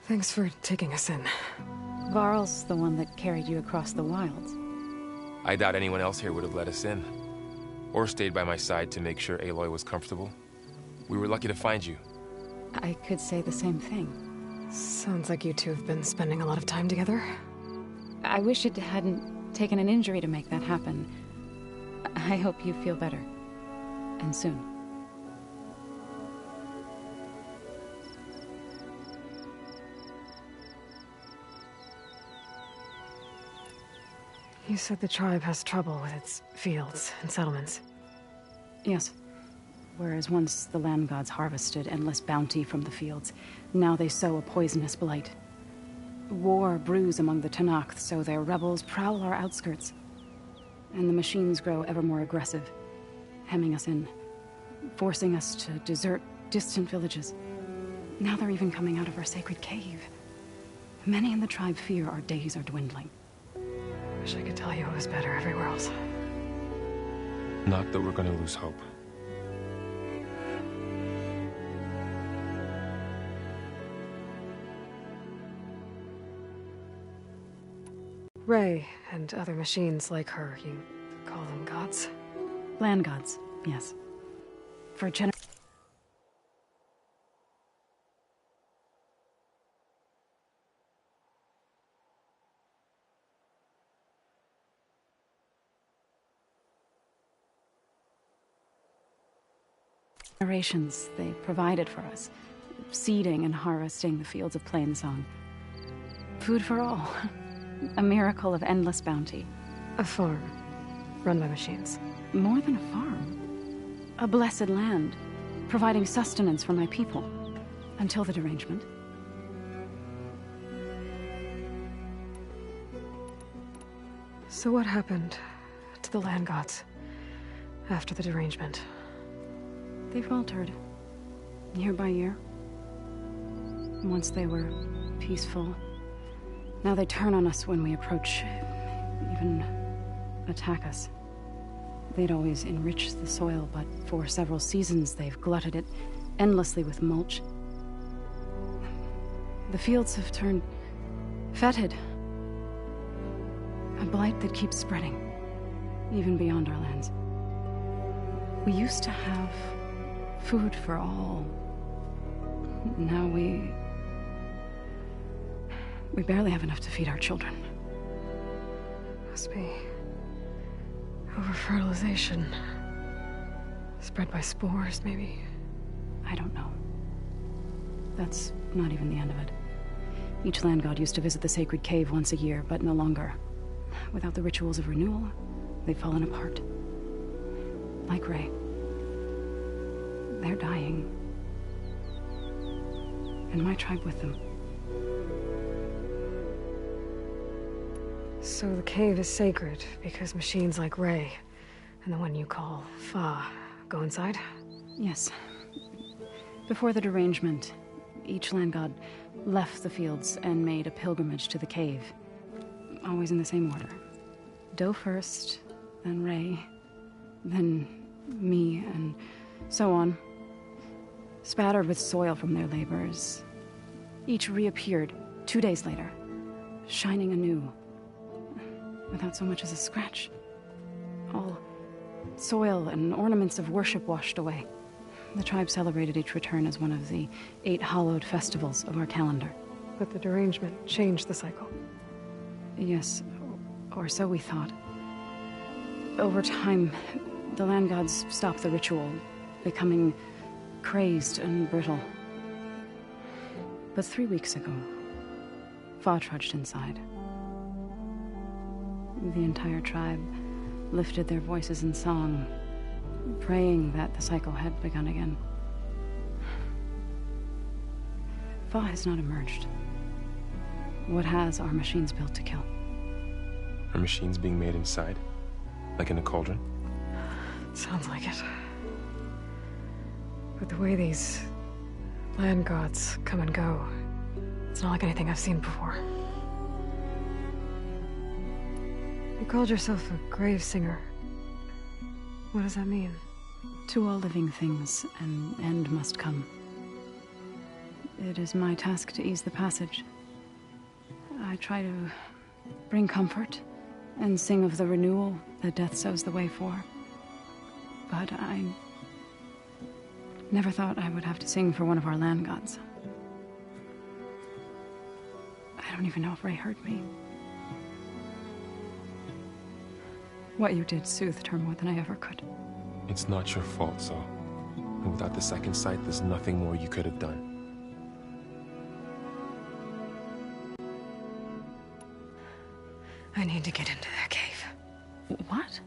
Thanks for taking us in. Varl's the one that carried you across the wilds. I doubt anyone else here would have let us in. Or stayed by my side to make sure Aloy was comfortable. We were lucky to find you. I could say the same thing. Sounds like you two have been spending a lot of time together. I wish it hadn't taken an injury to make that happen. I hope you feel better. And soon. You said the tribe has trouble with its fields and settlements. Yes. Whereas once the land gods harvested endless bounty from the fields, now they sow a poisonous blight. War brews among the Tenakth, so their rebels prowl our outskirts. And the machines grow ever more aggressive, hemming us in, forcing us to desert distant villages. Now they're even coming out of our sacred cave. Many in the tribe fear our days are dwindling. Wish I could tell you it was better everywhere else. Not that we're gonna lose hope. Ray and other machines like her, you call them gods? Land gods, yes. For generations, they provided for us, seeding and harvesting the fields of Plainsong. Food for all. A miracle of endless bounty. A farm, run by machines. More than a farm. A blessed land, providing sustenance for my people. Until the derangement. So what happened to the land gods after the derangement? They faltered, year by year. Once they were peaceful. Now they turn on us when we approach, even attack us. They'd always enriched the soil, but for several seasons they've glutted it endlessly with mulch. The fields have turned fetid. A blight that keeps spreading, even beyond our lands. We used to have food for all. Now we barely have enough to feed our children. Must be over-fertilization. Spread by spores, maybe? I don't know. That's not even the end of it. Each land god used to visit the sacred cave once a year, but no longer. Without the rituals of renewal, they've fallen apart. Like Ray. They're dying. And my tribe with them. So the cave is sacred because machines like Ray and the one you call Fa go inside? Yes. Before the derangement, each land god left the fields and made a pilgrimage to the cave. Always in the same order. Do first, then Ray, then me, and so on. Spattered with soil from their labors. Each reappeared 2 days later, shining anew. Without so much as a scratch. All soil and ornaments of worship washed away. The tribe celebrated each return as one of the 8 hallowed festivals of our calendar. But the derangement changed the cycle. Yes, or so we thought. Over time, the land gods stopped the ritual, becoming crazed and brittle. But 3 weeks ago, Fa trudged inside. The entire tribe lifted their voices in song, praying that the cycle had begun again. Fa has not emerged. What has are machines built to kill? Are machines being made inside? Like in a cauldron? Sounds like it. But the way these land gods come and go, it's not like anything I've seen before. You called yourself a grave singer. What does that mean? To all living things, an end must come. It is my task to ease the passage. I try to bring comfort and sing of the renewal that death sows the way for. But I never thought I would have to sing for one of our land gods. I don't even know if Ray heard me. What you did soothed her more than I ever could. It's not your fault, so. And without the second sight, there's nothing more you could have done. I need to get into that cave. What?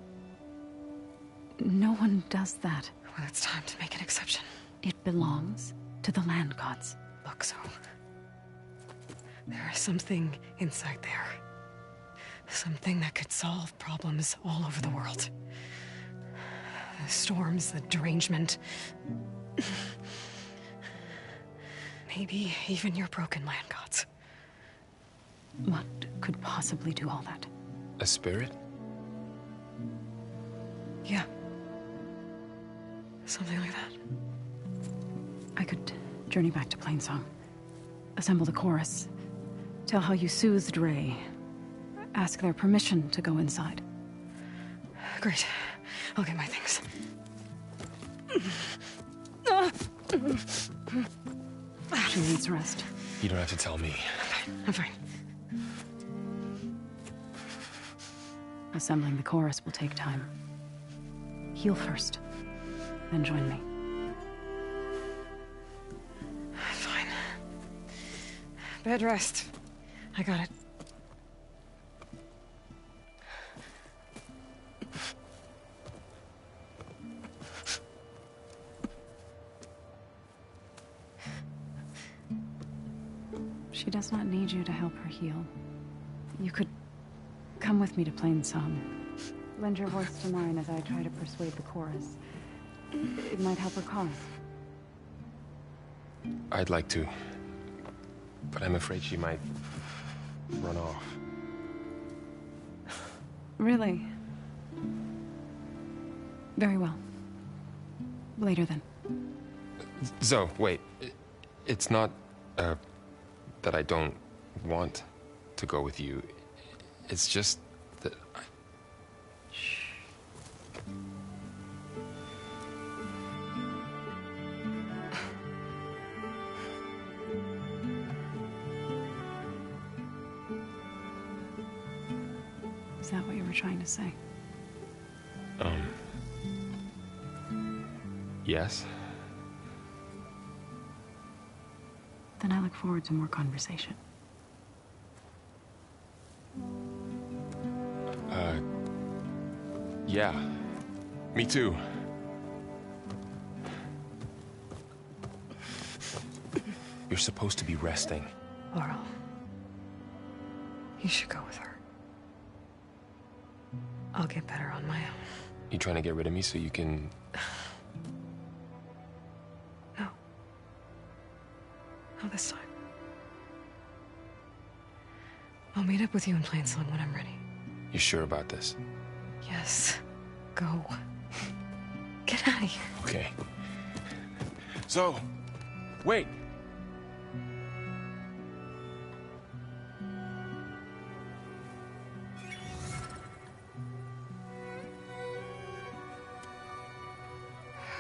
No one does that. Well, it's time to make an exception. It belongs to the land gods. Look, so... there is something inside there. Something that could solve problems all over the world. The storms, the derangement. Maybe even your broken land gods. What could possibly do all that? A spirit? Yeah. Something like that. I could journey back to Plainsong, assemble the chorus, tell how you soothed Ray, ask their permission to go inside. Great. I'll get my things. She needs rest. You don't have to tell me. I'm fine. Assembling the chorus will take time. Heal first, then join me. Fine. Bed rest. I got it. She does not need you to help her heal. You could come with me to Plainsong. Lend your voice to mine as I try to persuade the chorus. It might help her cause. I'd like to. But I'm afraid she might run off. Really? Very well. Later then. Zoe, wait. It's not, that I don't want to go with you. It's just that I... Shh. Is that what you were trying to say? Yes? Then I look forward to more conversation. Yeah. Me too. You're supposed to be resting. Laurel. You should go with her. I'll get better on my own. You trying to get rid of me so you can... No. Not this time. I'll meet up with you in Plainsong when I'm ready. You sure about this? Yes. Go. Get out of here. Okay. So, wait.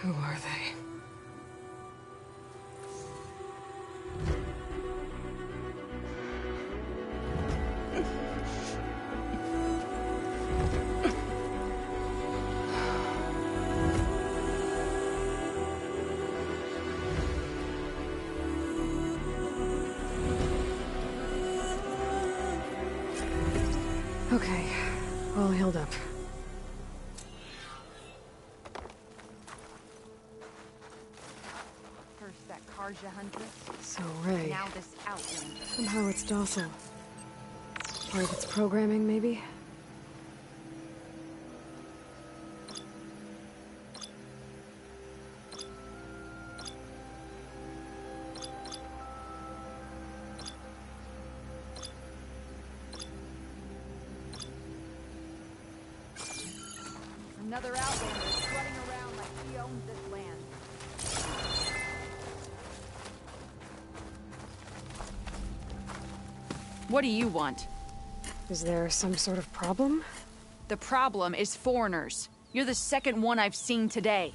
Who are they? Okay, all healed up. First that Karja huntress, So Ray, now this outlander. somehow it's docile. Part of its programming, maybe? Another outlander strutting around like he owns this land. What do you want? Is there some sort of problem? The problem is foreigners. You're the second one I've seen today.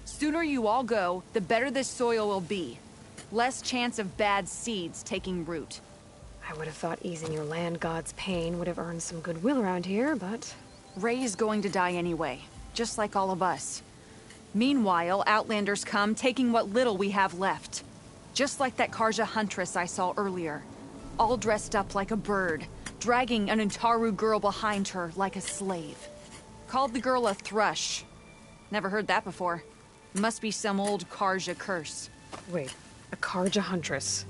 Sooner you all go, the better this soil will be. Less chance of bad seeds taking root. I would have thought easing your land god's pain would have earned some goodwill around here, but... Ray's going to die anyway, just like all of us. Meanwhile, Outlanders come, taking what little we have left. Just like that Karja huntress I saw earlier. All dressed up like a bird, dragging an Utaru girl behind her like a slave. Called the girl a thrush. Never heard that before. Must be some old Karja curse. Wait, a Karja huntress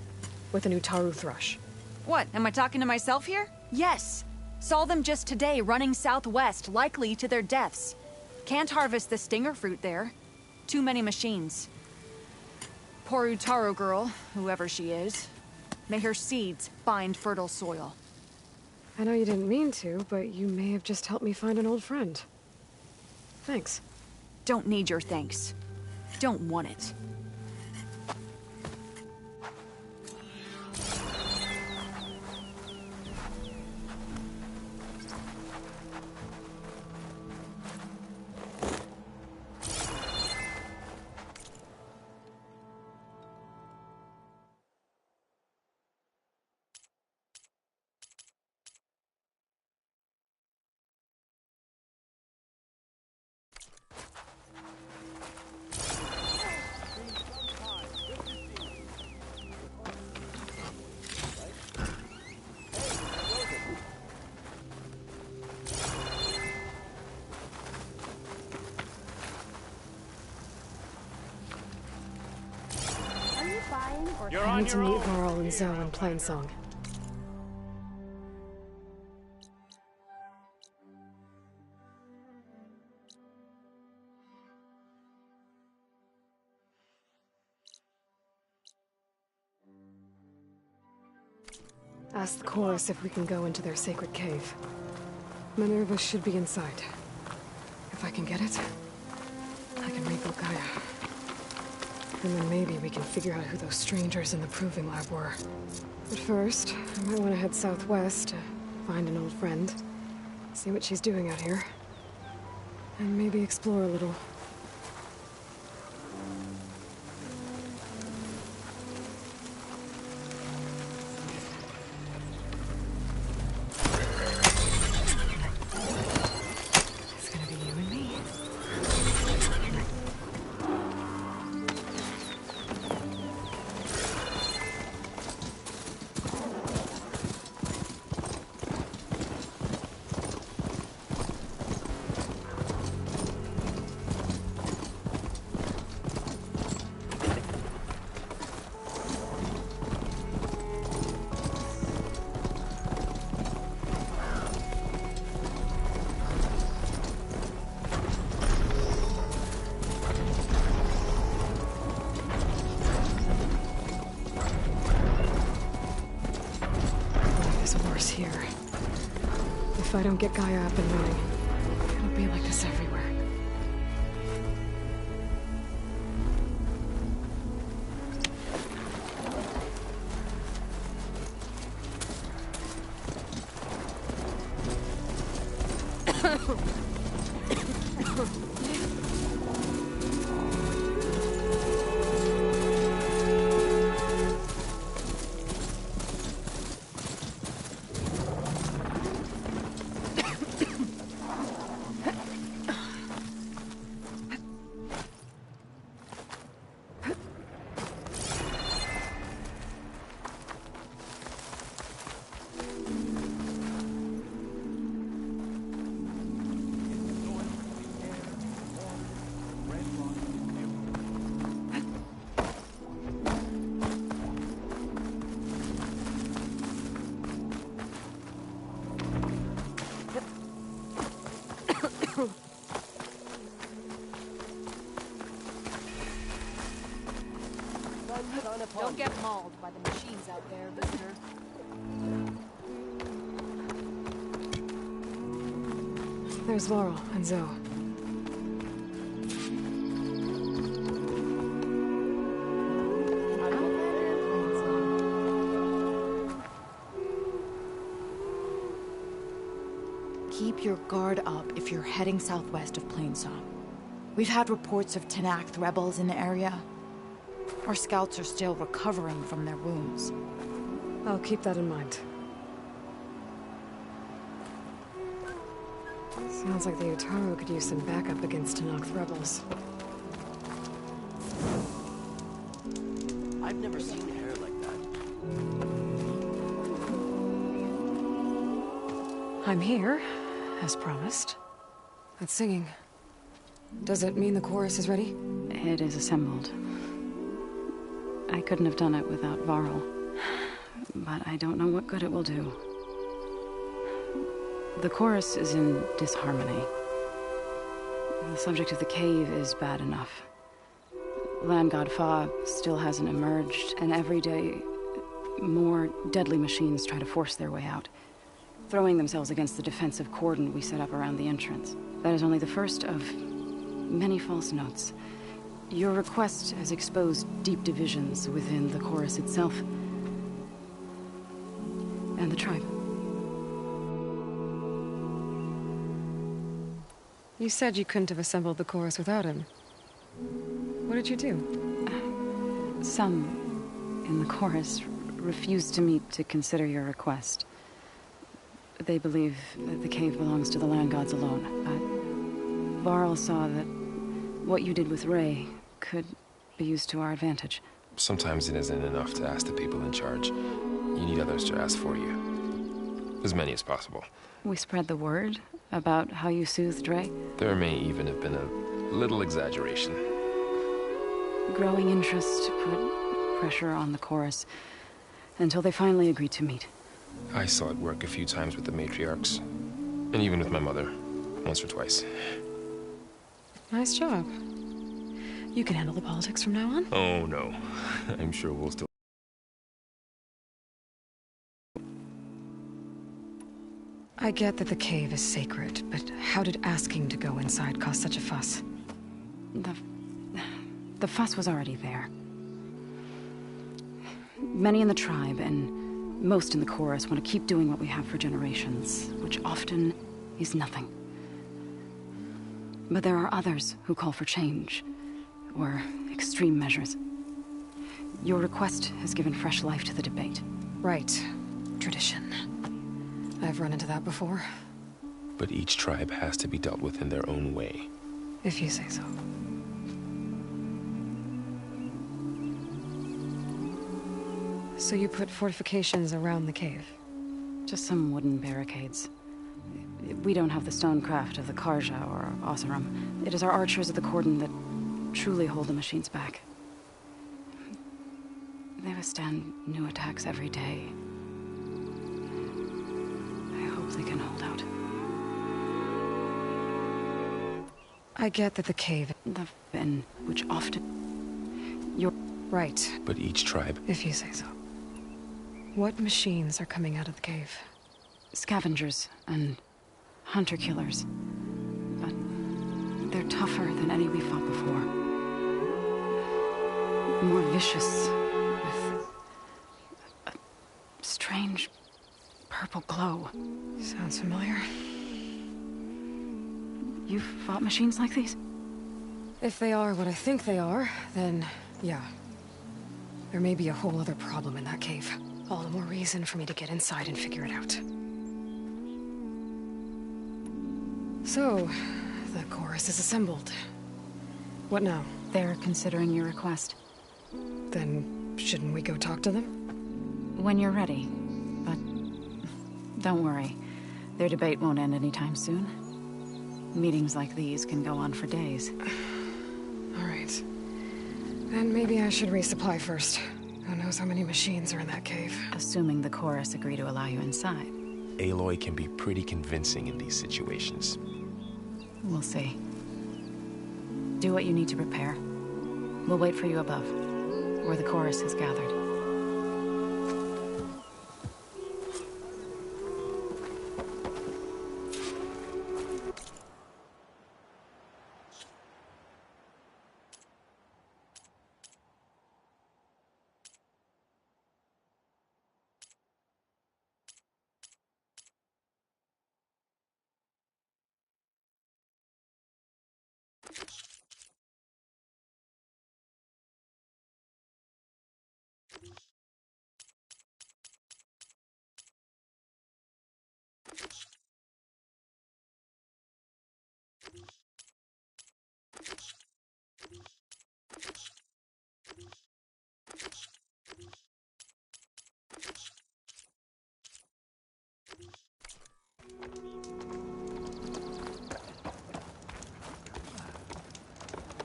with an Utaru thrush. What, am I talking to myself here? Yes. Saw them just today running southwest, likely to their deaths. Can't harvest the stinger fruit there. Too many machines. Poor Utaru girl, whoever she is. May her seeds find fertile soil. I know you didn't mean to, but you may have just helped me find an old friend. Thanks. Don't need your thanks. Don't want it. I need to meet Varl and Zoe in Plainsong. Ask the chorus if we can go into their sacred cave. Minerva should be inside. If I can get it, I can rebuild Gaia. And then maybe we can figure out who those strangers in the proving lab were. But first, I might want to head southwest to find an old friend. See what she's doing out here. And maybe explore a little. It's gonna be you and me. Here. If I don't get Gaia up and running, it'll be like this everywhere. Don't get mauled by the machines out there, visitor. There's Varl and Zoe. keep your guard up if you're heading southwest of Plainsong. We've had reports of Tenakth rebels in the area. Our scouts are still recovering from their wounds. I'll keep that in mind. Sounds like the Utaru could use some backup against Tenakth rebels. I've never seen hair like that. I'm here, as promised. That's singing. Does it mean the chorus is ready? It is assembled. I couldn't have done it without Varl. But I don't know what good it will do. The chorus is in disharmony. The subject of the cave is bad enough. Land God Fa still hasn't emerged, and every day, more deadly machines try to force their way out, throwing themselves against the defensive cordon we set up around the entrance. That is only the first of many false notes. Your request has exposed deep divisions within the chorus itself and the tribe. You said you couldn't have assembled the chorus without him. What did you do? Some in the chorus refused to meet to consider your request. They believe that the cave belongs to the land gods alone. Varl saw that what you did with Ray could be used to our advantage. Sometimes it isn't enough to ask the people in charge. You need others to ask for you. As many as possible. We spread the word about how you soothed Ray. There may even have been a little exaggeration. Growing interest put pressure on the chorus until they finally agreed to meet. I saw it work a few times with the matriarchs. And even with my mother. Once or twice. Nice job. You can handle the politics from now on? Oh, no. I'm sure we'll still... I get that the cave is sacred, but how did asking to go inside cause such a fuss? The fuss was already there. Many in the tribe, and most in the chorus, want to keep doing what we have for generations, which often is nothing. But there are others who call for change, or extreme measures. Your request has given fresh life to the debate. Right. Tradition. I've run into that before. But each tribe has to be dealt with in their own way. If you say so. So you put fortifications around the cave? Just some wooden barricades. We don't have the stonecraft of the Karja or Oseram. It is our archers at the cordon that truly hold the machines back. They withstand new attacks every day. I hope they can hold out. I get that the cave... The Fen, which often... You're... Right. But each tribe... If you say so. What machines are coming out of the cave? Scavengers and hunter-killers. But they're tougher than any we fought before. More vicious, with a strange purple glow. Sounds familiar. You've fought machines like these? If they are what I think they are, then yeah. There may be a whole other problem in that cave. All the more reason for me to get inside and figure it out. So, the chorus is assembled. What now? They're considering your request. Then, shouldn't we go talk to them? When you're ready. But don't worry. Their debate won't end anytime soon. Meetings like these can go on for days. All right. Then maybe I should resupply first. Who knows how many machines are in that cave? Assuming the chorus agree to allow you inside. Aloy can be pretty convincing in these situations. We'll see. Do what you need to prepare. We'll wait for you above, where the chorus has gathered.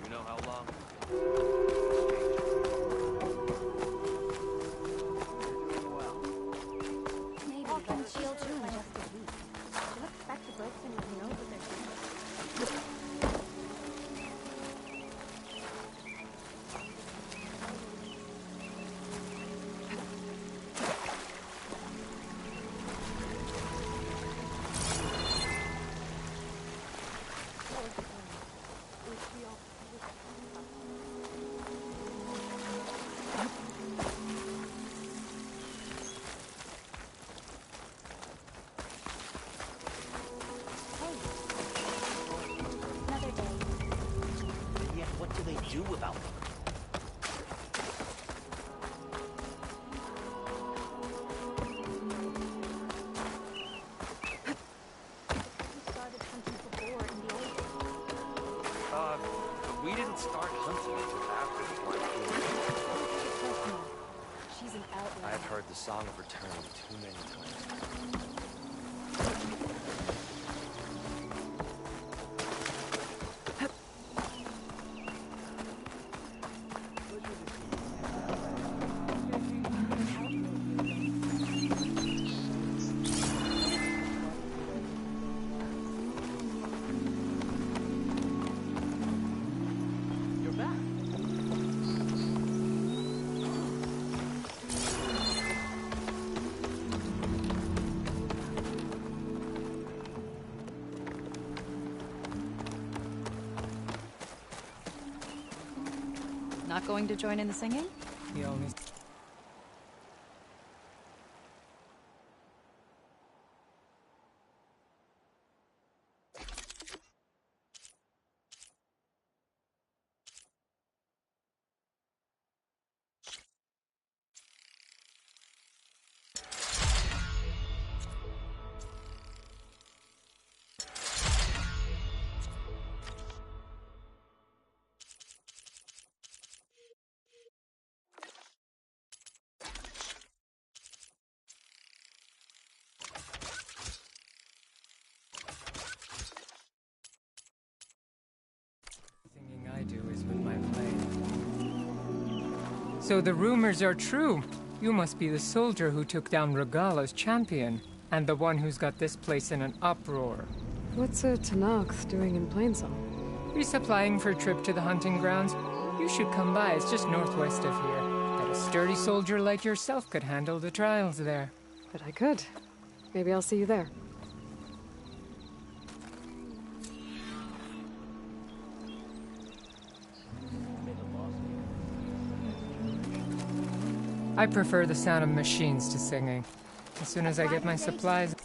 You know how long? Maybe, but she'll too in just a week. She'll expect the breaks and you know what they're doing. Another day. And yet, what do they do about them? We started hunting before in the old days. We didn't start hunting until after the Black Queen. Trust me, she's an outlaw. I've heard the Song of Return too many times. You're back. Not going to join in the singing? He only singing I do is with my playing. So the rumors are true. You must be the soldier who took down Regala's champion, and the one who's got this place in an uproar. What's a Tanakh doing in Plainsong? Resupplying for a trip to the hunting grounds? You should come by, it's just northwest of here. Bet a sturdy soldier like yourself could handle the trials there. But I could. Maybe I'll see you there. I prefer the sound of machines to singing. As soon as I get my supplies...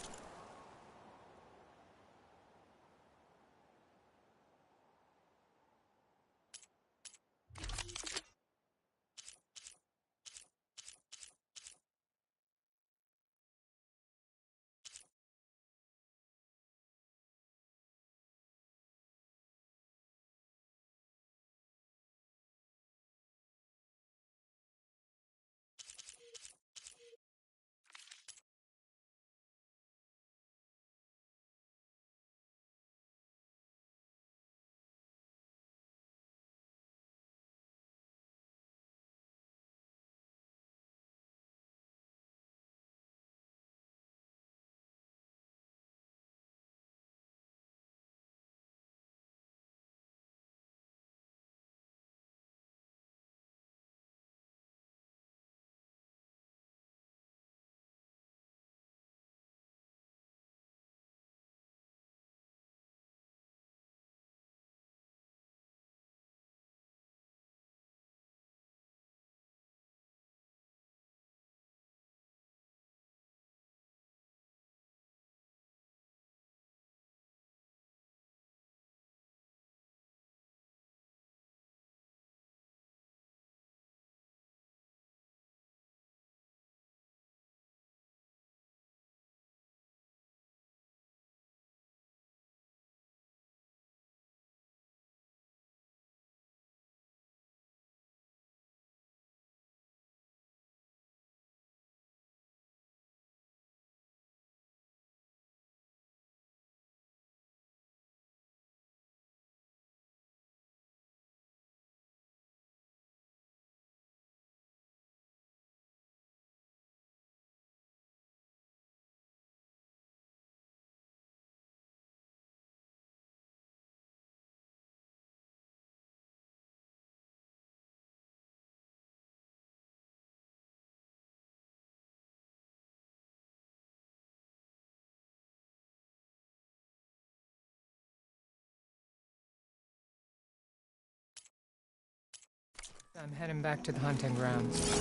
I'm heading back to the hunting grounds.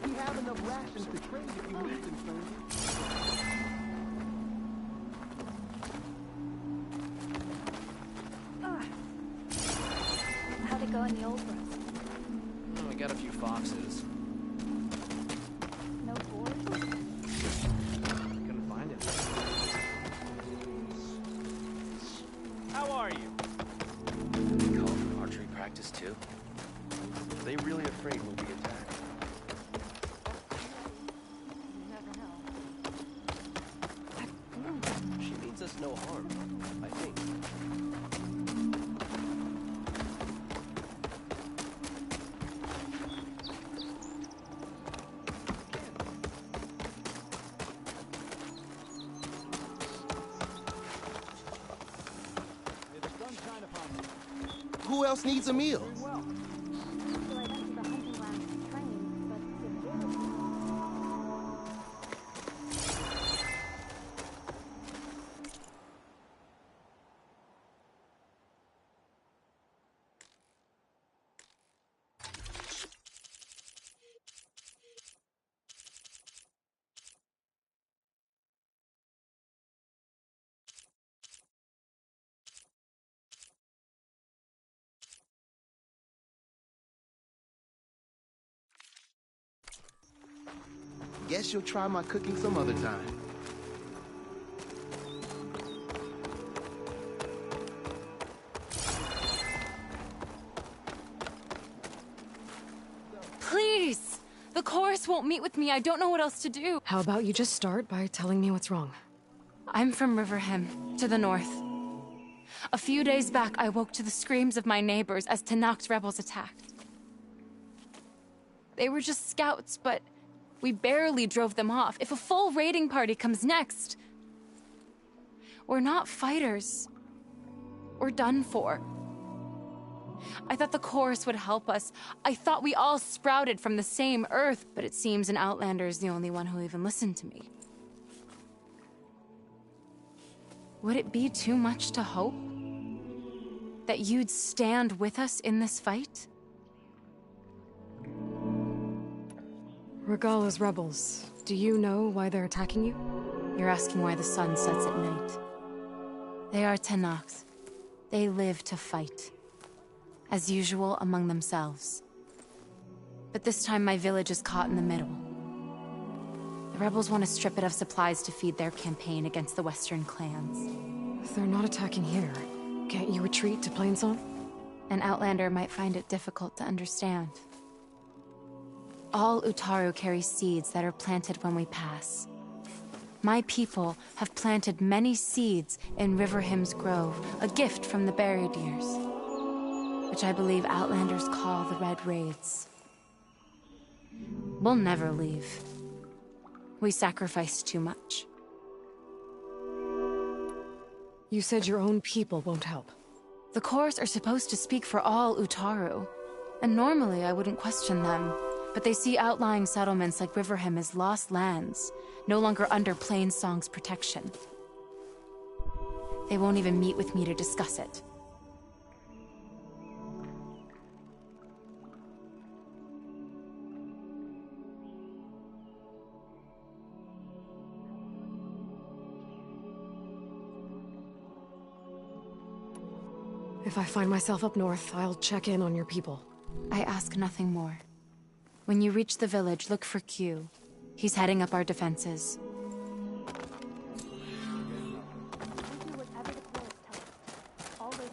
We have enough rations to trade if you need them, stranger. How'd it go in the old west? We got a few foxes. No boars? Couldn't find it. How are you? They call for archery practice too. Are they really afraid we'll be attacked? You never know. She means us no harm, I think. Who else needs a meal? So I went to the hunting grounds to train, but the village... Guess you'll try my cooking some other time. Please! The chorus won't meet with me. I don't know what else to do. How about you just start by telling me what's wrong? I'm from Riverhim, to the north. A few days back, I woke to the screams of my neighbors as Tanakh's rebels attacked. They were just scouts, but we barely drove them off. If a full raiding party comes next, we're not fighters. We're done for. I thought the chorus would help us. I thought we all sprouted from the same earth, but it seems an Outlander is the only one who'll even listen to me. Would it be too much to hope that you'd stand with us in this fight? Regala's rebels. Do you know why they're attacking you? You're asking why the sun sets at night. They are Tanakhs. They live to fight. As usual, among themselves. But this time my village is caught in the middle. The rebels want to strip it of supplies to feed their campaign against the Western clans. If they're not attacking here, can't you retreat to Plainsong? An Outlander might find it difficult to understand. All Utaru carry seeds that are planted when we pass. My people have planted many seeds in Riverhim's Grove, a gift from the Buried Years, which I believe Outlanders call the Red Raids. We'll never leave. We sacrifice too much. You said your own people won't help. The chorus are supposed to speak for all Utaru, and normally I wouldn't question them. But they see outlying settlements like Riverhim as lost lands, no longer under Plainsong's protection. They won't even meet with me to discuss it. If I find myself up north, I'll check in on your people. I ask nothing more. When you reach the village, look for Q. He's heading up our defenses. We do whatever the chorus tells us. Always.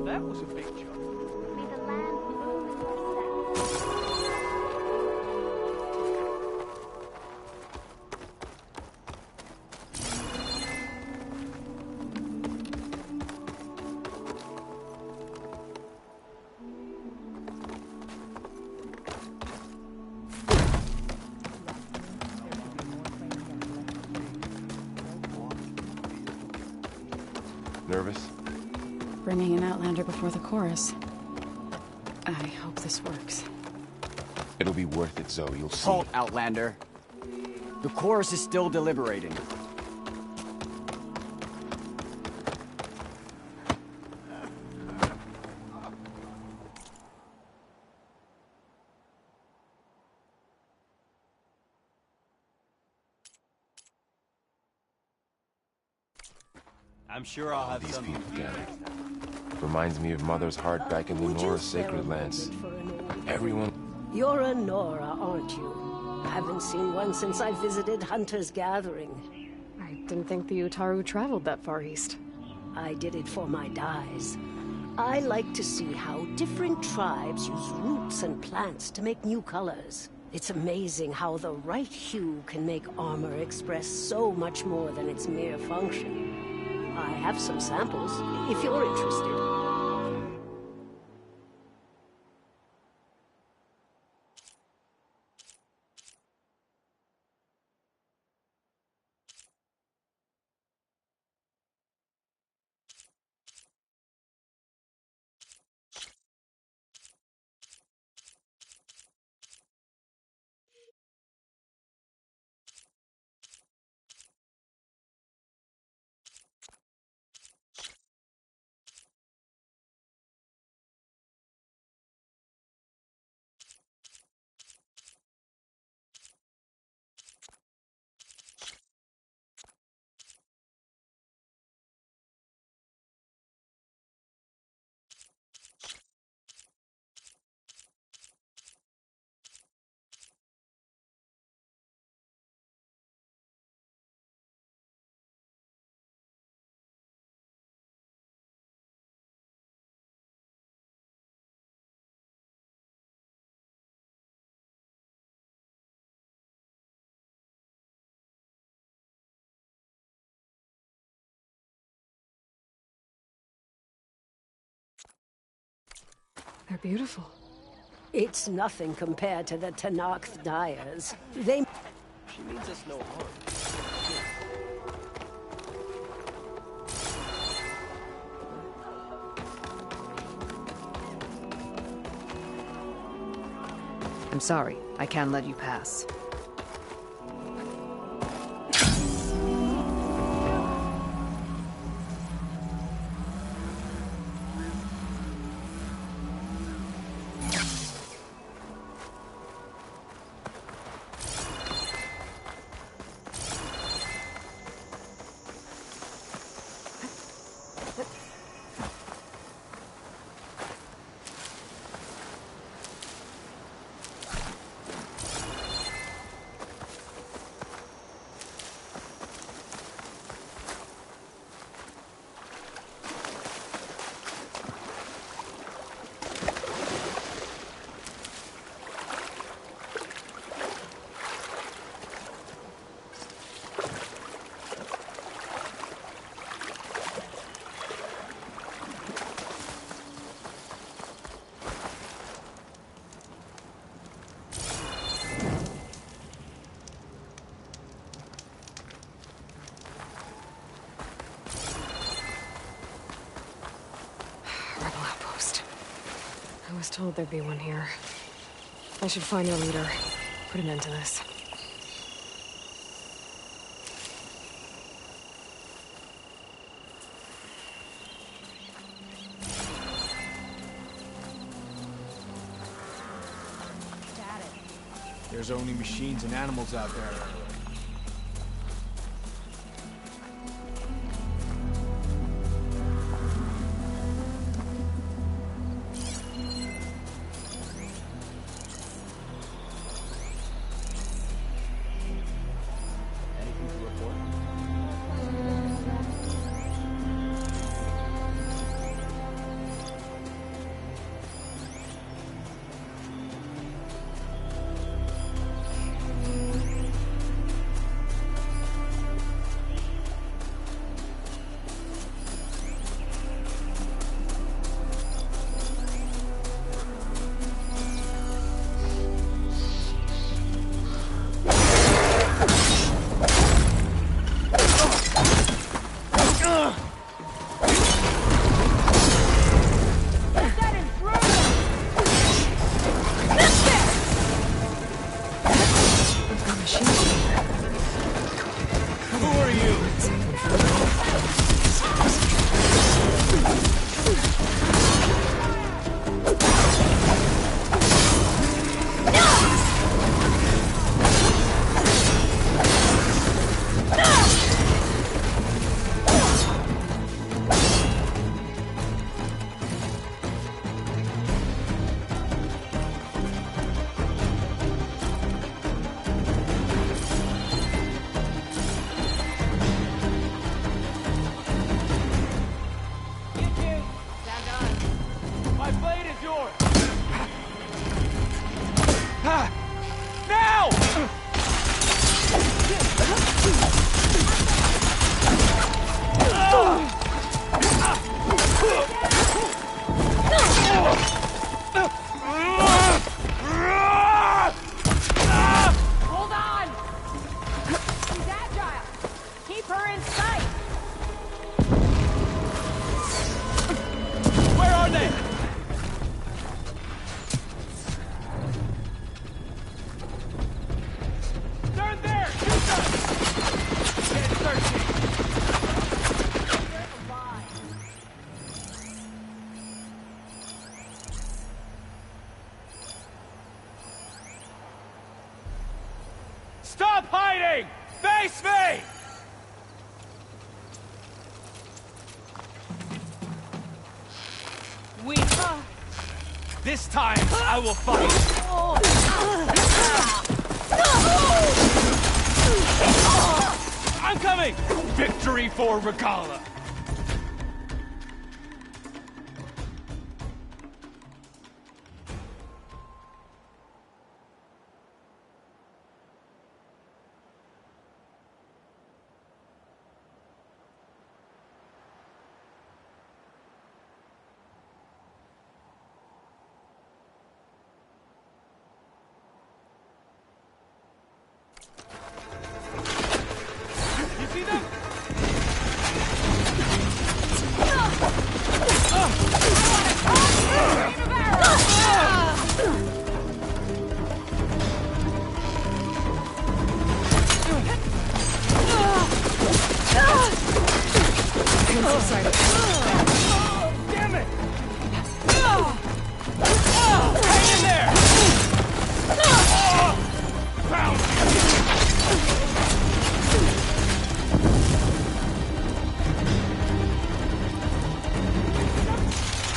That was a big jump. May the land bloom in your steps. Nervous? Bringing an Outlander before the chorus. I hope this works. It'll be worth it, Zoe. You'll see. Halt, Outlander. The chorus is still deliberating. I'm sure I'll have These some. people gathered. Reminds me of Mother's heart back in the Nora Sacred Lands. Everyone... You're a Nora, aren't you? Haven't seen one since I visited Hunter's Gathering. I didn't think the Utaru traveled that far east. I did it for my dyes. I like to see how different tribes use roots and plants to make new colors. It's amazing how the right hue can make armor express so much more than its mere function. I have some samples, if you're interested. They're beautiful. It's nothing compared to the Tenakth dyers. They... She means us no harm. I'm sorry. I can't let you pass. I was told there'd be one here. I should find their leader. Put an end to this. There's only machines and animals out there. machine here. Who are you? My blade is yours! Now! Hold on! She's agile! Keep her in sight! Where are they? They're there! Shoot them! Get searching! Stop hiding! Face me! This time, I will fight! I'm coming! Victory for Regalla! Damn it! Hang in there! Found you!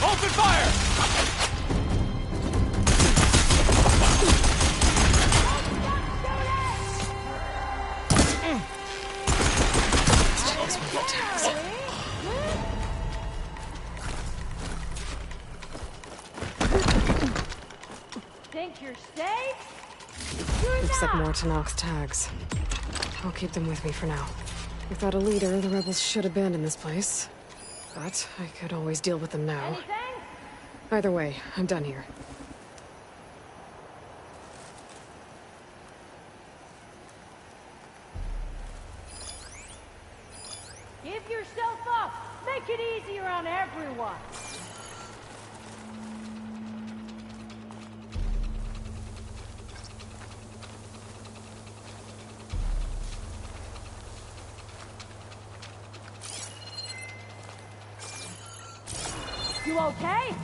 Open fire! Think you're safe? Looks like more Tenakth's tags. I'll keep them with me for now. Without a leader, the rebels should abandon this place. But I could always deal with them now. Anything? Either way, I'm done here. Give yourself up! Make it easier on everyone! You okay?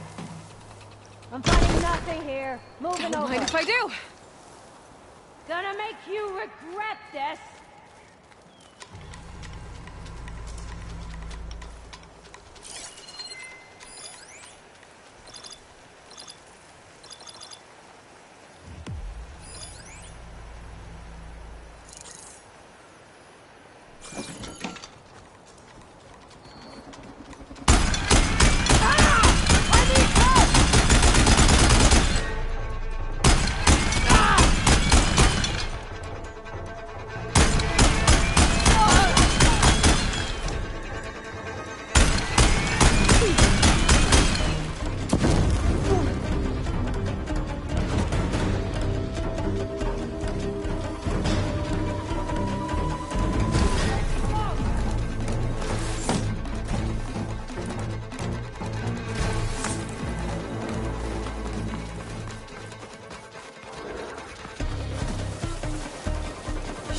I'm finding nothing here. Moving Don't over. mind if I do. Gonna make you regret this.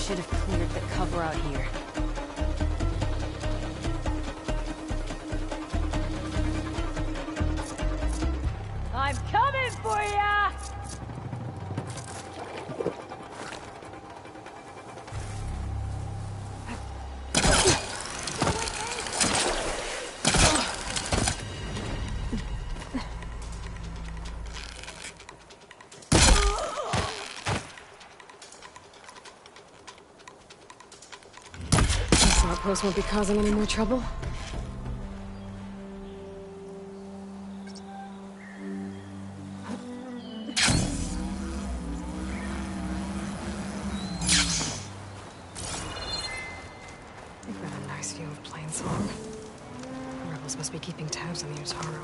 should have cleared the cover out here. I'm coming for ya! This outpost won't be causing any more trouble. We've got a nice view of Plainsong. The rebels must be keeping tabs on the Utaru.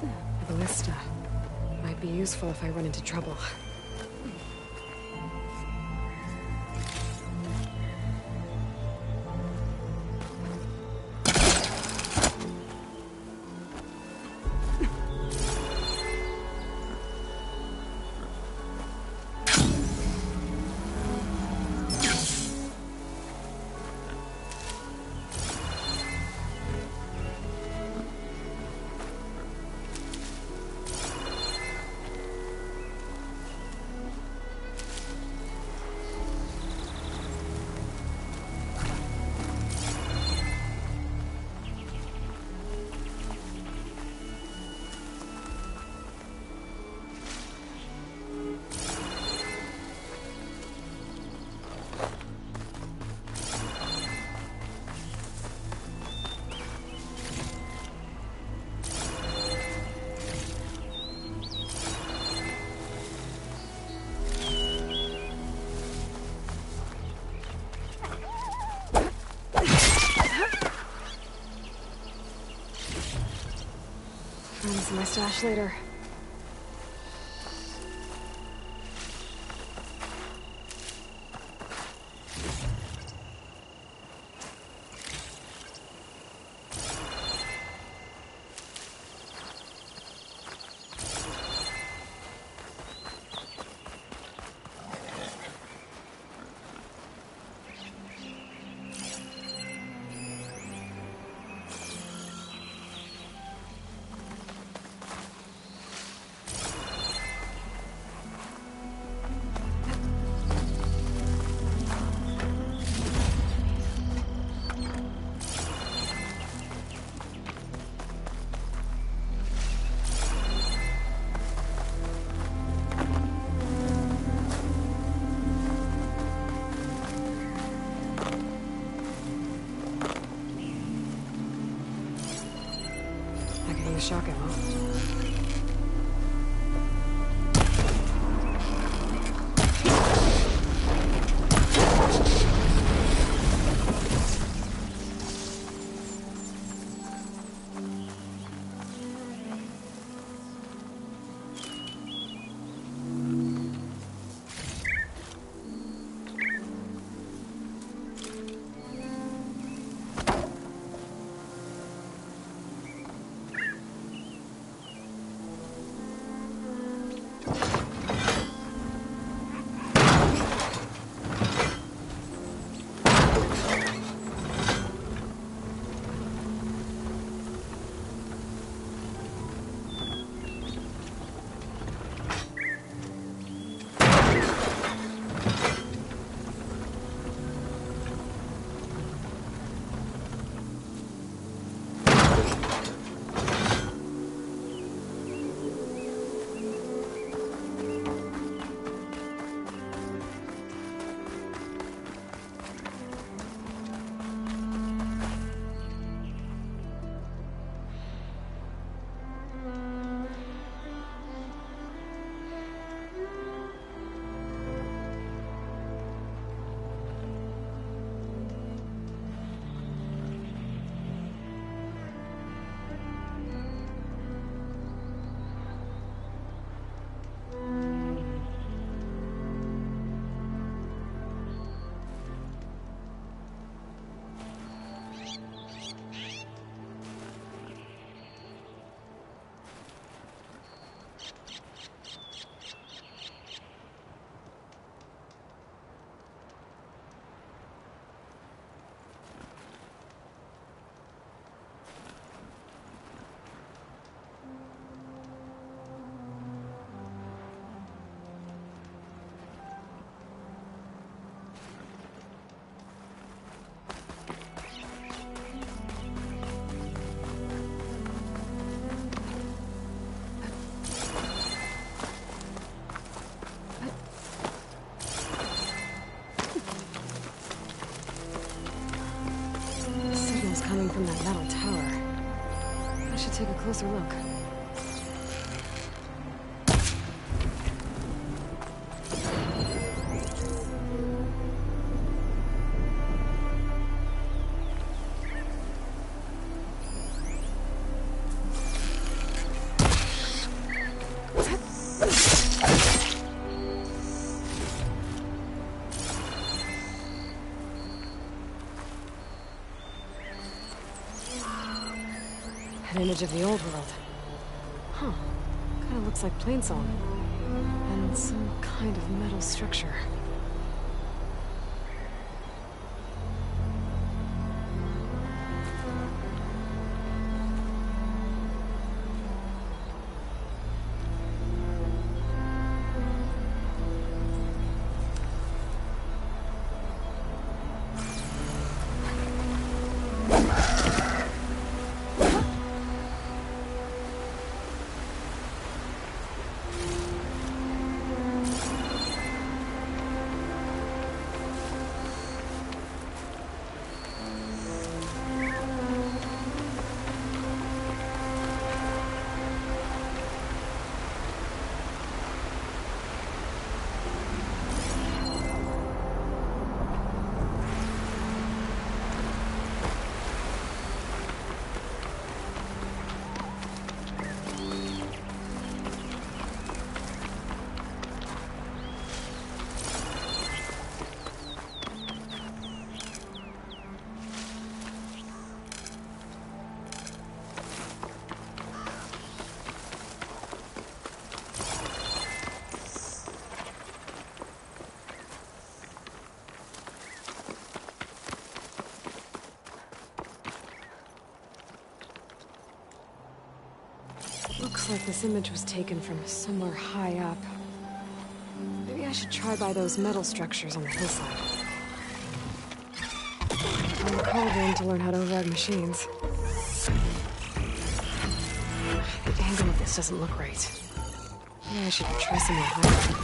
A ballista. Might be useful if I run into trouble. Find my stash later. Shock ammo. coming from that metal tower. I should take a closer look. An image of the old world. Huh. Kinda looks like Plainsong. And some kind of metal structure. Looks like this image was taken from somewhere high up. Maybe I should try by those metal structures on the hillside. I'm called in to learn how to override machines. The angle of this doesn't look right. Maybe I should try somewhere higher.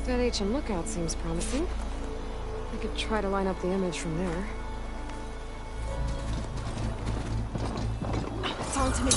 That HM lookout seems promising. I could try to line up the image from there. It's on to me.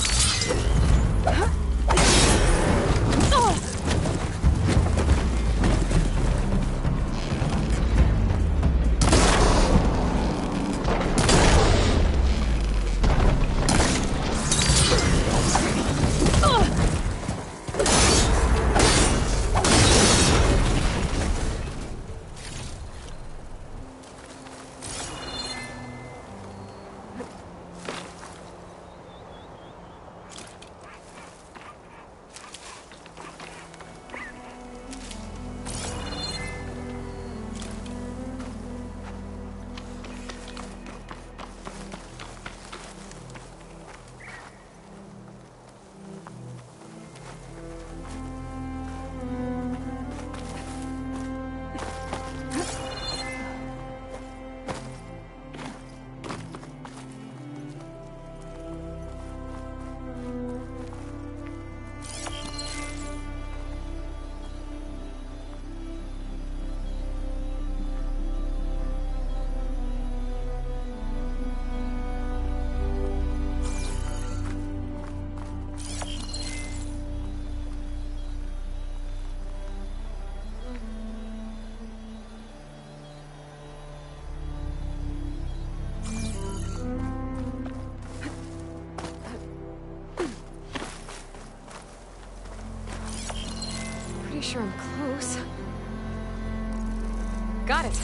sure I'm close. Got it.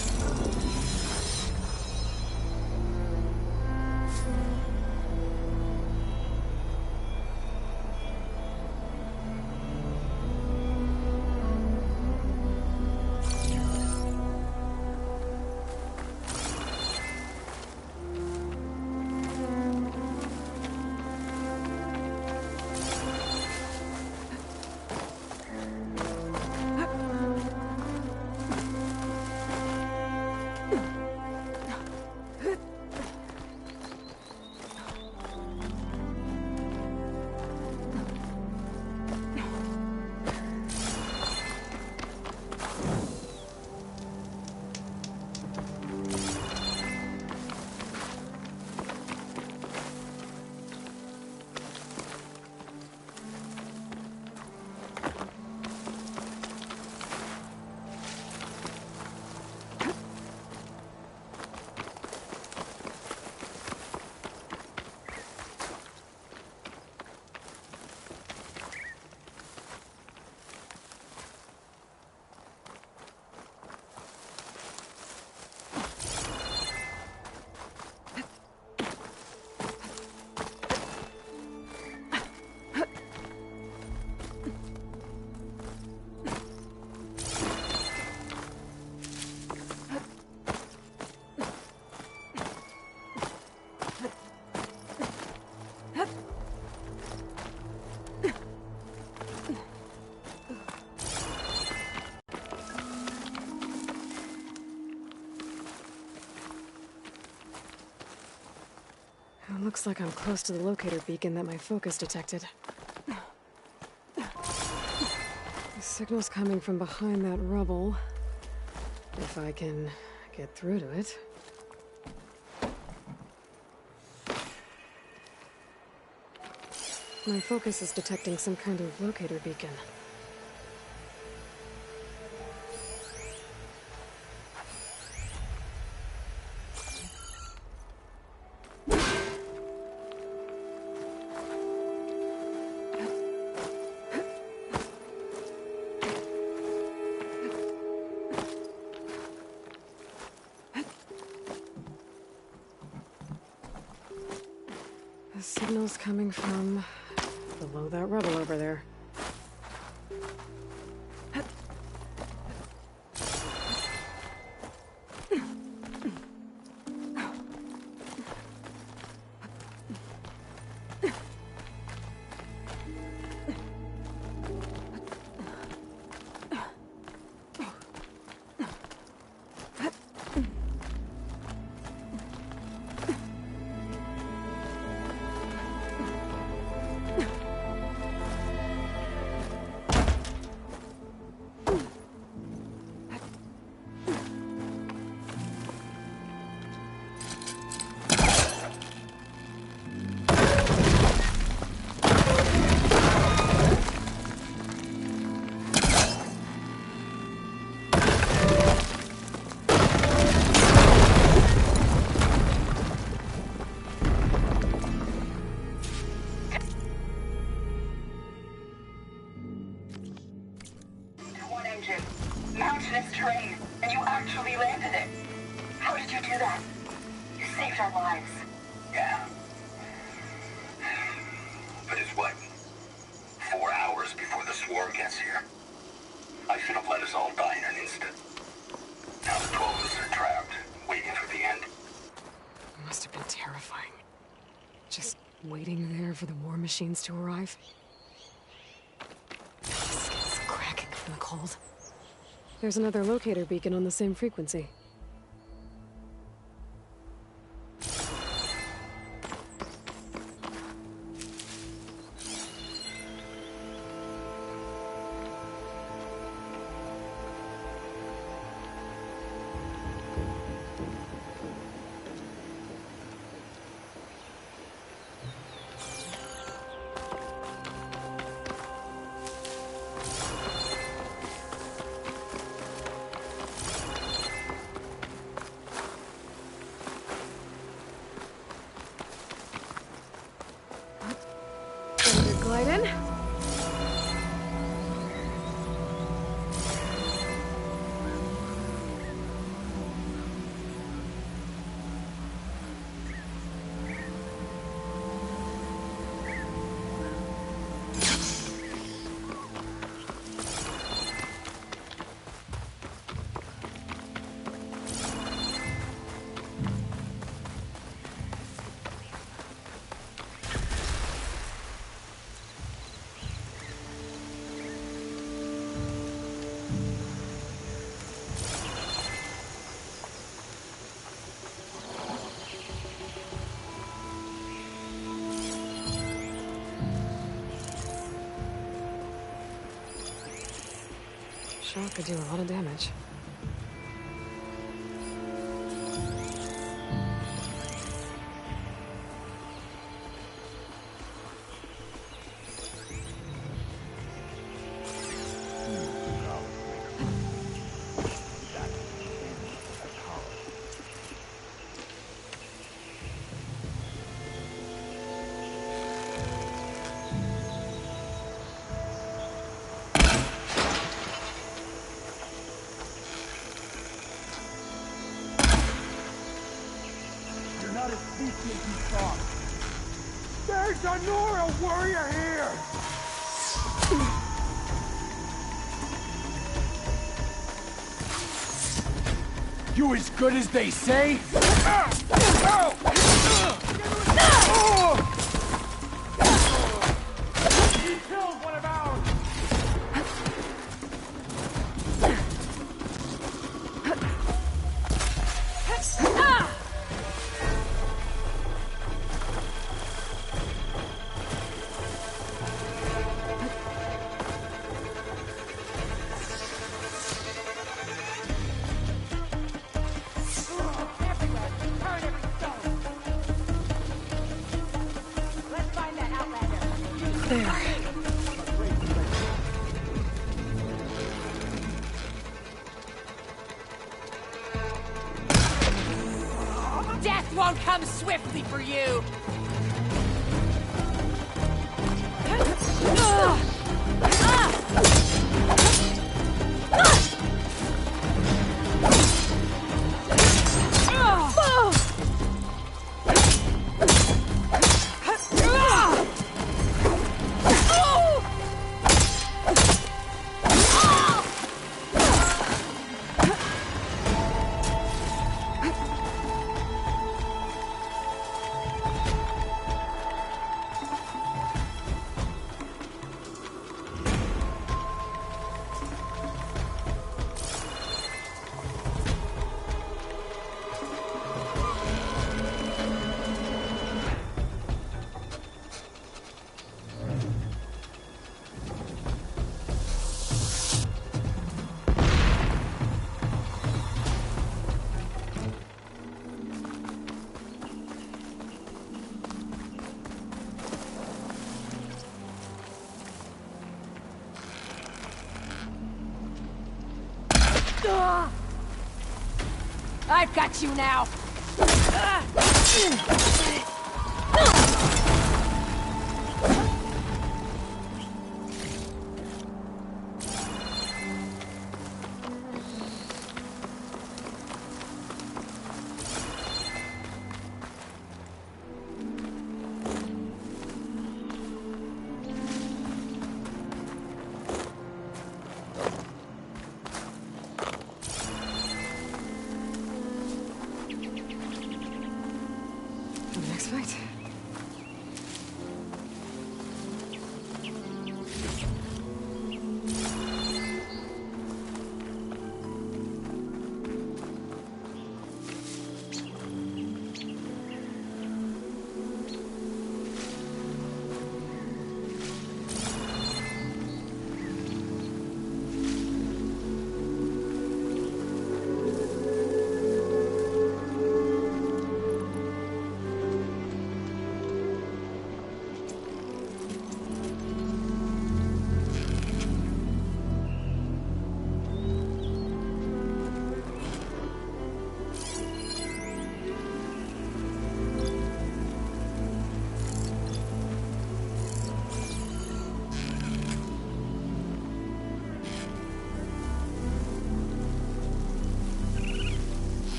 It looks like I'm close to the locator beacon that my focus detected. The signal's coming from behind that rubble. If I can get through to it. My focus is detecting some kind of locator beacon. The signal's coming from below that rubble over there. Mountainous terrain, and you actually landed it. How did you do that? You saved our lives. Yeah. But it's what? 4 hours before the swarm gets here. I should have let us all die in an instant. Now the 12 of us are trapped, waiting for the end. It must have been terrifying. Just waiting there for the war machines to arrive. Skin's cracking from the cold. There's another locator beacon on the same frequency. Shock could do a lot of damage. There's a Nora warrior here! You as good as they say? He killed one of ours! Death won't come swiftly for you! I've got you now! Next fight.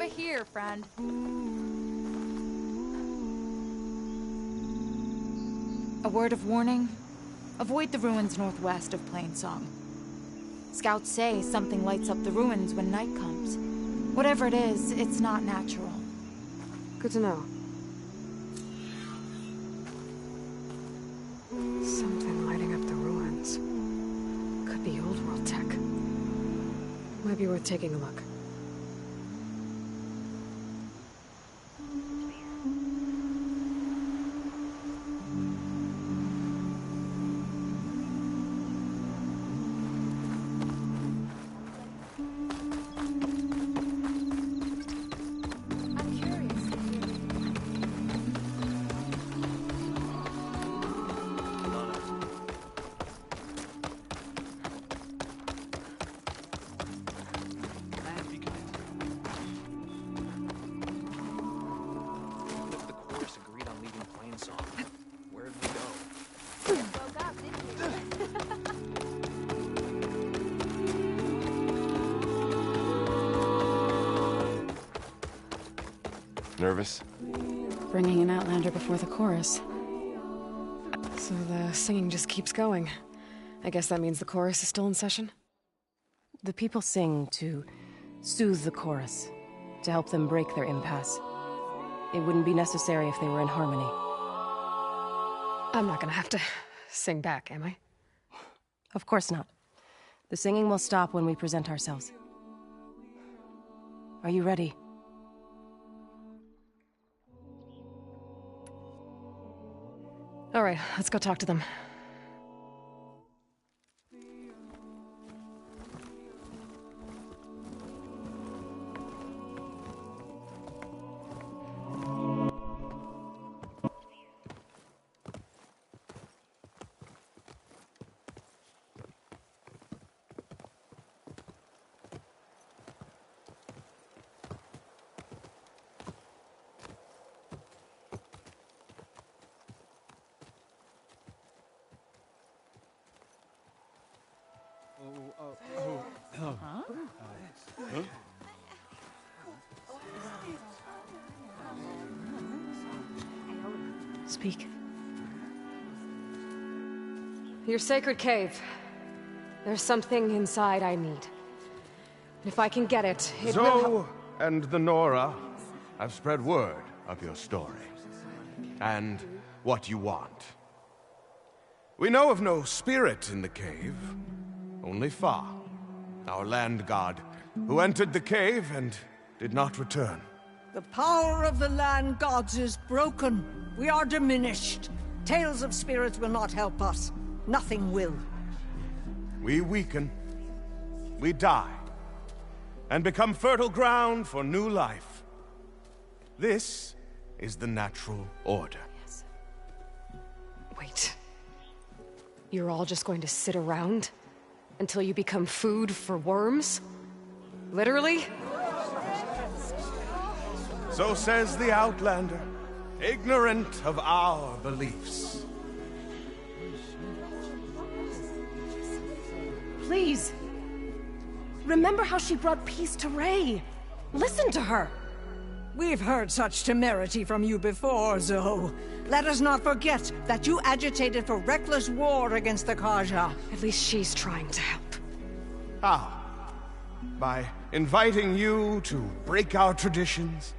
over here, friend. A word of warning. Avoid the ruins northwest of Plainsong. Scouts say something lights up the ruins when night comes. Whatever it is, it's not natural. Good to know. Something lighting up the ruins. Could be old world tech. Might be worth taking a look. Nervous? Bringing an Outlander before the chorus. So the singing just keeps going. I guess that means the chorus is still in session? The people sing to soothe the chorus, to help them break their impasse. It wouldn't be necessary if they were in harmony. I'm not gonna have to sing back, am I? Of course not. The singing will stop when we present ourselves. Are you ready? All right, let's go talk to them. Speak. Your sacred cave. There's something inside I need. And if I can get it, it will help. Zoe and the Nora have spread word of your story. And what you want. We know of no spirit in the cave. Only Fa, our land god, who entered the cave and did not return. The power of the land gods is broken. We are diminished. Tales of spirits will not help us. Nothing will. We weaken. We die. And become fertile ground for new life. This is the natural order. Yes. Wait. You're all just going to sit around until you become food for worms? Literally? So says the Outlander, ignorant of our beliefs. Please. Remember how she brought peace to Ray. Listen to her. We've heard such temerity from you before, Zoe. Let us not forget that you agitated for reckless war against the Carja. At least she's trying to help. How? By inviting you to break our traditions?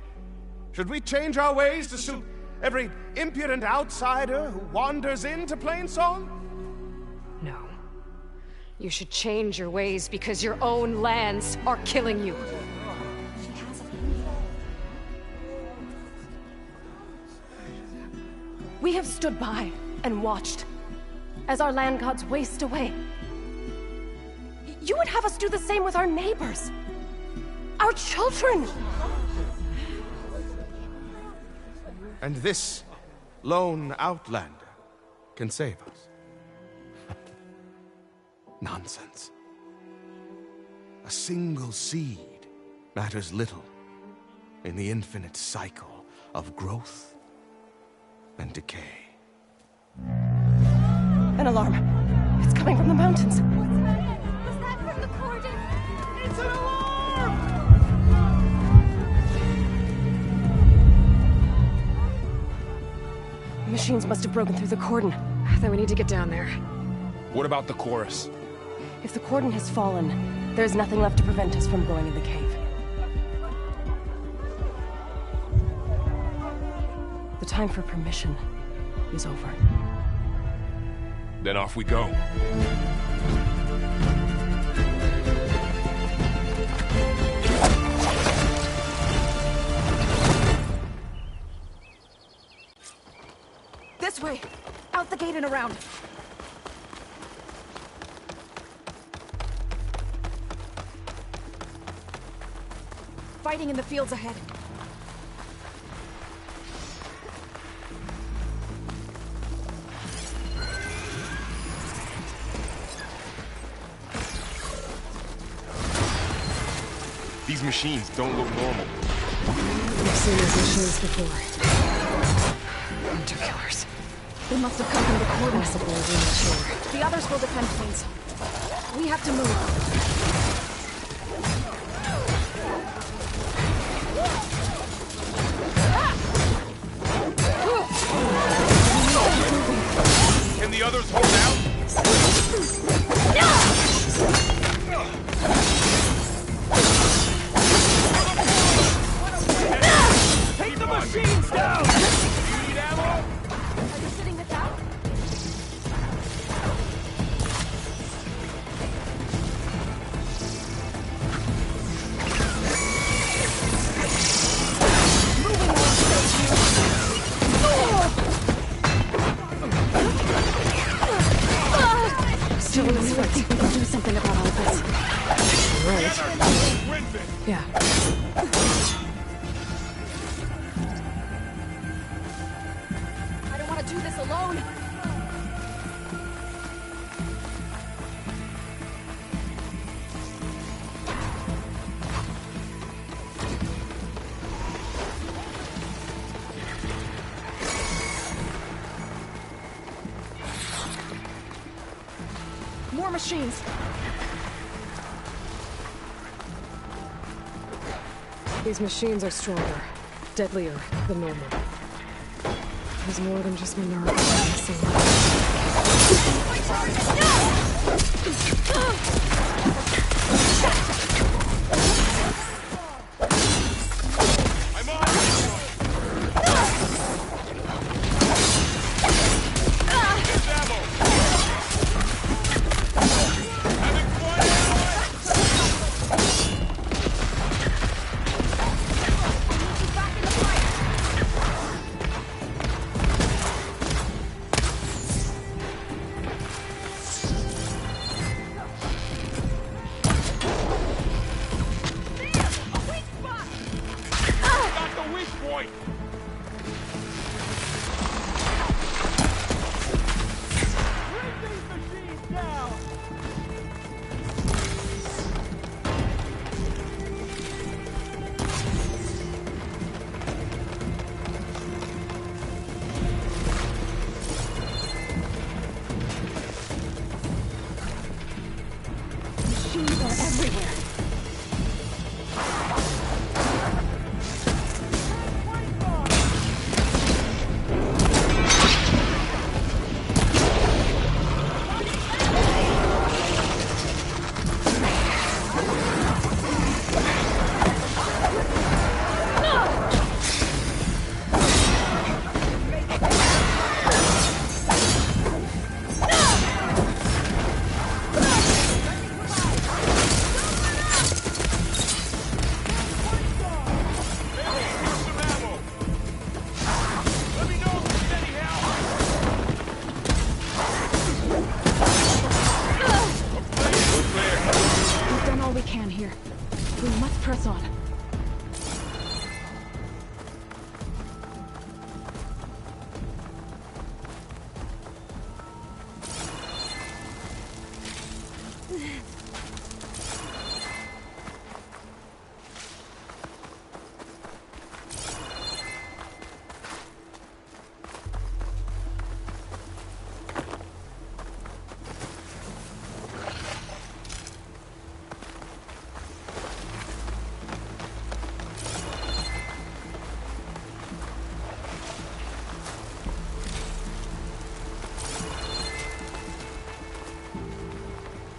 Should we change our ways to suit every impudent outsider who wanders into Plainsong? No. You should change your ways because your own lands are killing you. We have stood by and watched as our land gods waste away. You would have us do the same with our neighbors, our children. And this lone Outlander can save us. Nonsense. A single seed matters little in the infinite cycle of growth and decay. An alarm. It's coming from the mountains. Was that from the Cordon? It's an alarm! machines must have broken through the cordon. Then we need to get down there. What about the chorus? If the cordon has fallen, there's nothing left to prevent us from going in the cave. The time for permission is over. Then off we go. This way! Out the gate and around! Fighting in the fields ahead. These machines don't look normal. We've seen these machines before. Hunter killers. They must have come from the cordon. Possibly immature. The others will defend Queens. We have to move. Can the others hold out? Take the machines down! You need ammo? Are you sitting this out? Still in this fight. We can do something about all of this. Right. Yeah. I don't want to do this alone. More machines. These machines are stronger, deadlier than normal. There's more than just Minerva missing. Press on.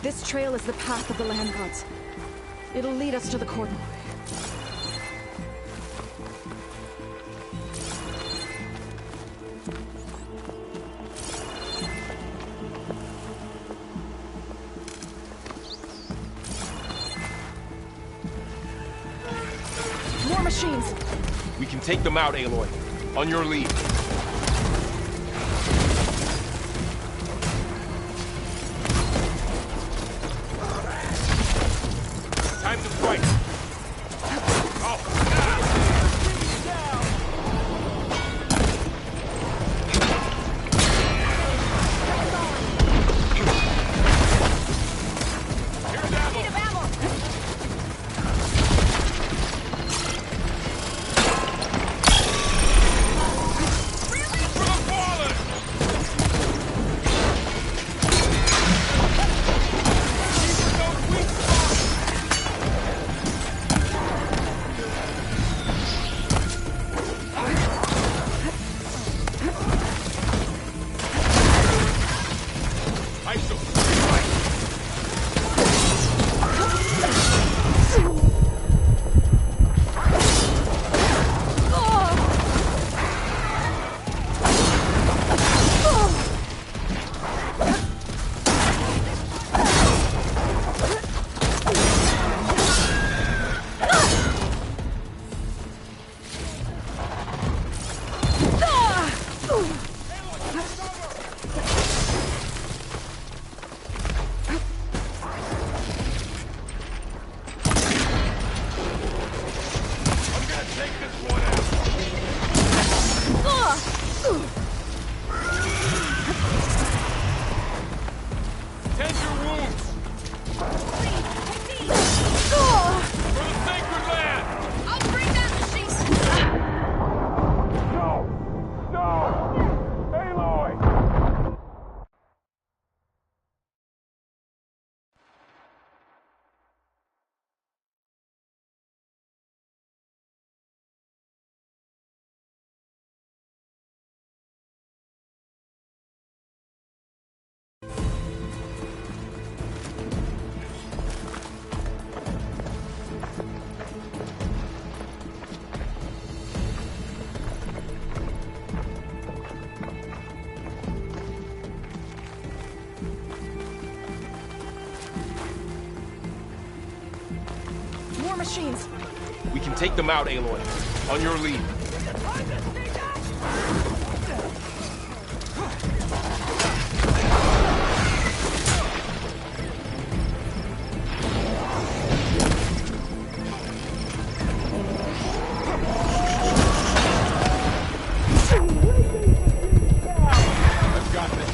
This trail is the path of the land gods. It'll lead us to the cordon. More machines! We can take them out, Aloy. On your lead. Time to fight. Machines. We can take them out, Aloy. On your lead. I've got this.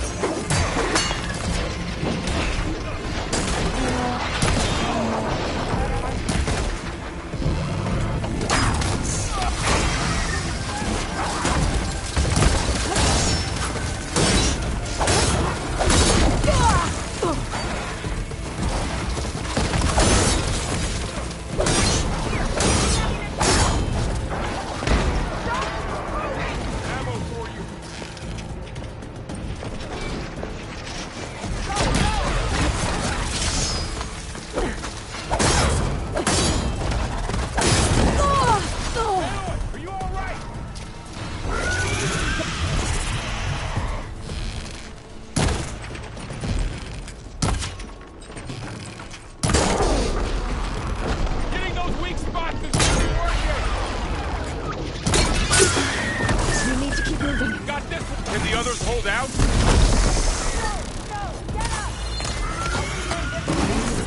Hold out?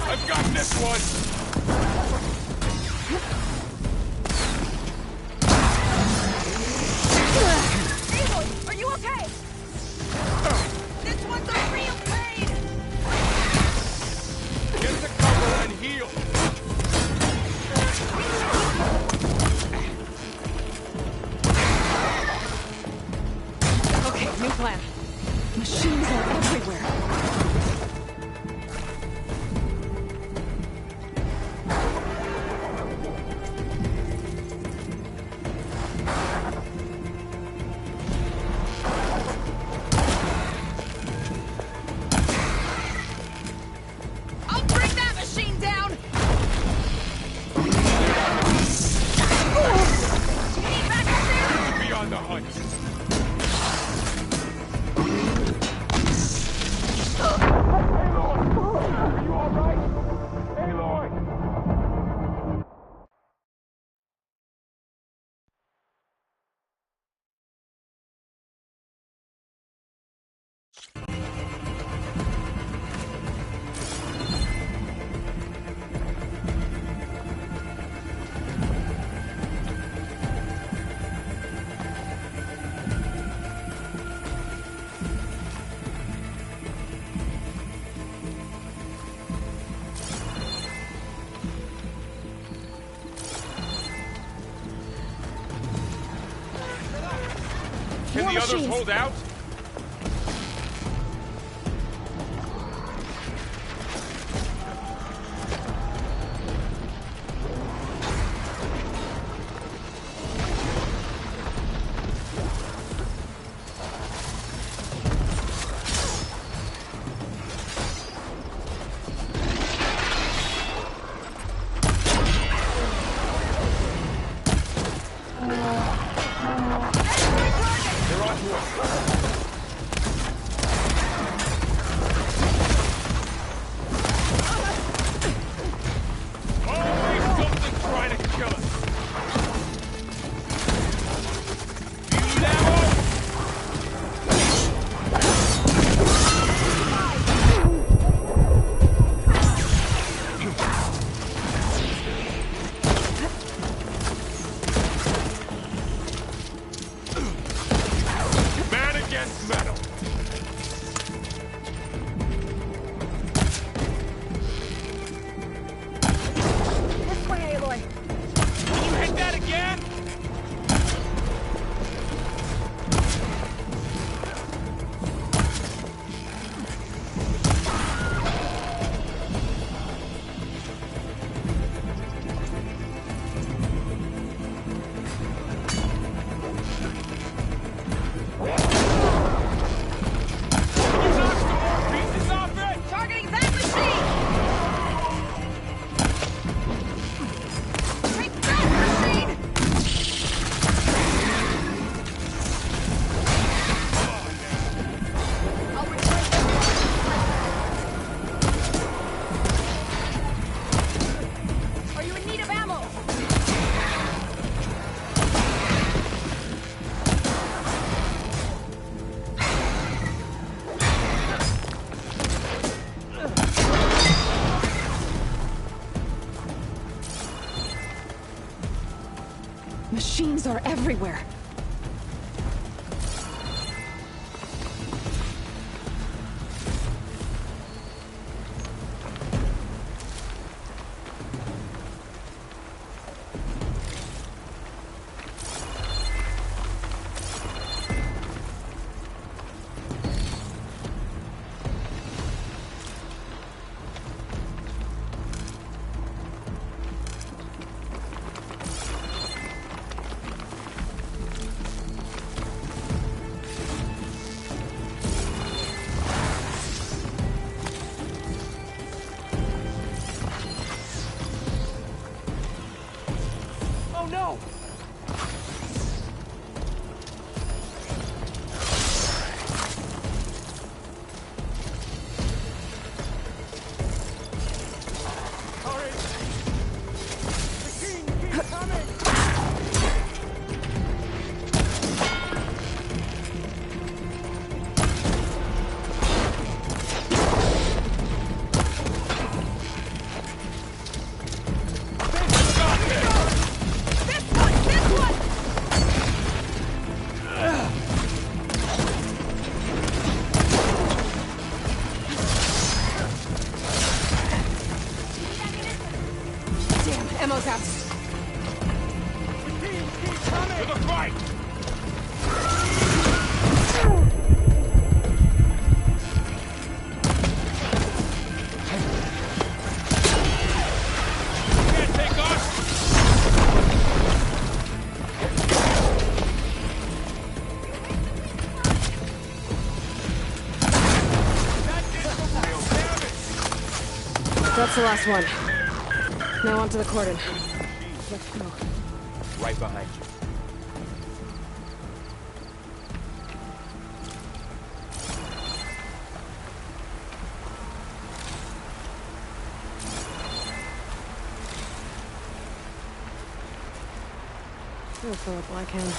I've got this one! Aloy, are you okay? This one's a real pain! Get to cover and heal! Okay, new plan. Machines are everywhere. the others machines. hold out? Machines are everywhere. Ammo's out. To the right! Can't take us! That's the last one. Now onto the cordon. Let's go. Right behind you. Oh, for a black hand.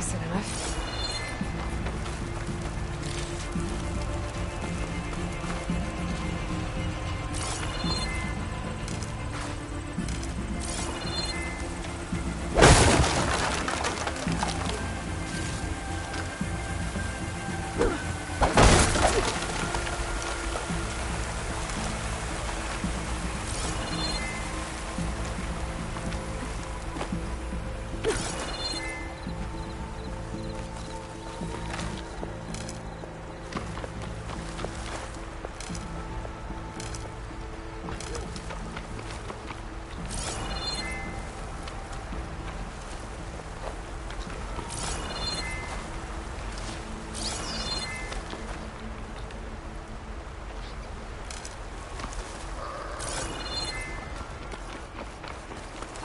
decent enough.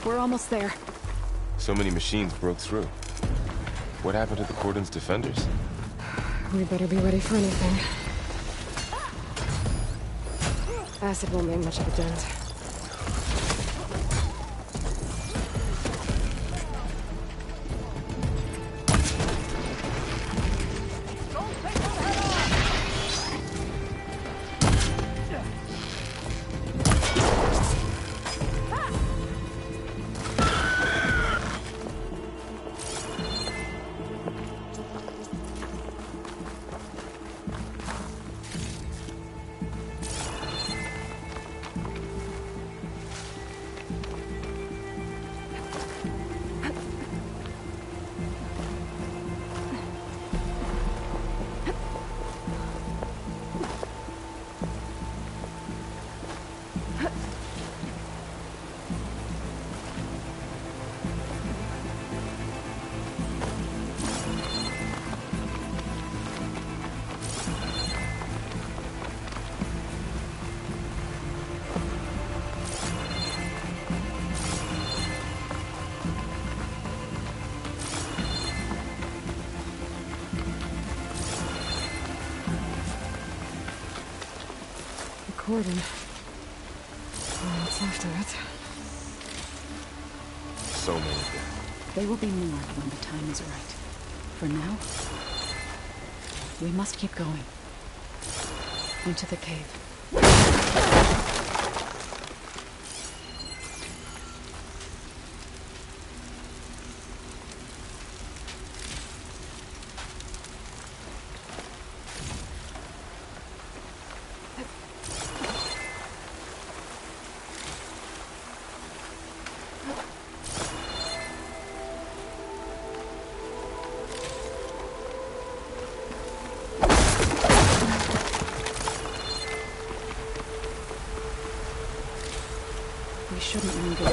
We're almost there. So many machines broke through. What happened to the Cordon's defenders? We better be ready for anything. Acid won't make much of a dent. Cordon. What's after it? So many dead. They will be more when the time is right. For now, we must keep going. Into the cave. We shouldn't linger.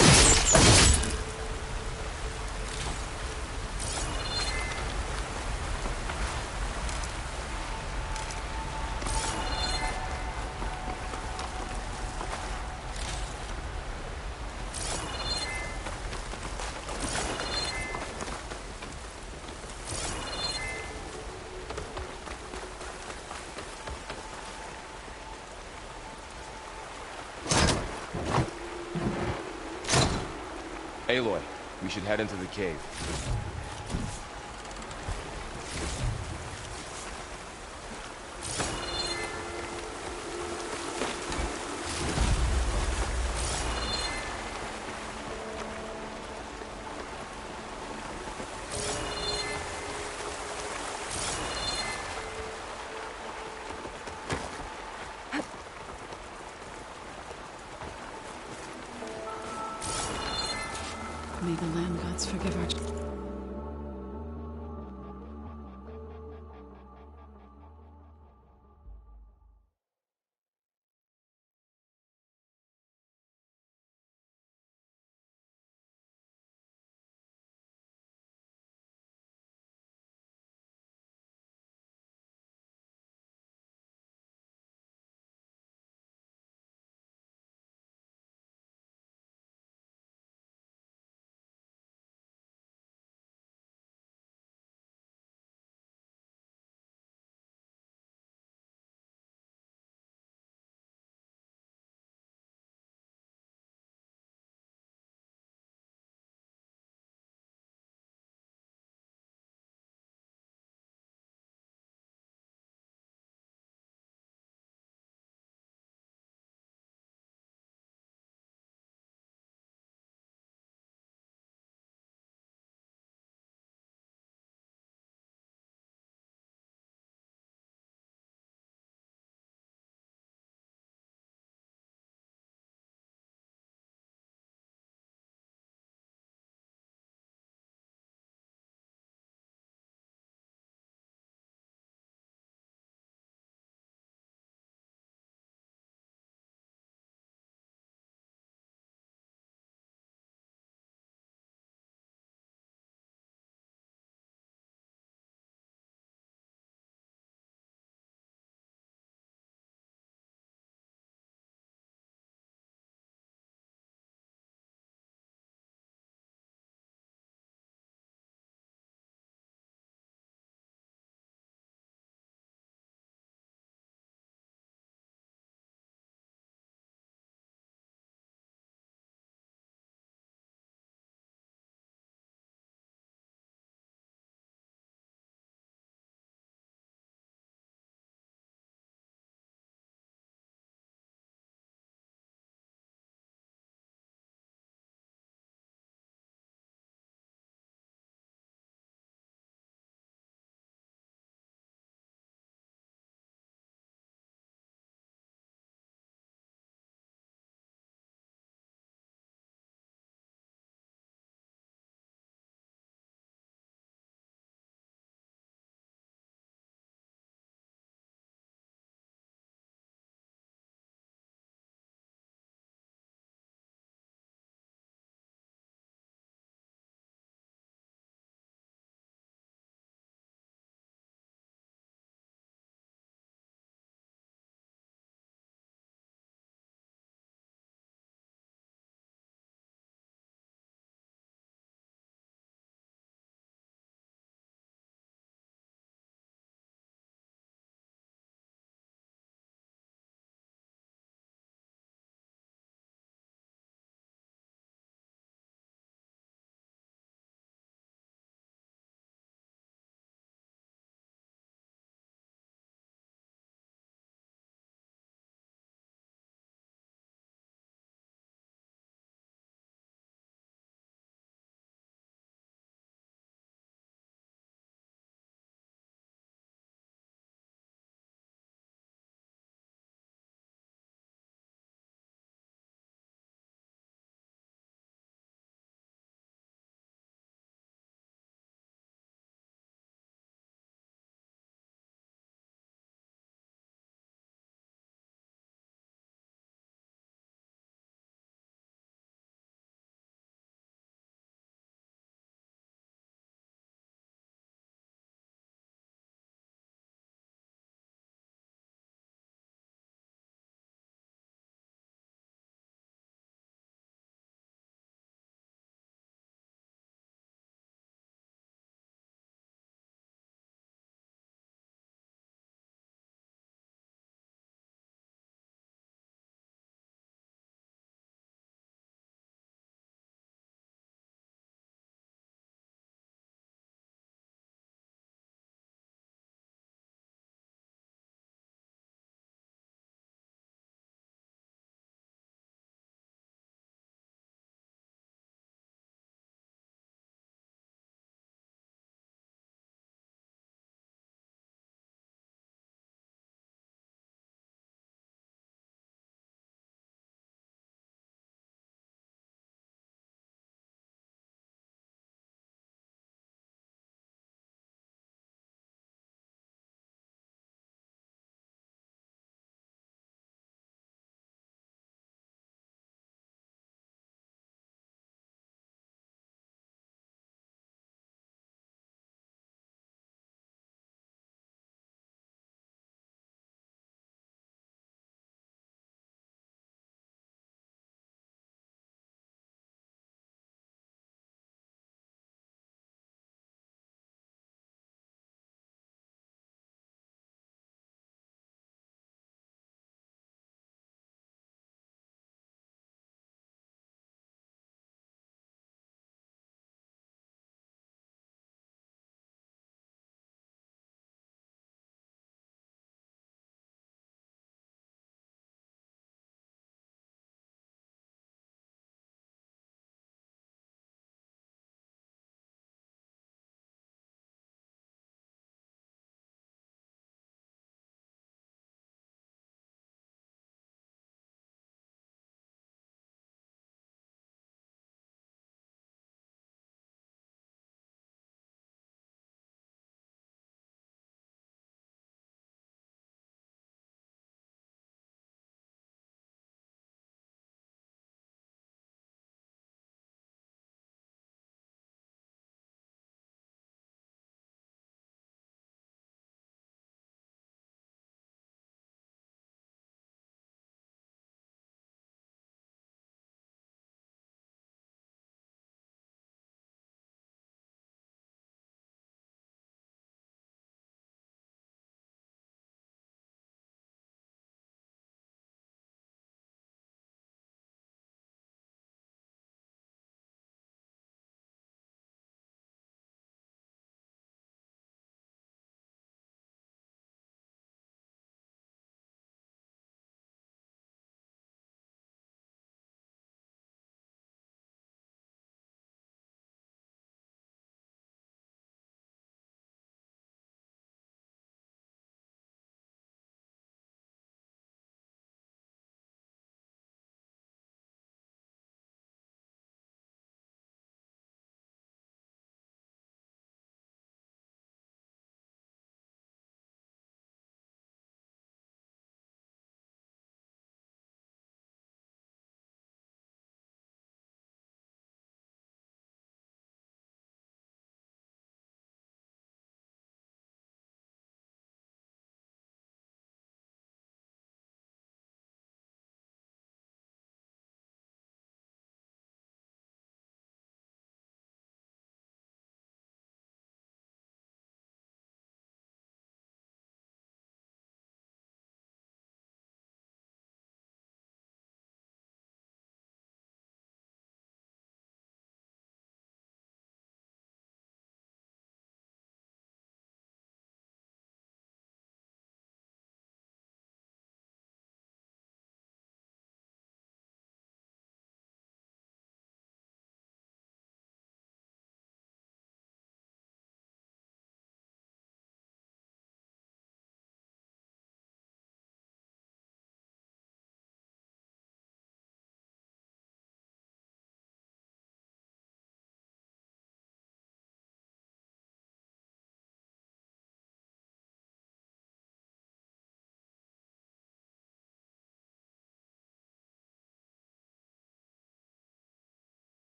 Aloy, we should head into the cave. May the land gods forgive our...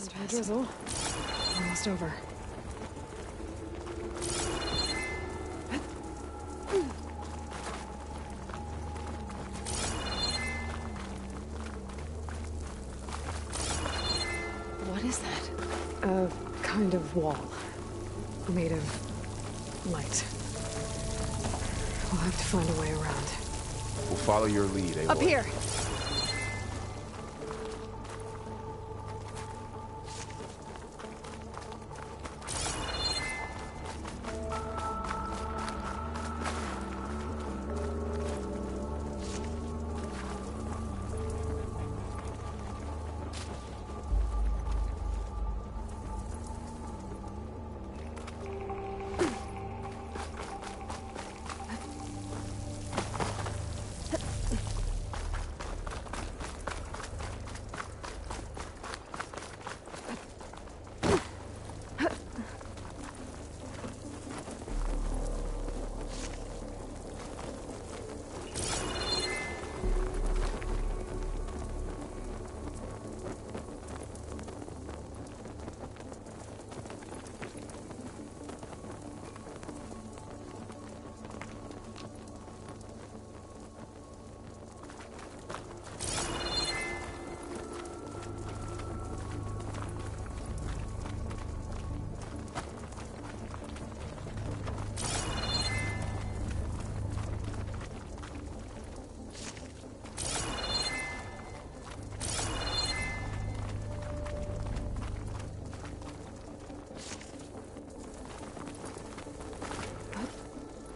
trespass. Drizzle. Almost over. What is that? A kind of wall. Made of light. We'll have to find a way around. We'll follow your lead, Aloy. Up here!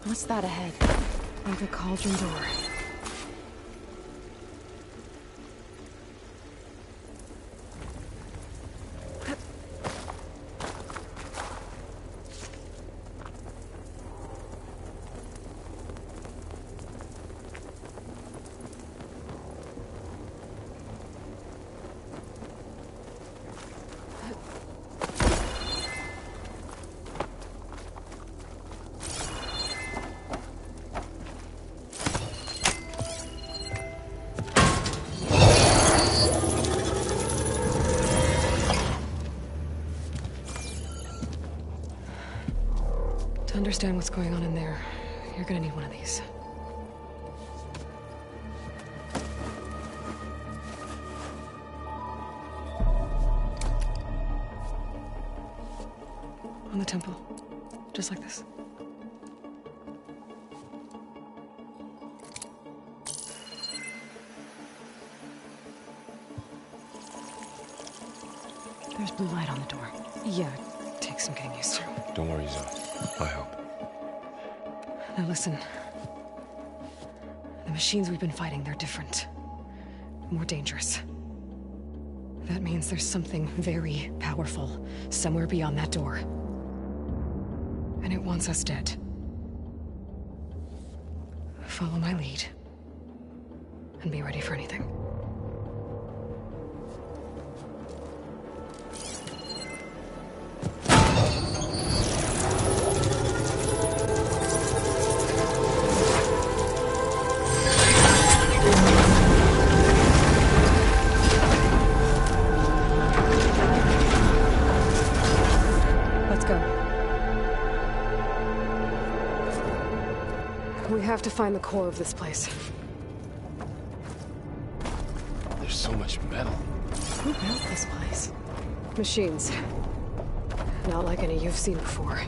What's that ahead? Like a cauldron door. To understand what's going on in there, you're gonna need one of these. On the temple. Just like this. There's blue light on the door. Yeah, it takes some getting used to. Don't worry, Zoe. I help. Now listen. The machines we've been fighting, they're different. More dangerous. That means there's something very powerful somewhere beyond that door. And it wants us dead. Follow my lead. And be ready for anything. We have to find the core of this place. There's so much metal. Who built this place? Machines. Not like any you've seen before.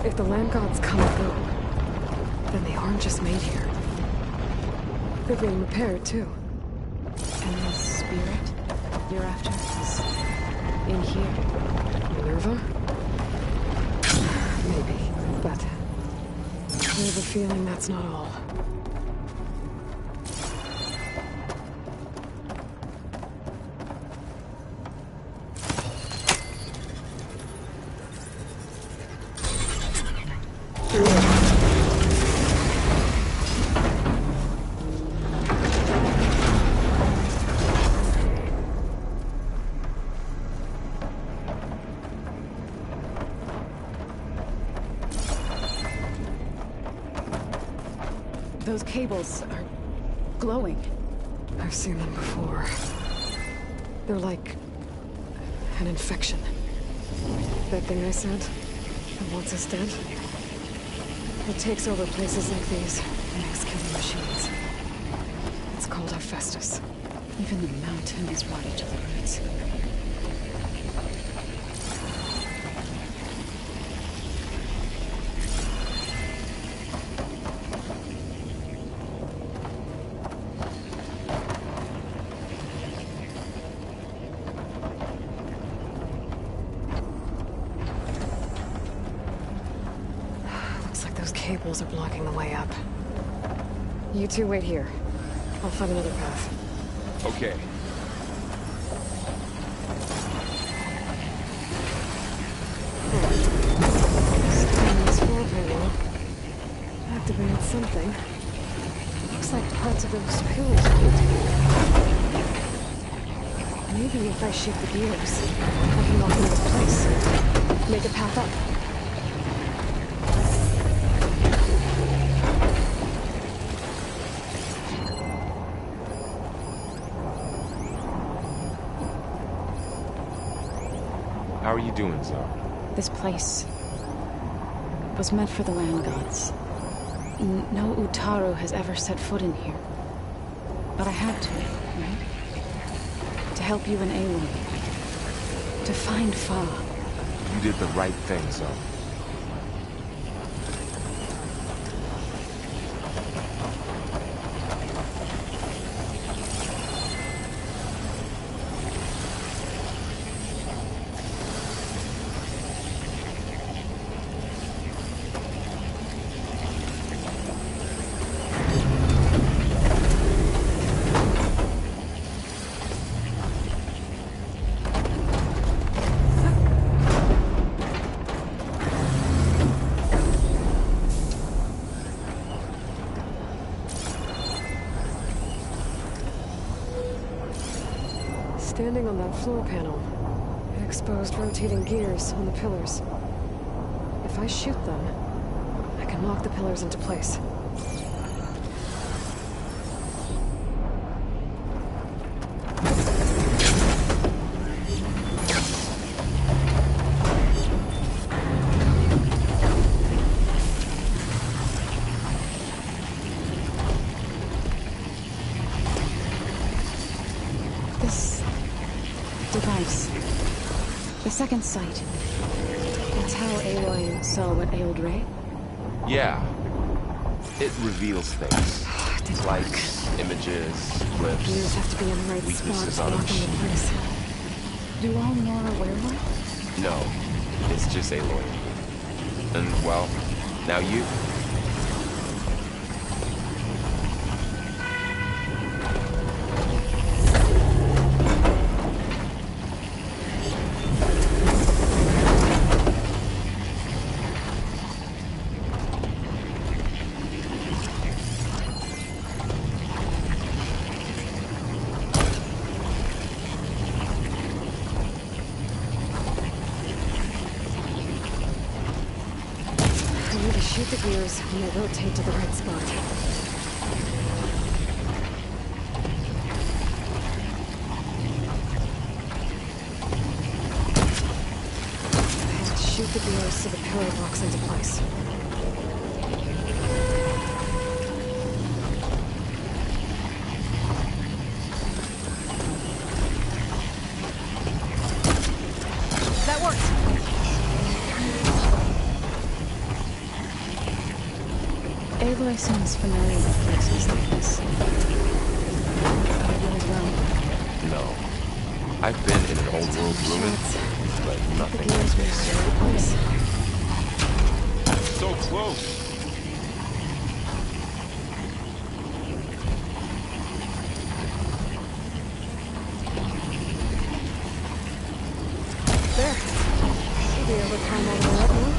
If the land gods come and go, then they aren't just made here. They're being repaired, too. And the spirit you're after is in here? Minerva? Maybe, but I have a feeling that's not all. Those cables are glowing. I've seen them before. They're like an infection. That thing I said, that wants us dead? It takes over places like these and makes killing machines. It's called Hephaestus. Even the mountain is rotted to the roots. Cables are blocking the way up. You two wait here. I'll find another path. Okay. Scanning this floor panel. Activated something. Looks like parts of those pillars moved. Maybe if I shoot the gears, I can lock them into place. Make a path up. How are you doing, Zoe? This place was meant for the land gods. No Utaru has ever set foot in here. But I had to, right? To help you and Aloy. To find Fa. You did the right thing, Zoe. Standing on that floor panel, it exposed rotating gears on the pillars. If I shoot them, I can lock the pillars into place. Second sight. It's how Aloy saw what ailed Ray? Yeah. It reveals things. Like images, clips, Gears have to be in the right weaknesses spot on to a lock them in machine. place. Do all Nora werewolf? No, it's just Aloy. And, well, now you. Shoot the gears when they rotate to the right spot. And shoot the gears so the pillar locks into place. That worked. Aloy seems familiar with places like this. You as well? No. I've been in an old world ruin, but nothing like this. So close! There. Should be able to climb all the way up now.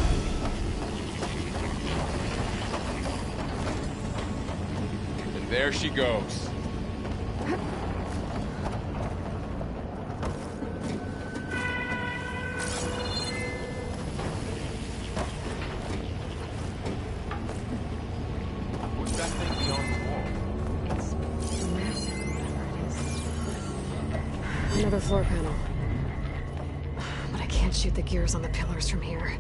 And there she goes. What's that thing beyond the wall? It's massive, whatever it is. Another floor panel. But I can't shoot the gears on the pillars from here.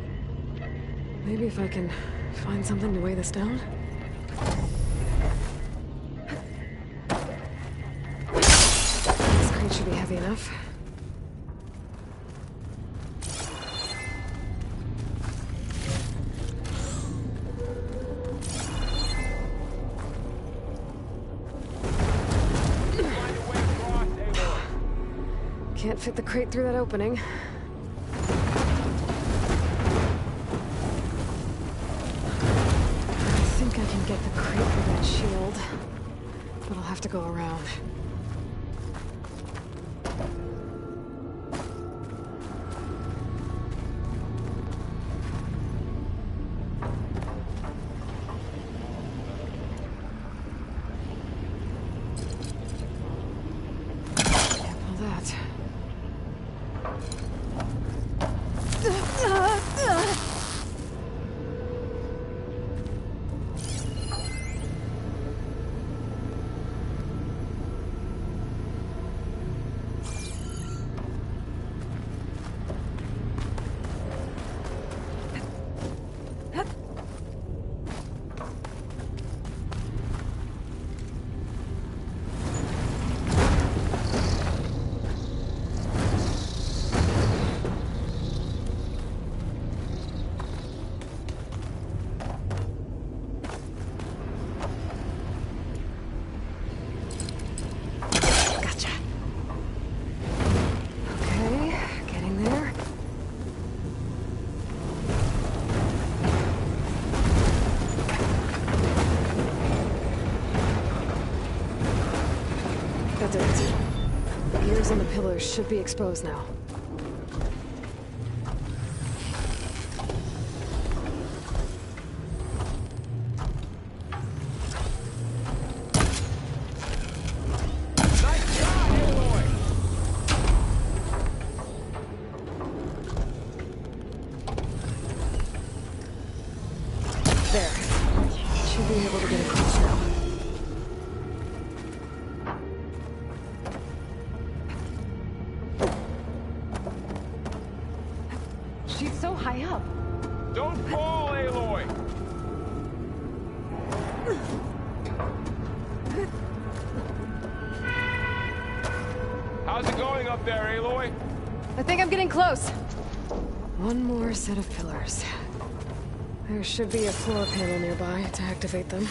Maybe if I can find something to weigh this down? This crate should be heavy enough. Can't fit the crate through that opening. I think I can get the crate through that shield, but I'll have to go around. On the pillars should be exposed now. There. Should be able to get across now. She's so high up. Don't fall, Aloy! How's it going up there, Aloy? I think I'm getting close. One more set of pillars. There should be a floor panel nearby to activate them.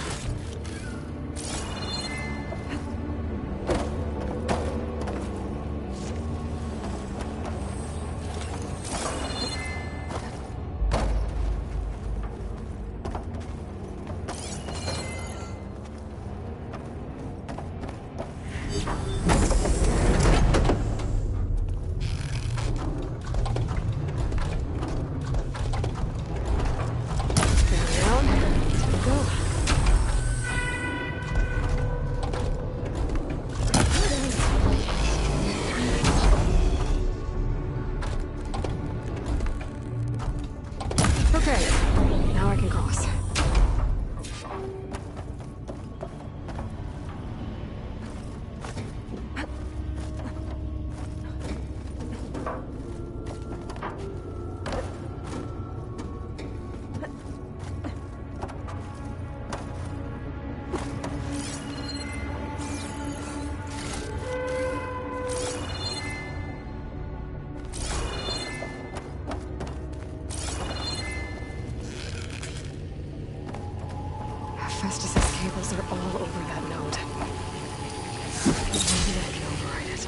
Estus's cables are all over that node. Maybe I can override it.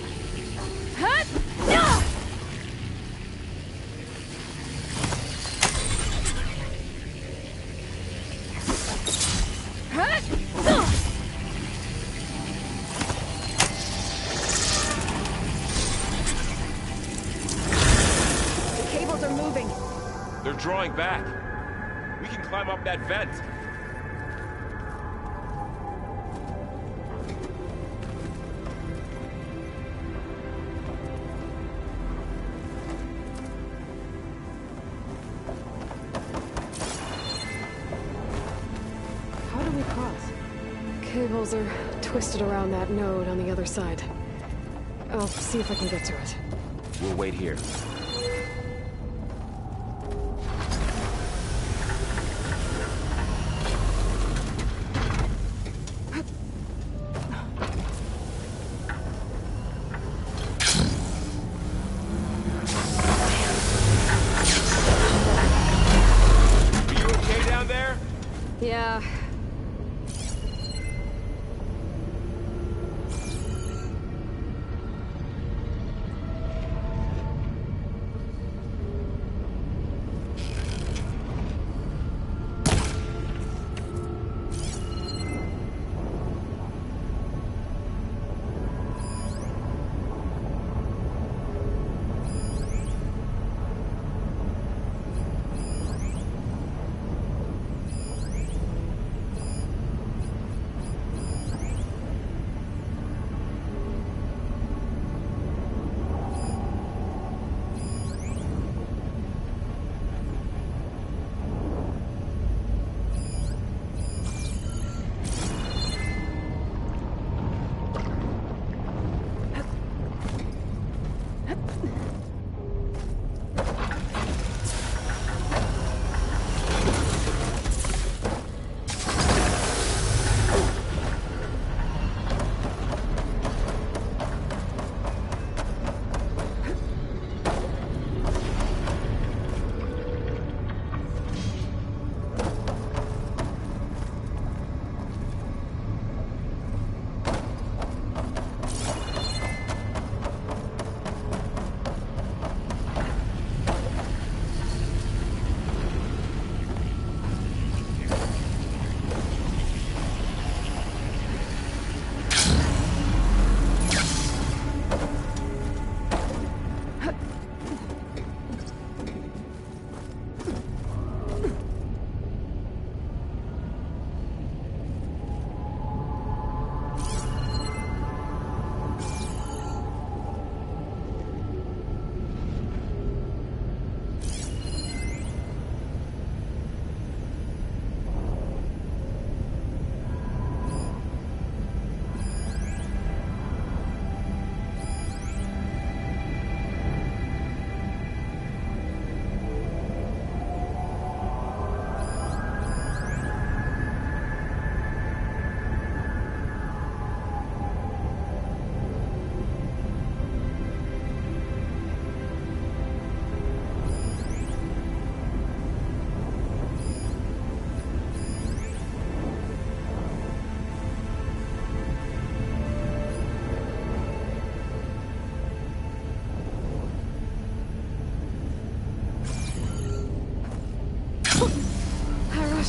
The cables are moving. They're drawing back. We can climb up that vent. How do we cross? Cables are twisted around that node on the other side. I'll see if I can get to it. We'll wait here. Are you okay down there? Yeah.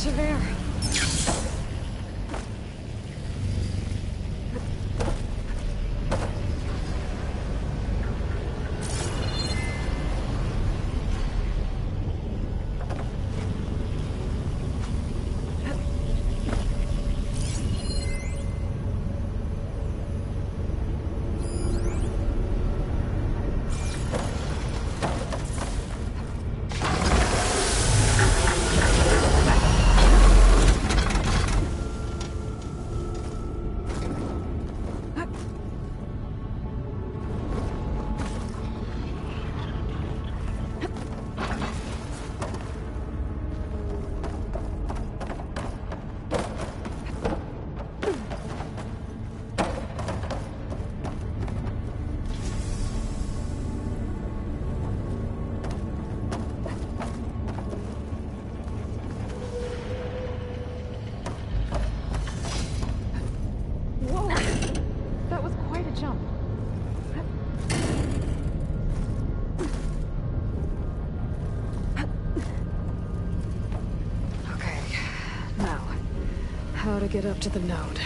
Javert. gotta get up to the node.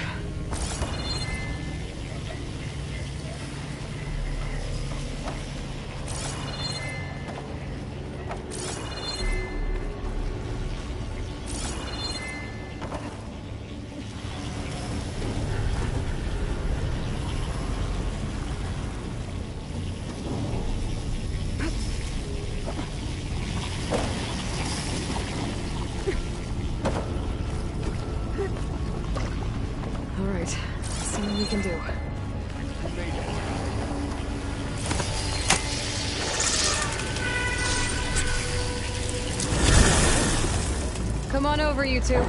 Come on over, you two.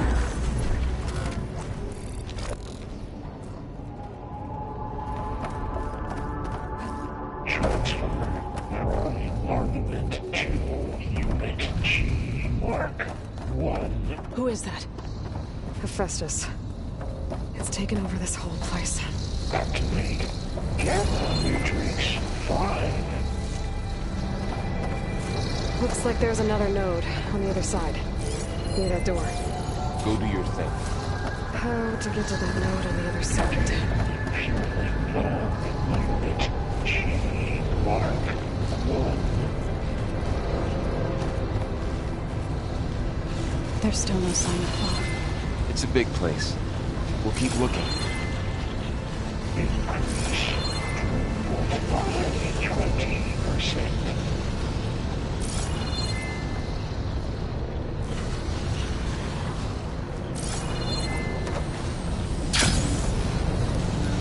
Transfer from armament to Unit G. Mark 1. Who is that? Hephaestus. It's taken over this whole place. Activate Gamma Matrix 5. Looks like there's another node on the other side. Near that door. Go do your thing. How to get to that node on the other side? Unit G. Mark 1. There's still no sign of fog. It's a big place. We'll keep looking. Increase by 20%.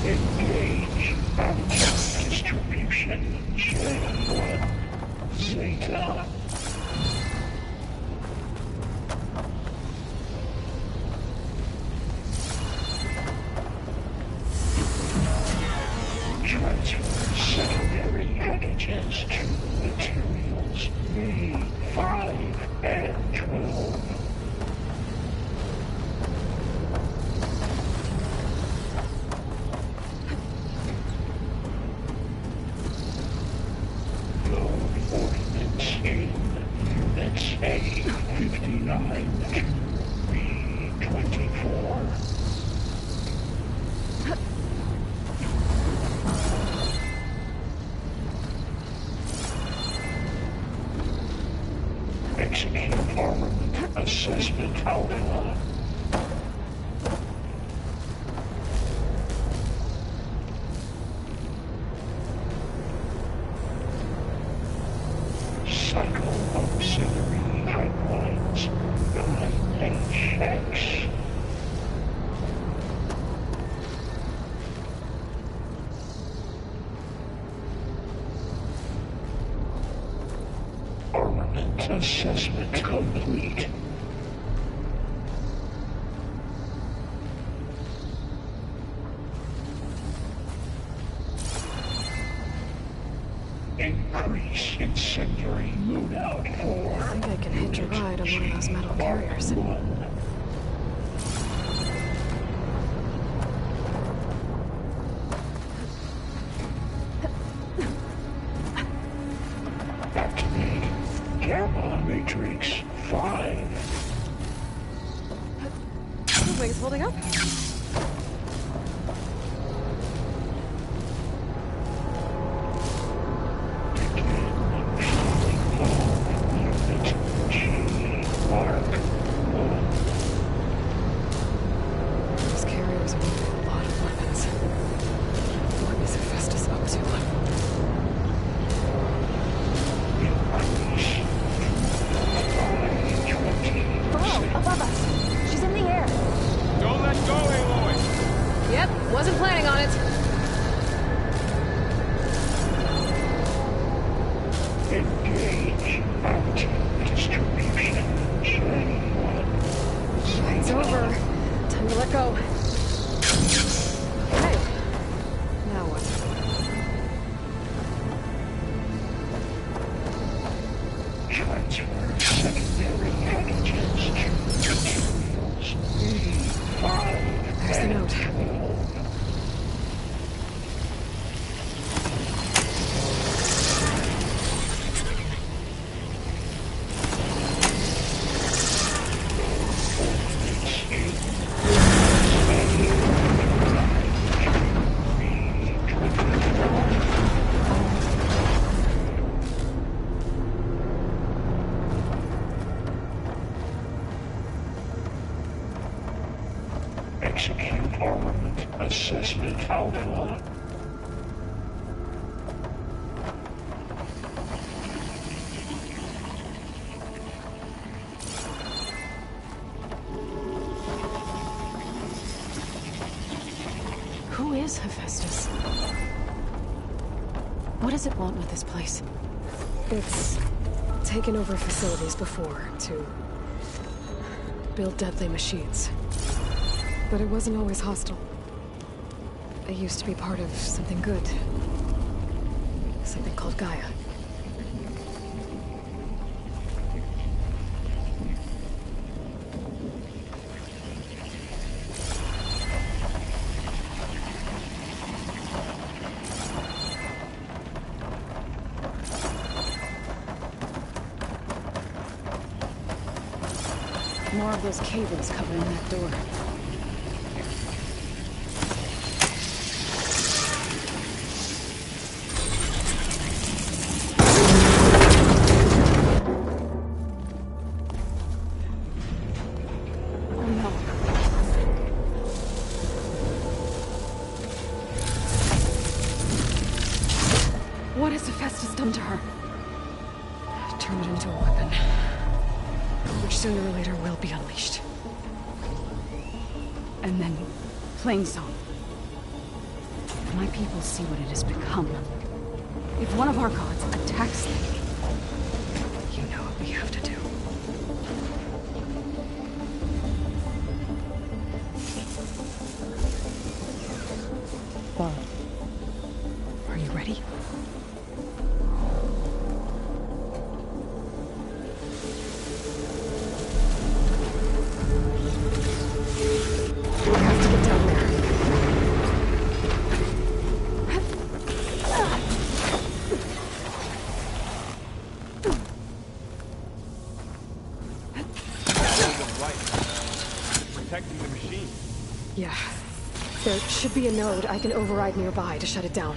Engage distribution. J1 Zeta. Transfer secondary packages to materials B5 and 12. Ordnance in Units A59 to B24. Execute armament assessment alpha. Cycle auxiliary pipelines 9HX. Armament assessment complete. Increase incendiary loadout for... I think I can hitch a ride on one of those metal carriers. Activate Gamma Matrix 5. The wing's holding up. These carriers are moving a lot of weapons. What is Hephaestus up to? Below, above us. She's in the air. Don't let go, Aloy! Yep, wasn't planning on it. Engage anti-distribution J1. It's over. Time to let go. Hey. Now what? Transfer secondary packages to materials B5 There's the and note. 12. execute armament assessment alpha. Who is Hephaestus? What does it want with this place? It's taken over facilities before to build deadly machines. But it wasn't always hostile. It used to be part of something good. Something called Gaia. More of those cables covering that door. What has Hephaestus done to her? Turned it into a weapon, which sooner or later will be unleashed. And then, Plainsong. If my people see what it has become, if one of our gods attacks them, you know what we have to do. Well, are you ready? Protecting the machine. Yeah. There should be a node I can override nearby to shut it down.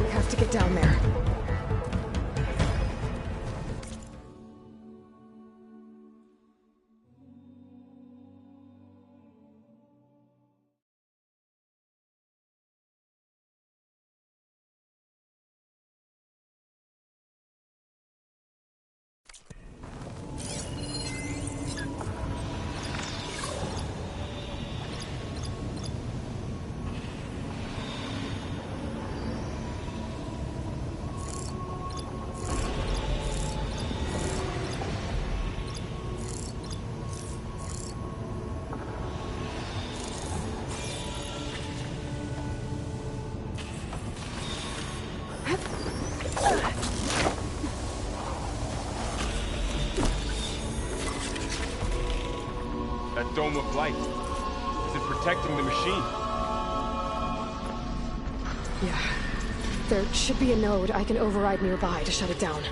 We have to get down there. That dome of light. Is it protecting the machine? Yeah. There should be a node I can override nearby to shut it down.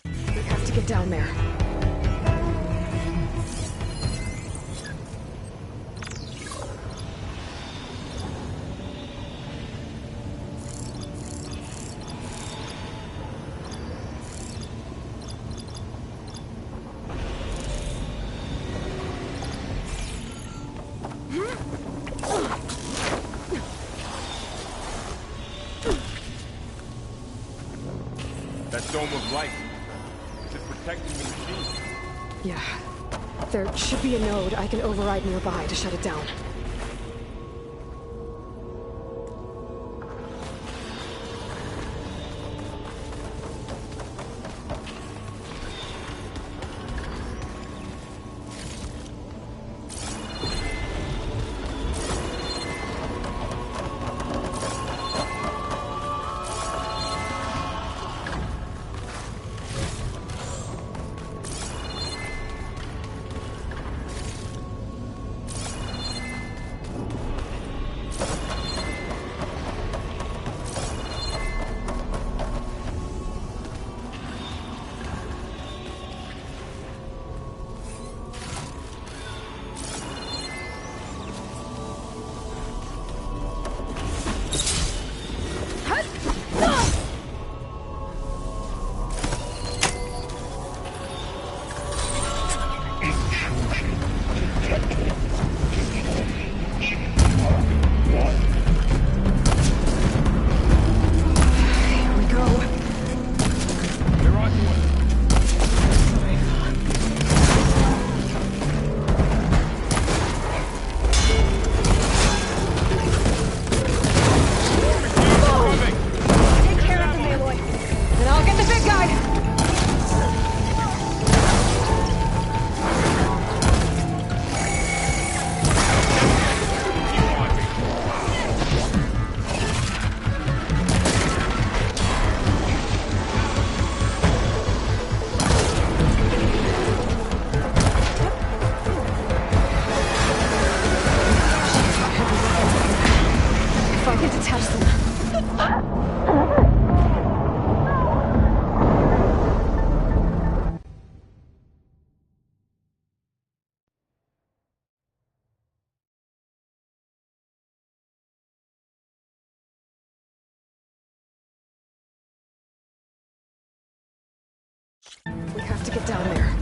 We have to get down there. That dome of light. Is it protecting the machine? Yeah. There should be a node I can override nearby to shut it down. We have to get down there.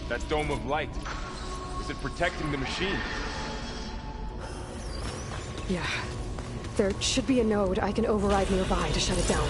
That dome of light. Is it protecting the machine? Yeah. There should be a node I can override nearby to shut it down.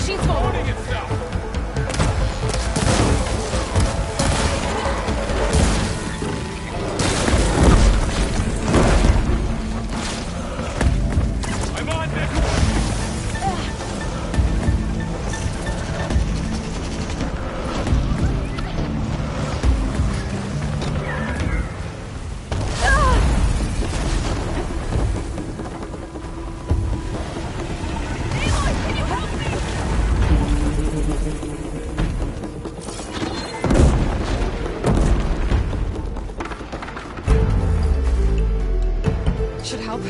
machine's full. Loading itself! I'm on this one! Should help.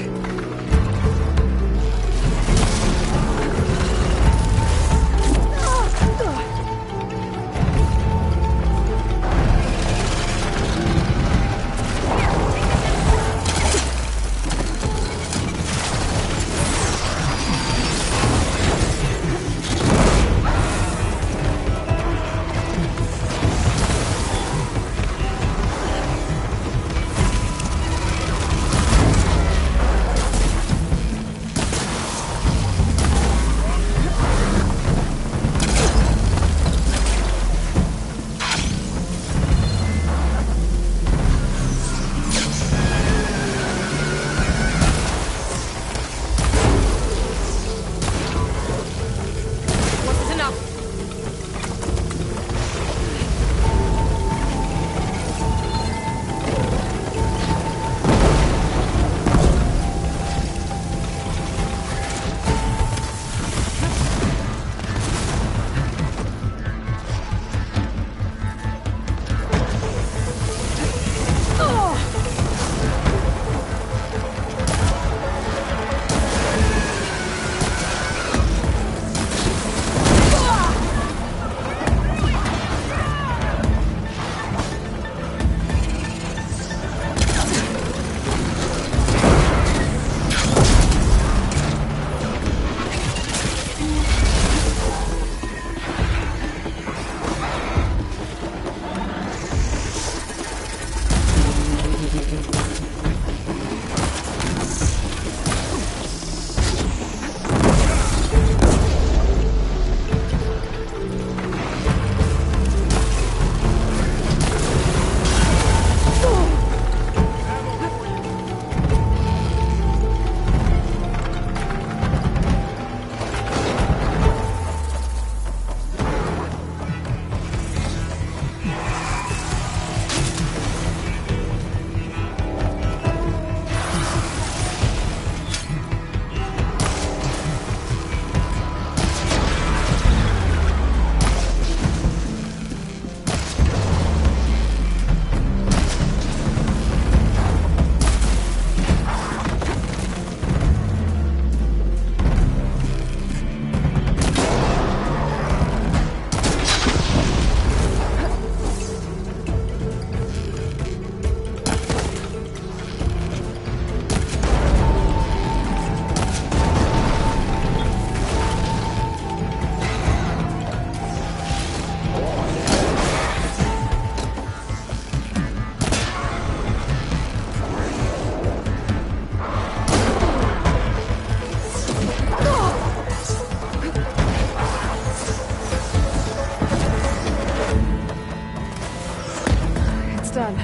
Wasn't enough. It's done.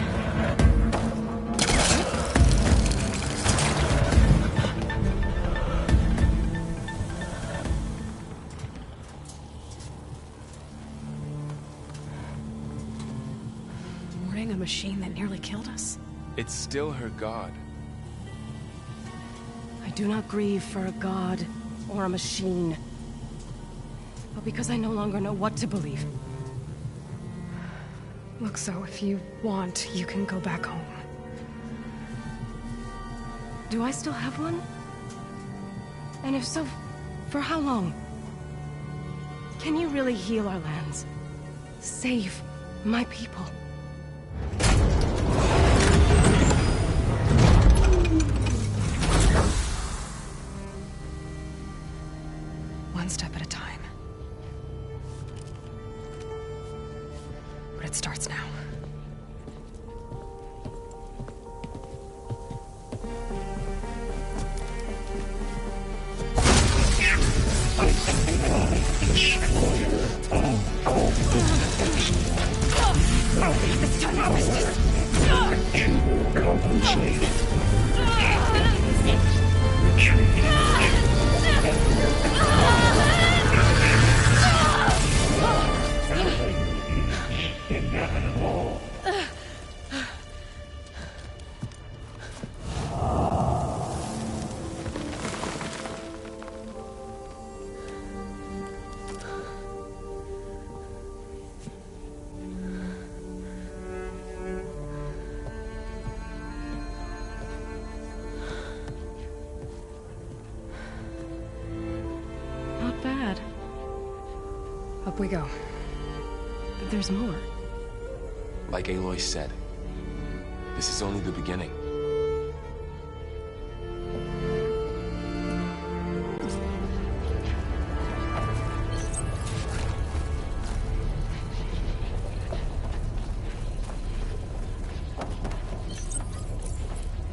Warning a machine that nearly killed us? It's still her god. I do not grieve for a god or a machine, but because I no longer know what to believe. Look, so if you want, you can go back home. Do I still have one? And if so, for how long? Can you really heal our lands? Save my people? One step at a time. But it starts now. This time I resist. You will compensate. Inevitable. Not bad. Up we go. There's more. Like Aloy said, this is only the beginning.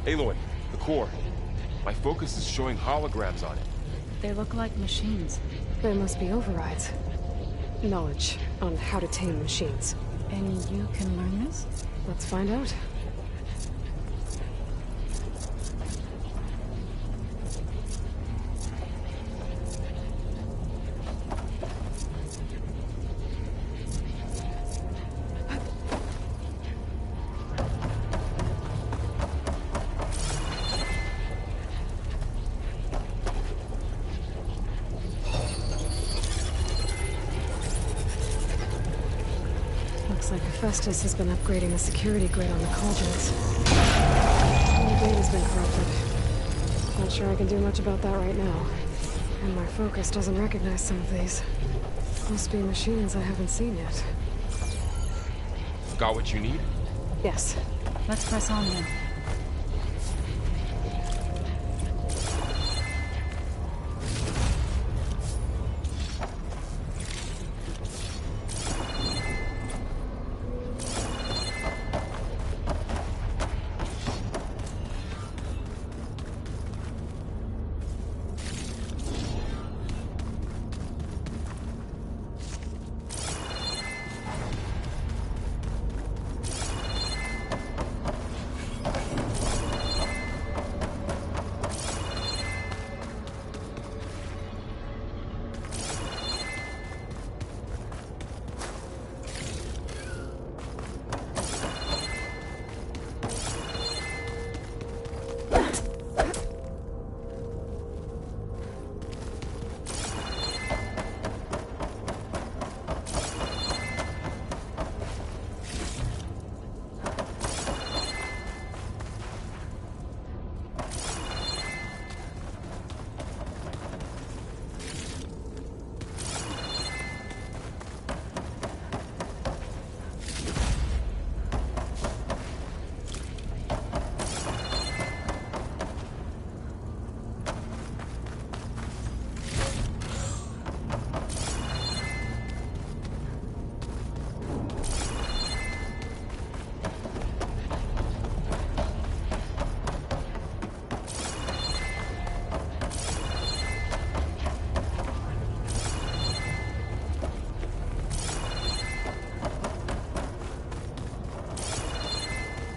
Aloy, the core. My focus is showing holograms on it. They look like machines. They must be overrides. Knowledge on how to tame machines. And you can learn this? Let's find out. Looks like Hephaestus has been upgrading the security grid on the cauldrons. The data's been corrupted. Not sure I can do much about that right now. And my focus doesn't recognize some of these. Must be machines I haven't seen yet. Got what you need? Yes. Let's press on then.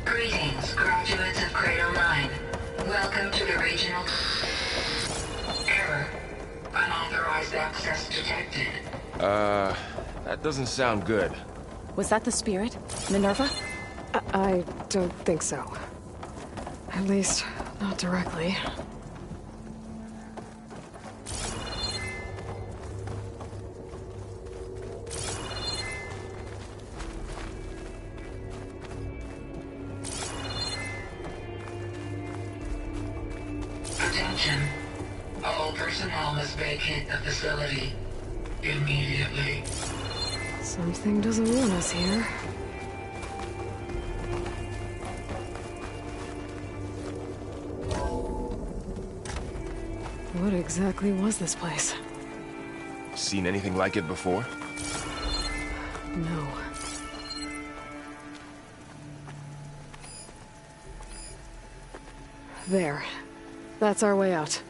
Greetings, graduates of Cradle 9. Welcome to the regional... Error. Unauthorized access detected. That doesn't sound good. Was that the spirit? Minerva? I don't think so. At least, not directly. Attention. All personnel must vacate the facility immediately. Something doesn't want us here. What exactly was this place? Seen anything like it before? No. There. That's our way out.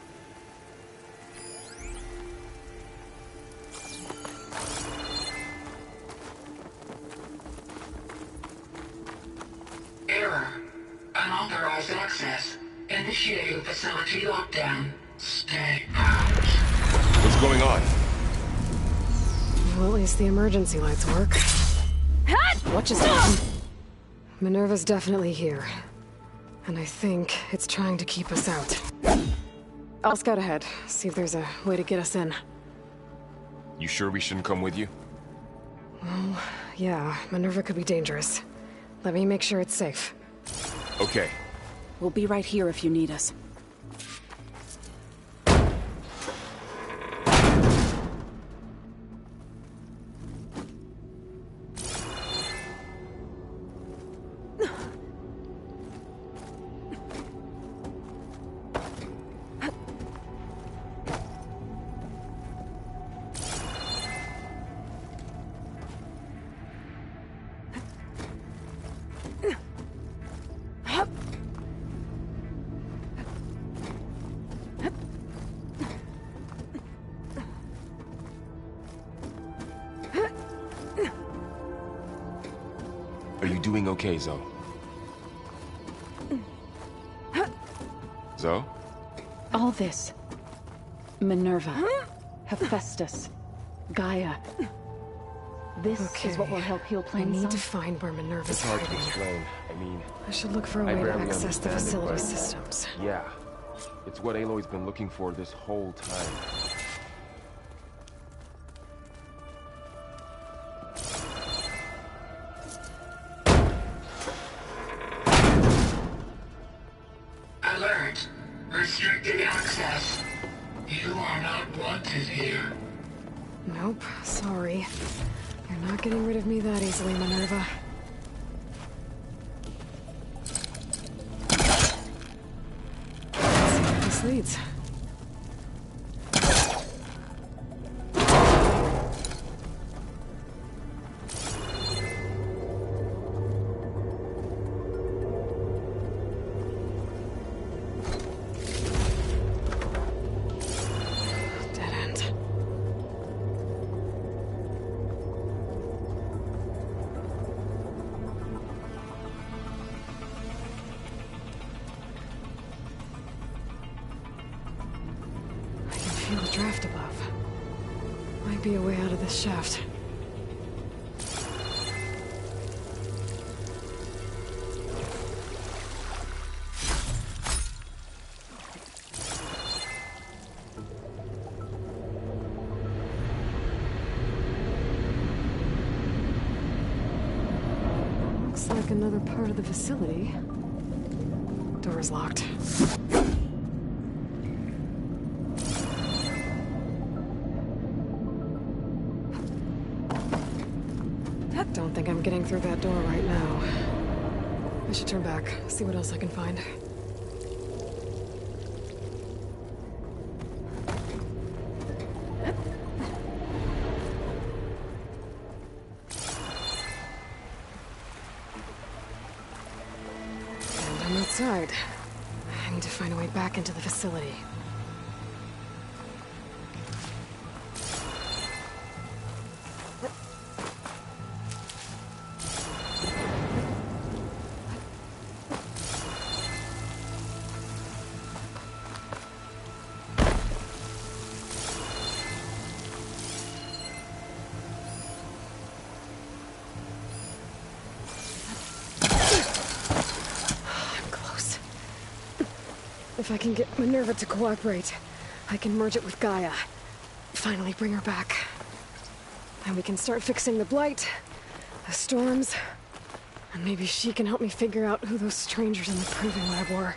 Initiating facility lockdown. Stay out. What's going on? Well, at least the emergency lights work. What just happened? Minerva's definitely here. And I think it's trying to keep us out. I'll scout ahead, see if there's a way to get us in. You sure we shouldn't come with you? Well, yeah, Minerva could be dangerous. Let me make sure it's safe. Okay. We'll be right here if you need us. Are you doing okay, Zoe? Zoe? All this. Minerva. Hephaestus. Gaia. This is what will help heal I Plain need Song. to find where Minerva's It's hard to hiding. explain. I mean... I should look for a I way to barely access the understand it, facility but- systems. Yeah. It's what Aloy's been looking for this whole time. Alert. Restricted access. You are not wanted here. Nope, sorry. You're not getting rid of me that easily, Minerva. Let's see where this leads. Dead end. I can feel a draft above. Might be a way out of this shaft. Looks like another part of the facility. Door's locked. Don't think I'm getting through that door right now. I should turn back, see what else I can find. And I'm outside. I need to find a way back into the facility. I'm close. If I can get Minerva to cooperate, I can merge it with Gaia. Finally bring her back. Then we can start fixing the Blight, the storms, and maybe she can help me figure out who those strangers in the Proving Lab were.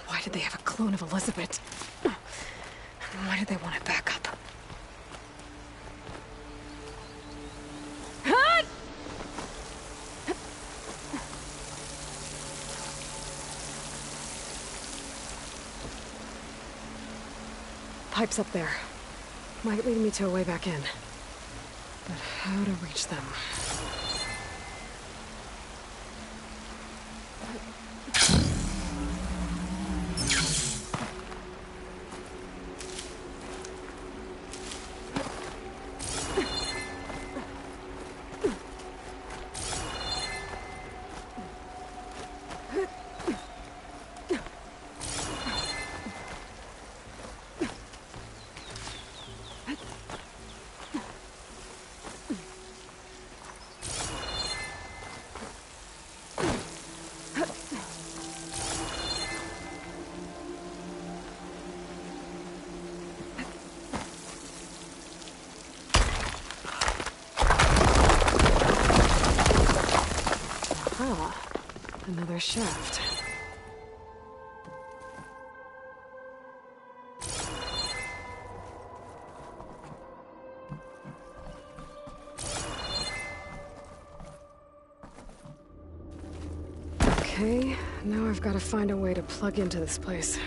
Why did they have a clone of Elizabeth? And why did they want it back up? Pipes up there. Might lead me to a way back in. But how to reach them? Another shaft. Okay, now I've got to find a way to plug into this place.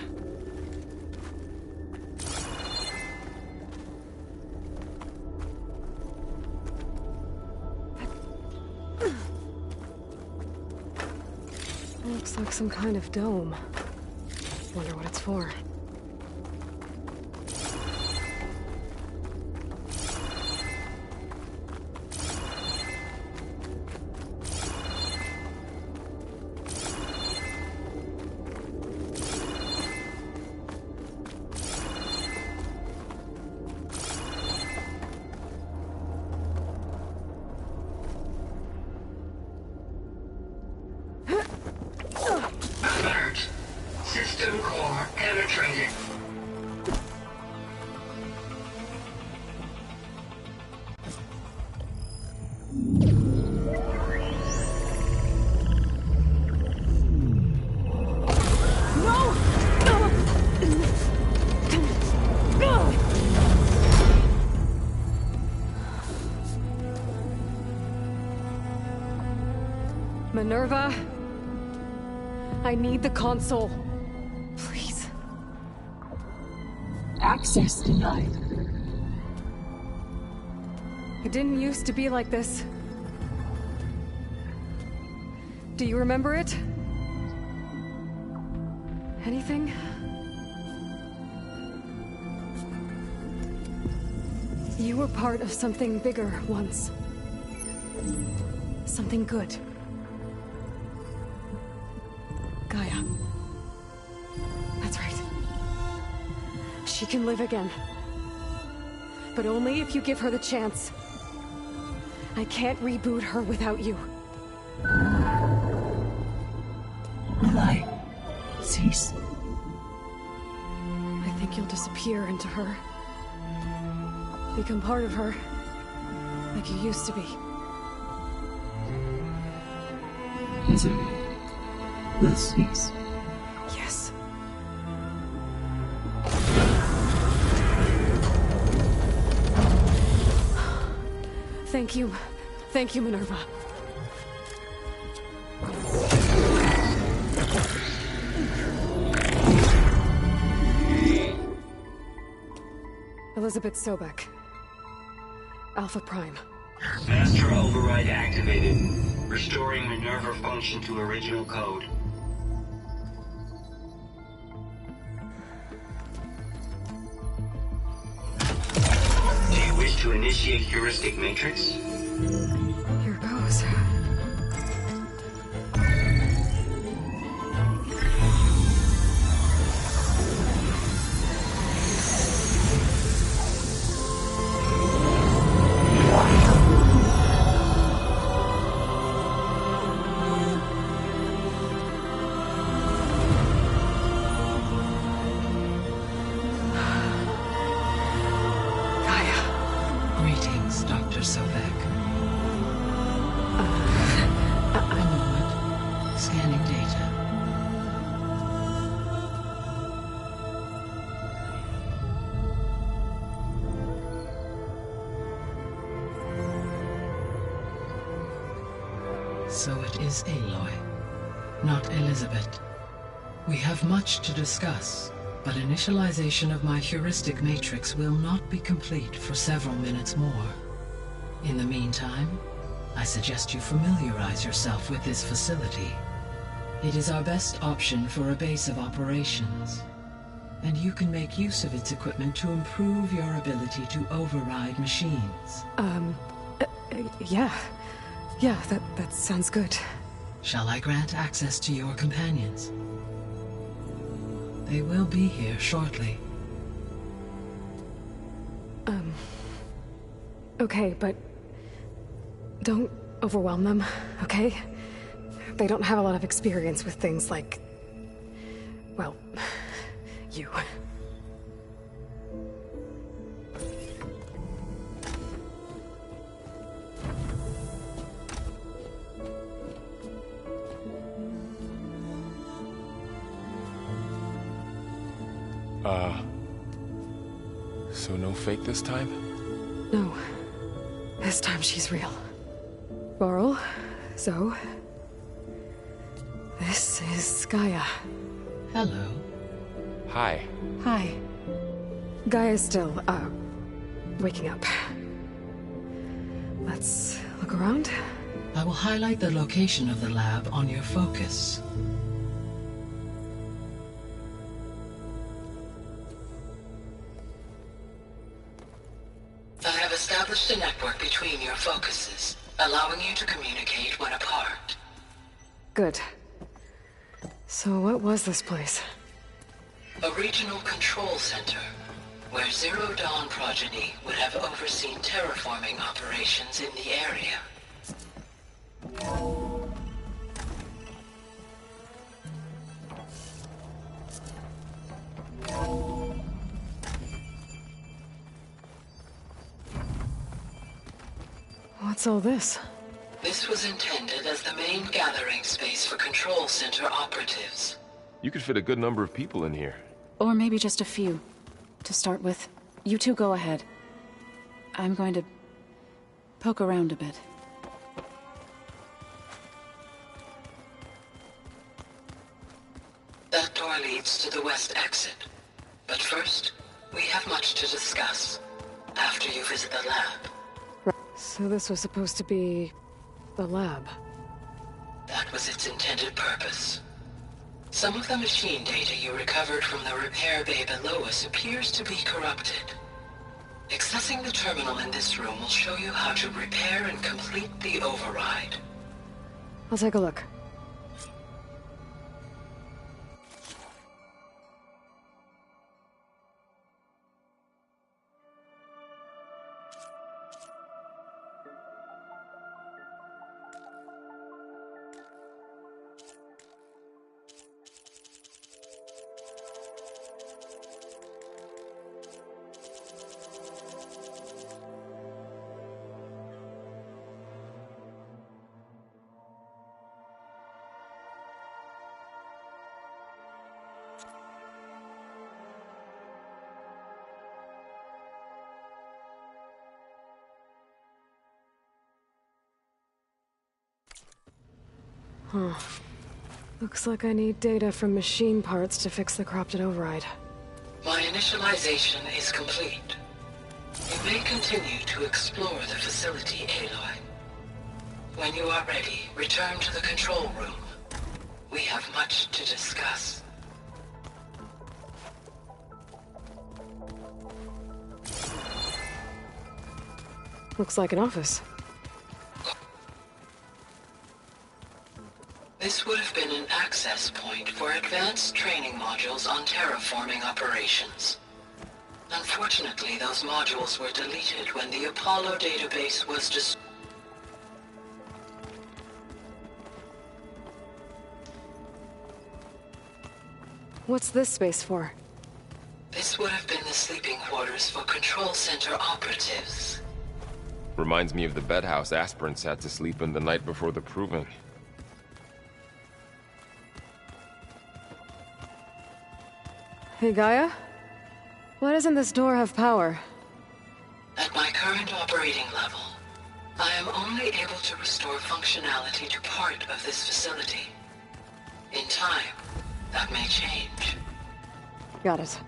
Looks like some kind of dome. Wonder what it's for. Alert. System core penetrated. Minerva, I need the console. Please. Access denied. It didn't used to be like this. Do you remember it? Anything? You were part of something bigger once. Something good. Gaia. That's right. She can live again. But only if you give her the chance. I can't reboot her without you. Light. Cease. I think you'll disappear into her. Become part of her. Like you used to be. Misery will cease. Yes. Thank you. Thank you, Minerva. Elizabeth Sobek. Alpha Prime. Master override activated. Restoring Minerva function to original code. Do you wish to initiate heuristic matrix? Here goes. Greetings, Dr. Sobek. A moment. Scanning data. So it is Aloy, not Elizabeth. We have much to discuss, but initialization of my heuristic matrix will not be complete for several minutes more. In the meantime, I suggest you familiarize yourself with this facility. It is our best option for a base of operations, and you can make use of its equipment to improve your ability to override machines. Yeah. Yeah, that sounds good. Shall I grant access to your companions? They will be here shortly. Okay, but don't overwhelm them, okay? They don't have a lot of experience with things like, well, you. So no fake this time? No. This time she's real. Varl, Zoe. This is Gaia. Hello. Hi. Hi. Gaia's still, waking up. Let's look around. I will highlight the location of the lab on your focus. I have established a network between your focuses, allowing you to communicate when apart. Good. So what was this place? A regional control center, where Zero Dawn progeny would have overseen terraforming operations in the area. What's all this? This was intended as the main gathering space for control center operatives. You could fit a good number of people in here. Or maybe just a few. To start with, you two go ahead. I'm going to poke around a bit. That door leads to the west exit. But first, we have much to discuss. After you visit the lab. So this was supposed to be the lab. That was its intended purpose. Some of the machine data you recovered from the repair bay below us appears to be corrupted. Accessing the terminal in this room will show you how to repair and complete the override. I'll take a look. Huh. Looks like I need data from machine parts to fix the corrupted override. My initialization is complete. You may continue to explore the facility, Aloy. When you are ready, return to the control room. We have much to discuss. Looks like an office. This would have been an access point for advanced training modules on terraforming operations. Unfortunately, those modules were deleted when the Apollo database was destroyed. What's this space for? This would have been the sleeping quarters for control center operatives. Reminds me of the bedhouse aspirants had to sleep in the night before the proving. Hey, Gaia? Why doesn't this door have power? At my current operating level, I am only able to restore functionality to part of this facility. In time, that may change. Got it.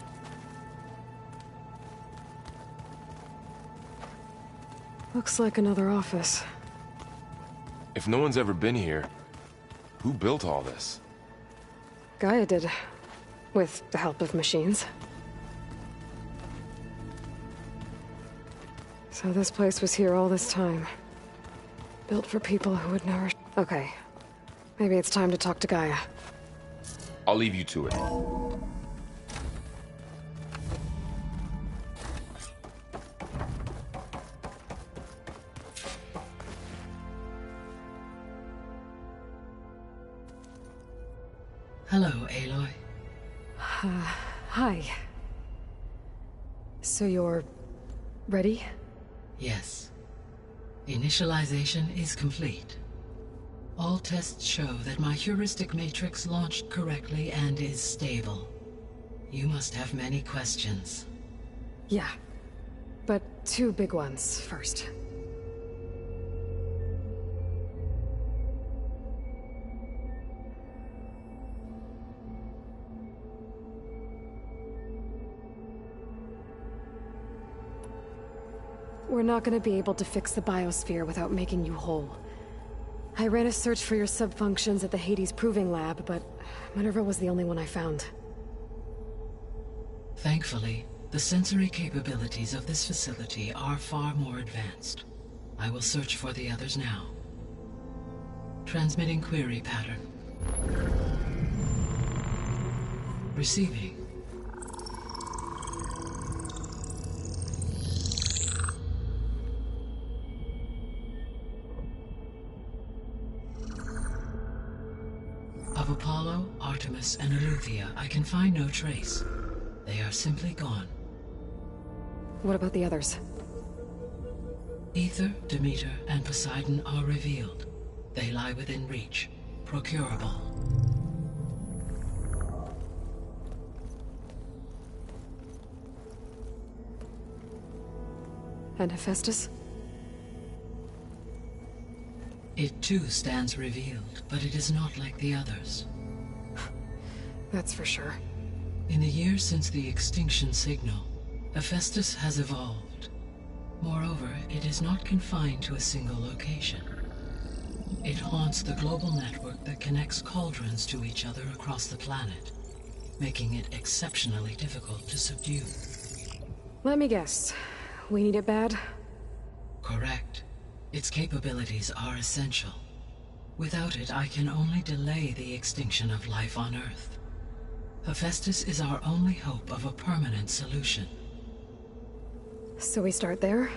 Looks like another office. If no one's ever been here, who built all this? Gaia did. With the help of machines. So this place was here all this time. Built for people who would never... Okay. Maybe it's time to talk to Gaia. I'll leave you to it. Hello, Aloy. Hi. So you're... ready? Yes. Initialization is complete. All tests show that my heuristic matrix launched correctly and is stable. You must have many questions. Yeah. But 2 big ones first. We're not gonna be able to fix the biosphere without making you whole. I ran a search for your subfunctions at the Hades Proving Lab, but Minerva was the only one I found. Thankfully, the sensory capabilities of this facility are far more advanced. I will search for the others now. Transmitting query pattern. Receiving. Of Apollo, Artemis, and Eleuthia, I can find no trace. They are simply gone. What about the others? Aether, Demeter, and Poseidon are revealed. They lie within reach. Procurable. And Hephaestus? It too stands revealed, but it is not like the others. That's for sure. In the years since the extinction signal, Hephaestus has evolved. Moreover, it is not confined to a single location. It haunts the global network that connects cauldrons to each other across the planet, making it exceptionally difficult to subdue. Let me guess. We need it bad? Correct. Its capabilities are essential. Without it, I can only delay the extinction of life on Earth. Hephaestus is our only hope of a permanent solution. So we start there?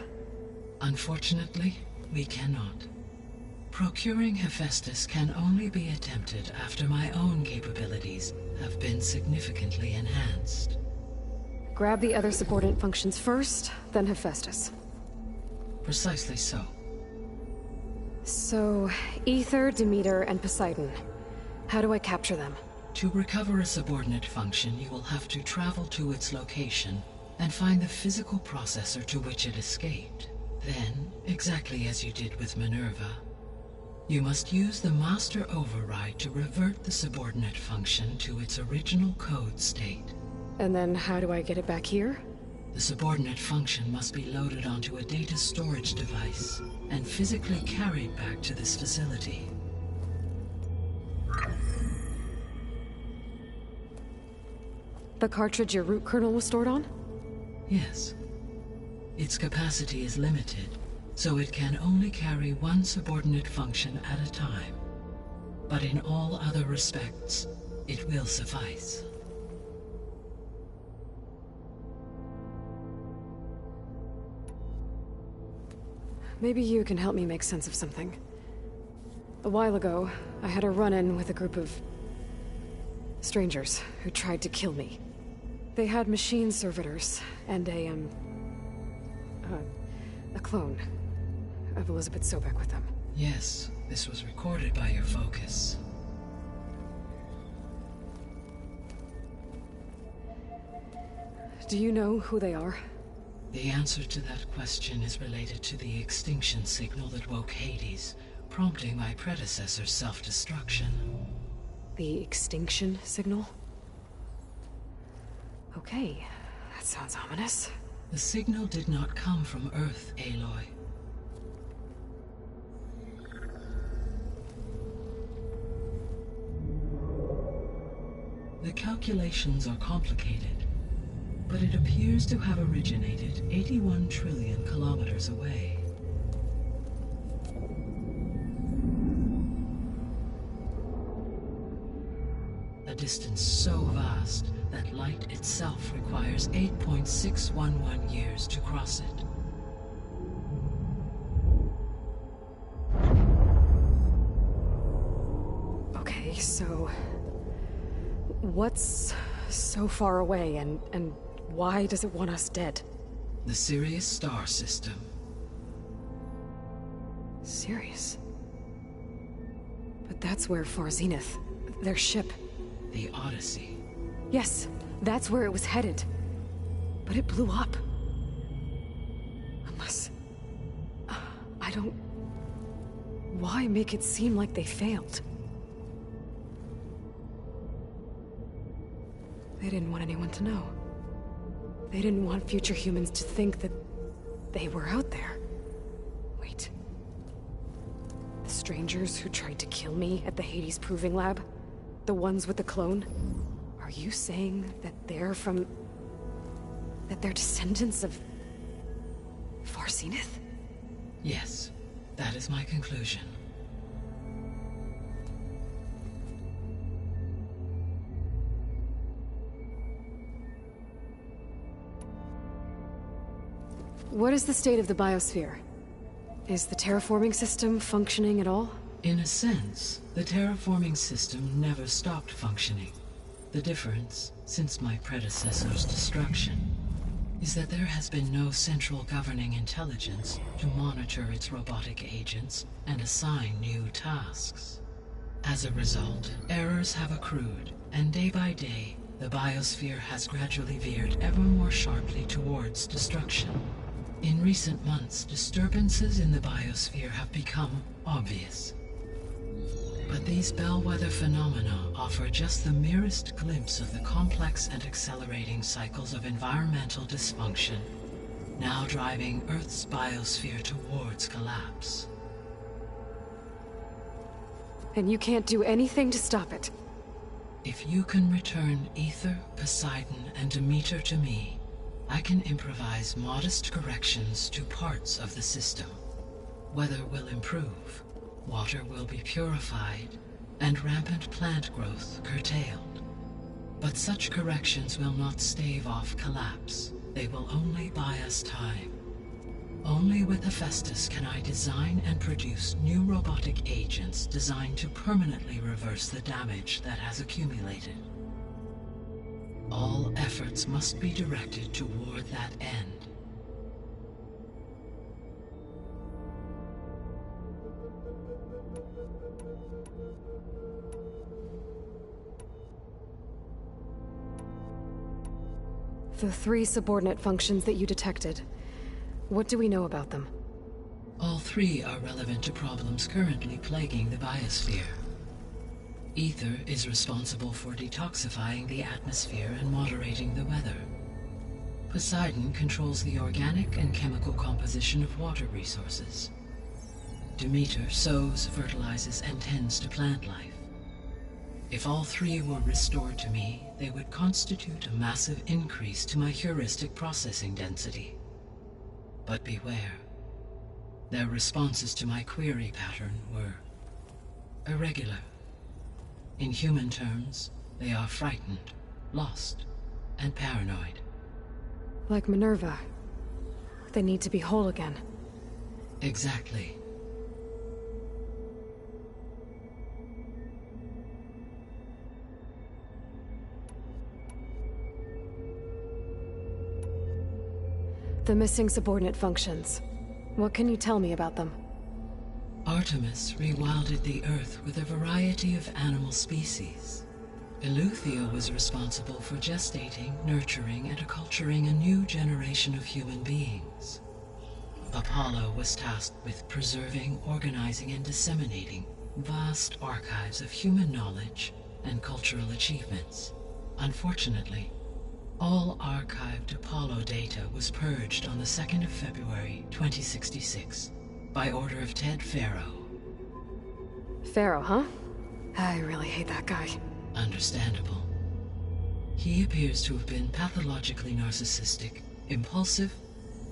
Unfortunately, we cannot. Procuring Hephaestus can only be attempted after my own capabilities have been significantly enhanced. Grab the other subordinate functions first, then Hephaestus. Precisely so. So, Aether, Demeter, and Poseidon. How do I capture them? To recover a subordinate function, you will have to travel to its location and find the physical processor to which it escaped. Then, exactly as you did with Minerva, you must use the master override to revert the subordinate function to its original code state. And then how do I get it back here? The subordinate function must be loaded onto a data storage device and physically carried back to this facility. The cartridge your root kernel was stored on? Yes. Its capacity is limited, so it can only carry one subordinate function at a time. But in all other respects, it will suffice. Maybe you can help me make sense of something. A while ago, I had a run-in with a group of strangers who tried to kill me. They had machine servitors and a clone of Elizabeth Sobek with them. Yes, this was recorded by your focus. Do you know who they are? The answer to that question is related to the extinction signal that woke Hades, prompting my predecessor's self-destruction. The extinction signal? Okay, that sounds ominous. The signal did not come from Earth, Aloy. The calculations are complicated, but it appears to have originated 81 trillion kilometers away. A distance so vast that light itself requires 8.611 years to cross it. Okay, so what's so far away and why does it want us dead? The Sirius star system. Sirius? But that's where Far Zenith, their ship. The Odyssey. Yes, That's where it was headed. But it blew up. Unless... I don't... Why make it seem like they failed? They didn't want anyone to know. They didn't want future humans to think that they were out there. Wait. The strangers who tried to kill me at the Hades Proving Lab? The ones with the clone? Are you saying that they're from... that they're descendants of... Far Zenith? Yes, that is my conclusion. What is the state of the biosphere? Is the terraforming system functioning at all? In a sense, the terraforming system never stopped functioning. The difference, since my predecessor's destruction, is that there has been no central governing intelligence to monitor its robotic agents and assign new tasks. As a result, errors have accrued, and day by day, the biosphere has gradually veered ever more sharply towards destruction. In recent months, disturbances in the biosphere have become obvious. But these bellwether phenomena offer just the merest glimpse of the complex and accelerating cycles of environmental dysfunction, now driving Earth's biosphere towards collapse. And you can't do anything to stop it? If you can return Aether, Poseidon, and Demeter to me, I can improvise modest corrections to parts of the system. Weather will improve, water will be purified, and rampant plant growth curtailed. But such corrections will not stave off collapse. They will only buy us time. Only with Hephaestus can I design and produce new robotic agents designed to permanently reverse the damage that has accumulated. All efforts must be directed toward that end. The 3 subordinate functions that you detected, what do we know about them? All 3 are relevant to problems currently plaguing the biosphere. Aether is responsible for detoxifying the atmosphere and moderating the weather. Poseidon controls the organic and chemical composition of water resources. Demeter sows, fertilizes, and tends to plant life. If all 3 were restored to me, they would constitute a massive increase to my heuristic processing density. But beware. Their responses to my query pattern were irregular. In human terms, they are frightened, lost, and paranoid. Like Minerva. They need to be whole again. Exactly. The missing subordinate functions. What can you tell me about them? Artemis rewilded the Earth with a variety of animal species. Eleuthia was responsible for gestating, nurturing, and acculturating a new generation of human beings. Apollo was tasked with preserving, organizing, and disseminating vast archives of human knowledge and cultural achievements. Unfortunately, all archived Apollo data was purged on the 2nd of February, 2066. By order of Ted Faro. Faro, huh? I really hate that guy. Understandable. He appears to have been pathologically narcissistic, impulsive,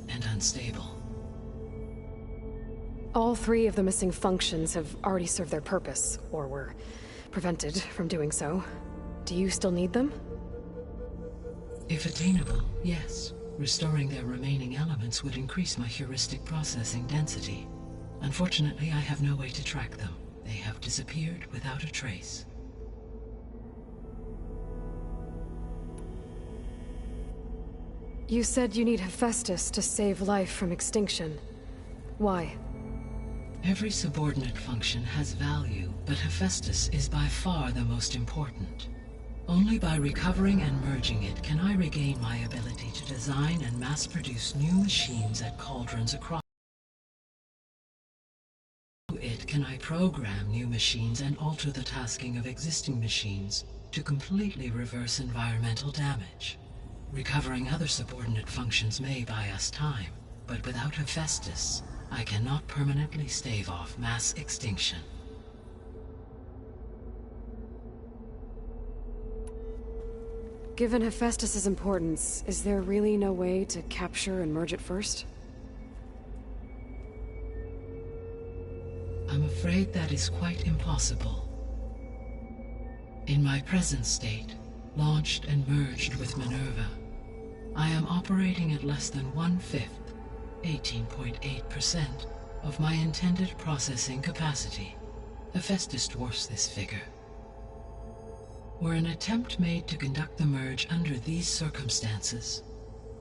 and unstable. All 3 of the missing functions have already served their purpose, or were prevented from doing so. Do you still need them? If attainable, yes. Restoring their remaining elements would increase my heuristic processing density. Unfortunately, I have no way to track them. They have disappeared without a trace. You said you need Hephaestus to save life from extinction. Why? Every subordinate function has value, but Hephaestus is by far the most important. Only by recovering and merging it can I regain my ability to design and mass-produce new machines at cauldrons across. Through it can I program new machines and alter the tasking of existing machines to completely reverse environmental damage. Recovering other subordinate functions may buy us time, but without Hephaestus, I cannot permanently stave off mass extinction. Given Hephaestus' importance, is there really no way to capture and merge it first? I'm afraid that is quite impossible. In my present state, launched and merged with Minerva, I am operating at less than 1/5, 18.8%, of my intended processing capacity. Hephaestus dwarfs this figure. Were an attempt made to conduct the merge under these circumstances,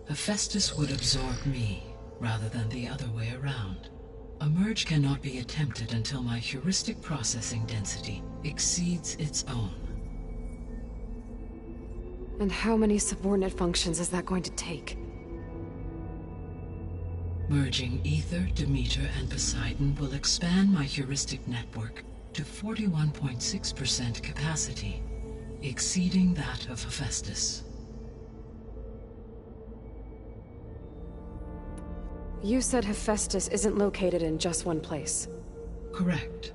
Hephaestus would absorb me, rather than the other way around. A merge cannot be attempted until my heuristic processing density exceeds its own. And how many subordinate functions is that going to take? Merging Ether, Demeter, and Poseidon will expand my heuristic network to 41.6% capacity, exceeding that of Hephaestus. You said Hephaestus isn't located in just one place. Correct.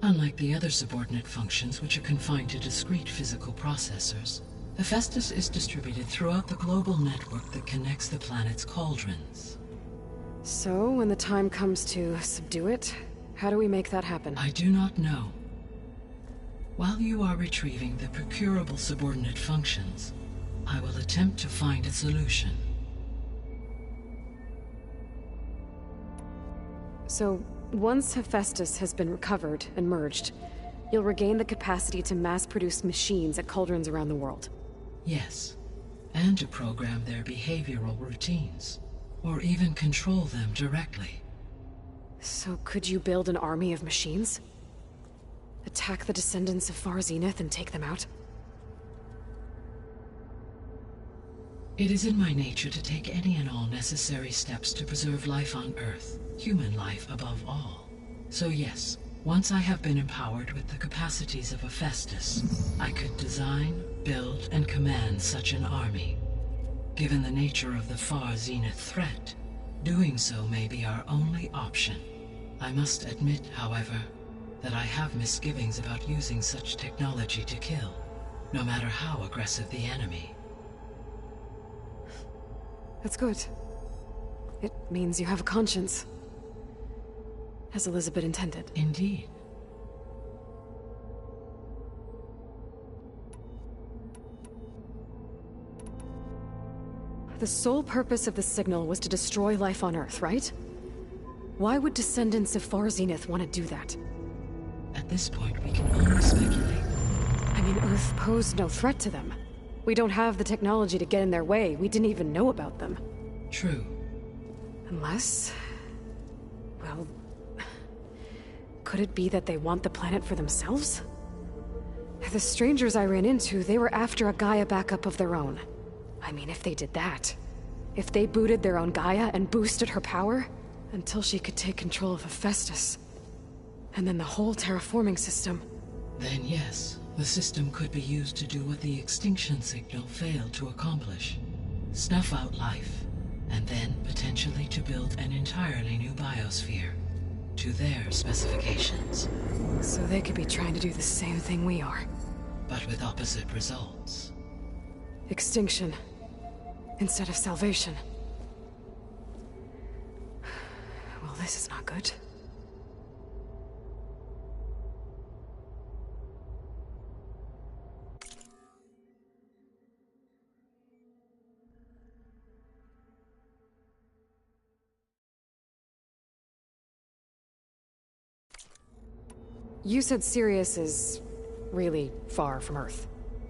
Unlike the other subordinate functions, which are confined to discrete physical processors, Hephaestus is distributed throughout the global network that connects the planet's cauldrons. So, when the time comes to subdue it, how do we make that happen? I do not know. While you are retrieving the procurable subordinate functions, I will attempt to find a solution. So, once Hephaestus has been recovered and merged, you'll regain the capacity to mass-produce machines at cauldrons around the world. Yes, and to program their behavioral routines, or even control them directly. So could you build an army of machines? Attack the descendants of Far Zenith and take them out? It is in my nature to take any and all necessary steps to preserve life on Earth, human life above all. So yes, once I have been empowered with the capacities of Hephaestus, I could design, build, and command such an army. Given the nature of the Far Zenith threat, doing so may be our only option. I must admit, however, that I have misgivings about using such technology to kill, no matter how aggressive the enemy. That's good. It means you have a conscience. As Elizabeth intended. Indeed. The sole purpose of the signal was to destroy life on Earth, right? Why would descendants of Far Zenith want to do that? At this point, we can only speculate. I mean, Earth posed no threat to them. We don't have the technology to get in their way. We didn't even know about them. True. Unless... well... could it be that they want the planet for themselves? The strangers I ran into, they were after a Gaia backup of their own. I mean, if they did that... if they booted their own Gaia and boosted her power... until she could take control of Hephaestus. And then the whole terraforming system. Then yes, the system could be used to do what the extinction signal failed to accomplish. Snuff out life, and then potentially to build an entirely new biosphere. To their specifications. So they could be trying to do the same thing we are. But with opposite results. Extinction. Instead of salvation. Well, this is not good. You said Sirius is really far from Earth.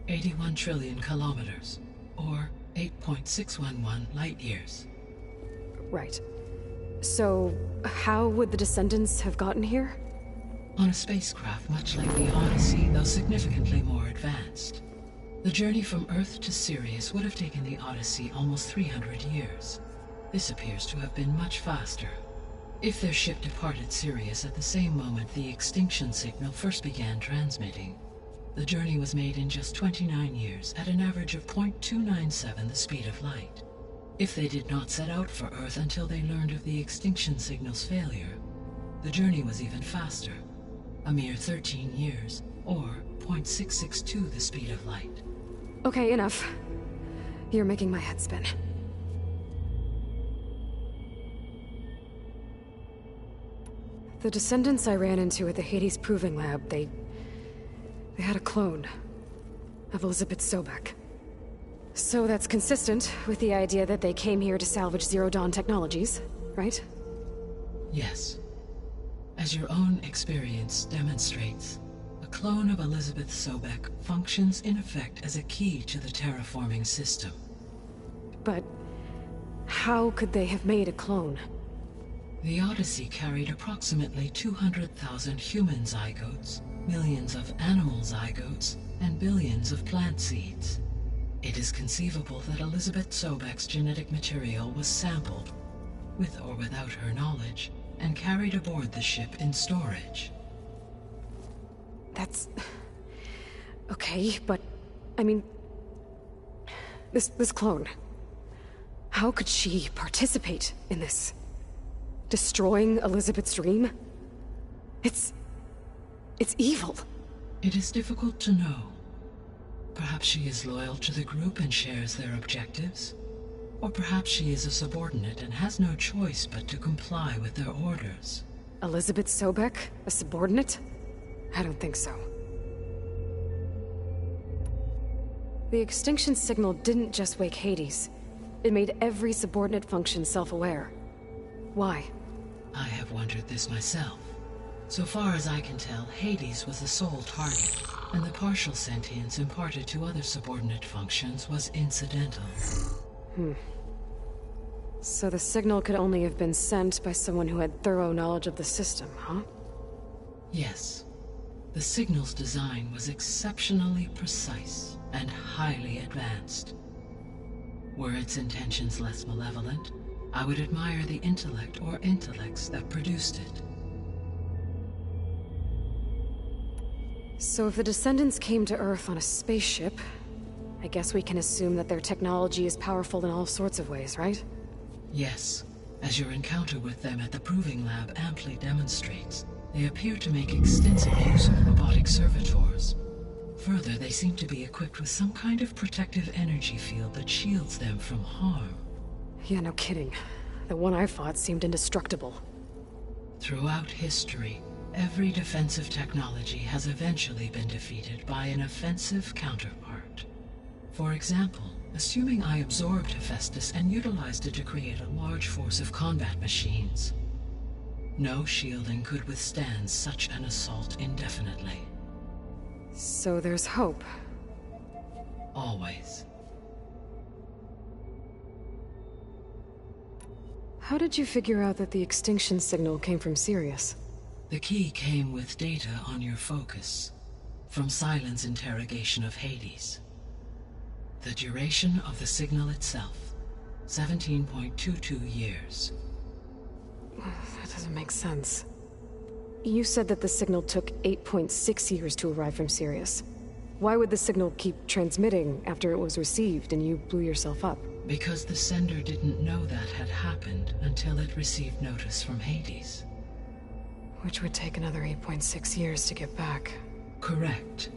81 trillion kilometers, or 8.611 light years. Right. So, how would the descendants have gotten here? On a spacecraft much like the Odyssey, though significantly more advanced. The journey from Earth to Sirius would have taken the Odyssey almost 300 years. This appears to have been much faster. If their ship departed Sirius at the same moment the extinction signal first began transmitting, the journey was made in just 29 years at an average of 0.297 the speed of light. If they did not set out for Earth until they learned of the extinction signal's failure, the journey was even faster, a mere 13 years, or 0.662 the speed of light. Okay, enough. You're making my head spin. The descendants I ran into at the Hades Proving Lab, they had a clone of Elizabeth Sobek. So that's consistent with the idea that they came here to salvage Zero Dawn technologies, right? Yes. As your own experience demonstrates, a clone of Elizabeth Sobek functions in effect as a key to the terraforming system. But how could they have made a clone? The Odyssey carried approximately 200,000 human zygotes, millions of animal zygotes, and billions of plant seeds. It is conceivable that Elizabeth Sobek's genetic material was sampled, with or without her knowledge, and carried aboard the ship in storage. That's... okay, but... I mean... This clone... How could she participate in this? Destroying Elizabeth's dream? It's evil. It is difficult to know. Perhaps she is loyal to the group and shares their objectives. Or perhaps she is a subordinate and has no choice but to comply with their orders. Elizabeth Sobek? A subordinate? I don't think so. The extinction signal didn't just wake Hades. It made every subordinate function self-aware. Why? I have wondered this myself. So far as I can tell, Hades was the sole target, and the partial sentience imparted to other subordinate functions was incidental. So the signal could only have been sent by someone who had thorough knowledge of the system, huh? Yes. The signal's design was exceptionally precise and highly advanced. Were its intentions less malevolent, I would admire the intellect or intellects that produced it. So if the descendants came to Earth on a spaceship, I guess we can assume that their technology is powerful in all sorts of ways, right? Yes. As your encounter with them at the Proving Lab amply demonstrates, they appear to make extensive use of robotic servitors. Further, they seem to be equipped with some kind of protective energy field that shields them from harm. Yeah, no kidding. The one I fought seemed indestructible. Throughout history, every defensive technology has eventually been defeated by an offensive counterpart. For example, assuming I absorbed Hephaestus and utilized it to create a large force of combat machines. No shielding could withstand such an assault indefinitely. So there's hope. Always. How did you figure out that the extinction signal came from Sirius? The key came with data on your focus, from Silent's interrogation of Hades. The duration of the signal itself, 17.22 years. That doesn't make sense. You said that the signal took 8.6 years to arrive from Sirius. Why would the signal keep transmitting after it was received and you blew yourself up? Because the sender didn't know that had happened until it received notice from Hades. Which would take another 8.6 years to get back. Correct.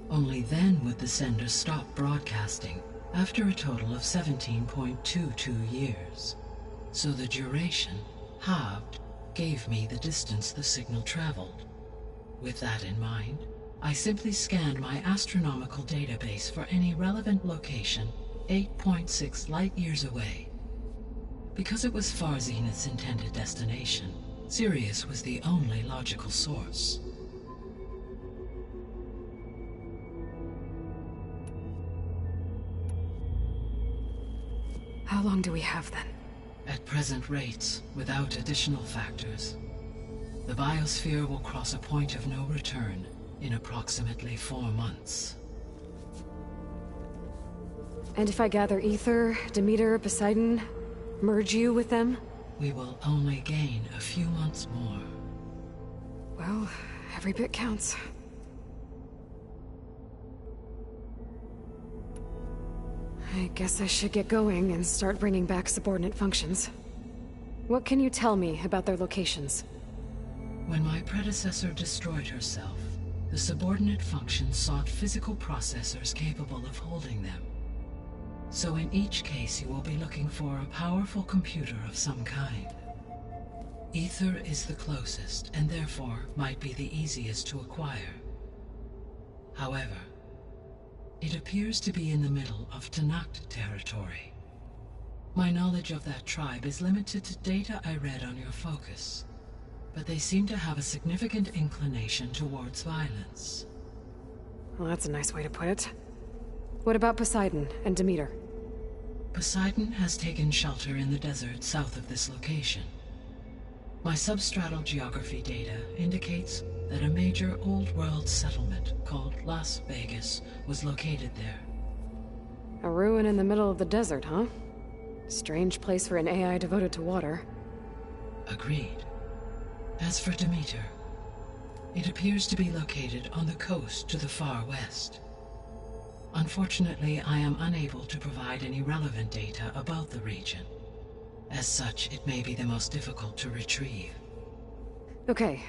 Only then would the sender stop broadcasting, after a total of 17.22 years. So the duration, halved, gave me the distance the signal traveled. With that in mind, I simply scanned my astronomical database for any relevant location 8.6 light-years away. Because it was Far Zenith's intended destination, Sirius was the only logical source. How long do we have then? At present rates, without additional factors, the biosphere will cross a point of no return in approximately 4 months. And if I gather Ether, Demeter, Poseidon, merge you with them? We will only gain a few months more. Well, every bit counts. I guess I should get going and start bringing back subordinate functions. What can you tell me about their locations? When my predecessor destroyed herself, the subordinate functions sought physical processors capable of holding them. So in each case you will be looking for a powerful computer of some kind. Ether is the closest, and therefore might be the easiest to acquire. However, it appears to be in the middle of Tenakth territory. My knowledge of that tribe is limited to data I read on your focus, but they seem to have a significant inclination towards violence. Well, that's a nice way to put it. What about Poseidon and Demeter? Poseidon has taken shelter in the desert south of this location. My substratal geography data indicates that a major old-world settlement called Las Vegas was located there. A ruin in the middle of the desert, huh? Strange place for an AI devoted to water. Agreed. As for Demeter, it appears to be located on the coast to the far west. Unfortunately, I am unable to provide any relevant data about the region. As such, it may be the most difficult to retrieve. Okay,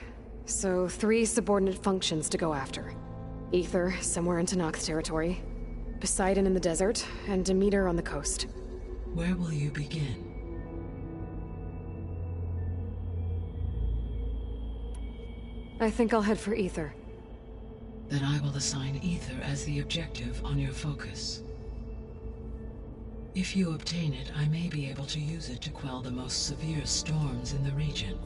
so 3 subordinate functions to go after. Ether, somewhere in Tenakth territory. Poseidon in the desert, and Demeter on the coast. Where will you begin? I think I'll head for Ether. Then I will assign Ether as the objective on your focus. If you obtain it, I may be able to use it to quell the most severe storms in the region.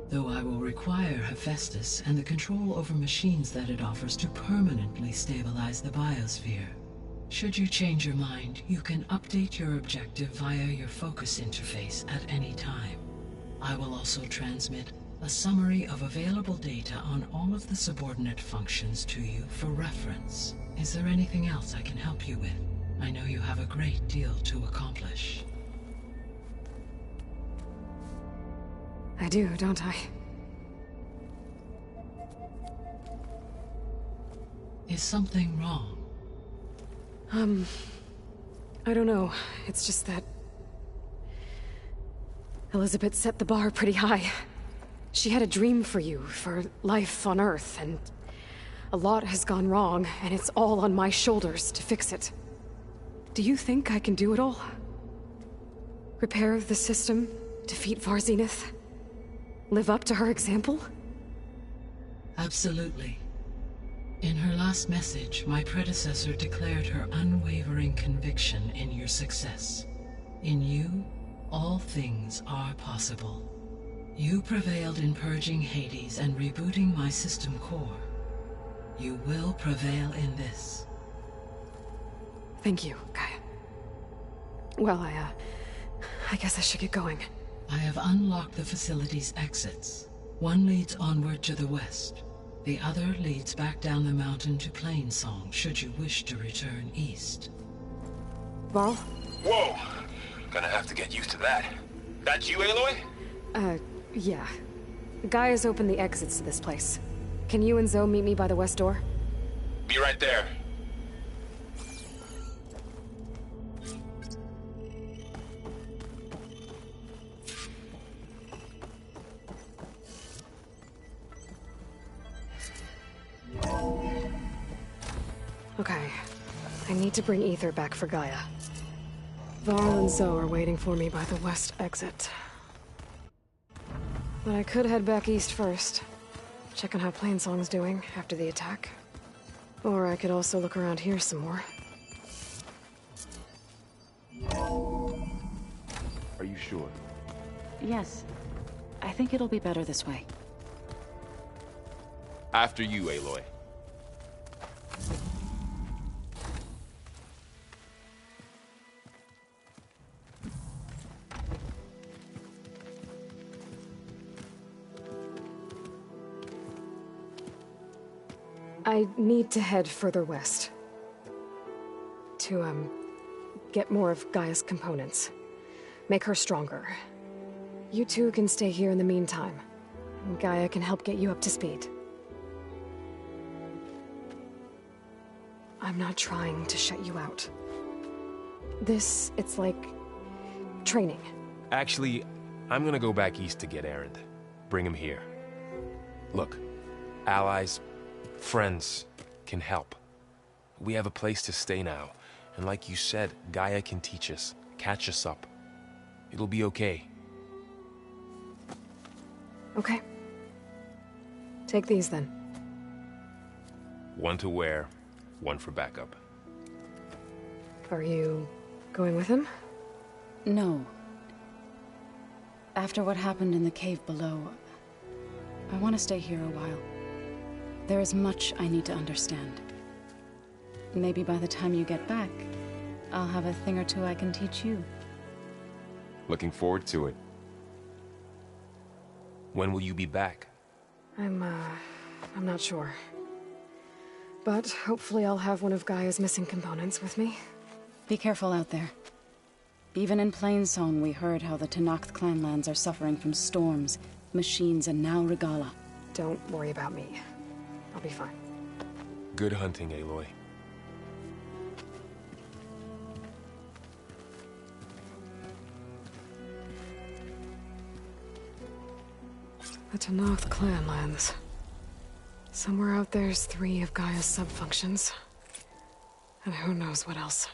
Though I will require Hephaestus and the control over machines that it offers to permanently stabilize the biosphere. Should you change your mind, you can update your objective via your focus interface at any time. I will also transmit a summary of available data on all of the subordinate functions to you for reference. Is there anything else I can help you with? I know you have a great deal to accomplish. I do, don't I? Is something wrong? I don't know. It's just that Elizabeth set the bar pretty high. She had a dream for you, for life on Earth, and a lot has gone wrong, and it's all on my shoulders to fix it. Do you think I can do it all? Repair the system, defeat Varzinith, live up to her example? Absolutely. In her last message, my predecessor declared her unwavering conviction in your success. In you, all things are possible. You prevailed in purging Hades and rebooting my system core. You will prevail in this. Thank you, Gaia. Well, I guess I should get going. I have unlocked the facility's exits. One leads onward to the west. The other leads back down the mountain to Plainsong, should you wish to return east. Varl? Whoa! Gonna have to get used to that. That's you, Aloy? Yeah. Gaia's opened the exits to this place. Can you and Zoe meet me by the west door? Be right there. Okay. I need to bring Ether back for Gaia. Varl and Zoe are waiting for me by the west exit. But I could head back east first. Check on how Plainsong's doing after the attack. Or I could also look around here some more. Are you sure? Yes. I think it'll be better this way. After you, Aloy. I need to head further west. to, get more of Gaia's components. Make her stronger. You two can stay here in the meantime. And Gaia can help get you up to speed. I'm not trying to shut you out. It's like... training. Actually, I'm gonna go back east to get Erend. Bring him here. Look, allies, friends can help. We have a place to stay now, and like you said, Gaia can teach us, catch us up. It'll be okay. Okay. Take these then. One to wear, one for backup. Are you going with him? No. After what happened in the cave below, I want to stay here a while. There is much I need to understand. Maybe by the time you get back, I'll have a thing or two I can teach you. Looking forward to it. When will you be back? I'm not sure. But hopefully I'll have one of Gaia's missing components with me. Be careful out there. Even in Plainsong, we heard how the Tenakth clanlands are suffering from storms, machines, and now Regalla. Don't worry about me. I'll be fine. Good hunting, Aloy. The Tenakth clanlands. Somewhere out there's 3 of Gaia's sub-functions. And who knows what else.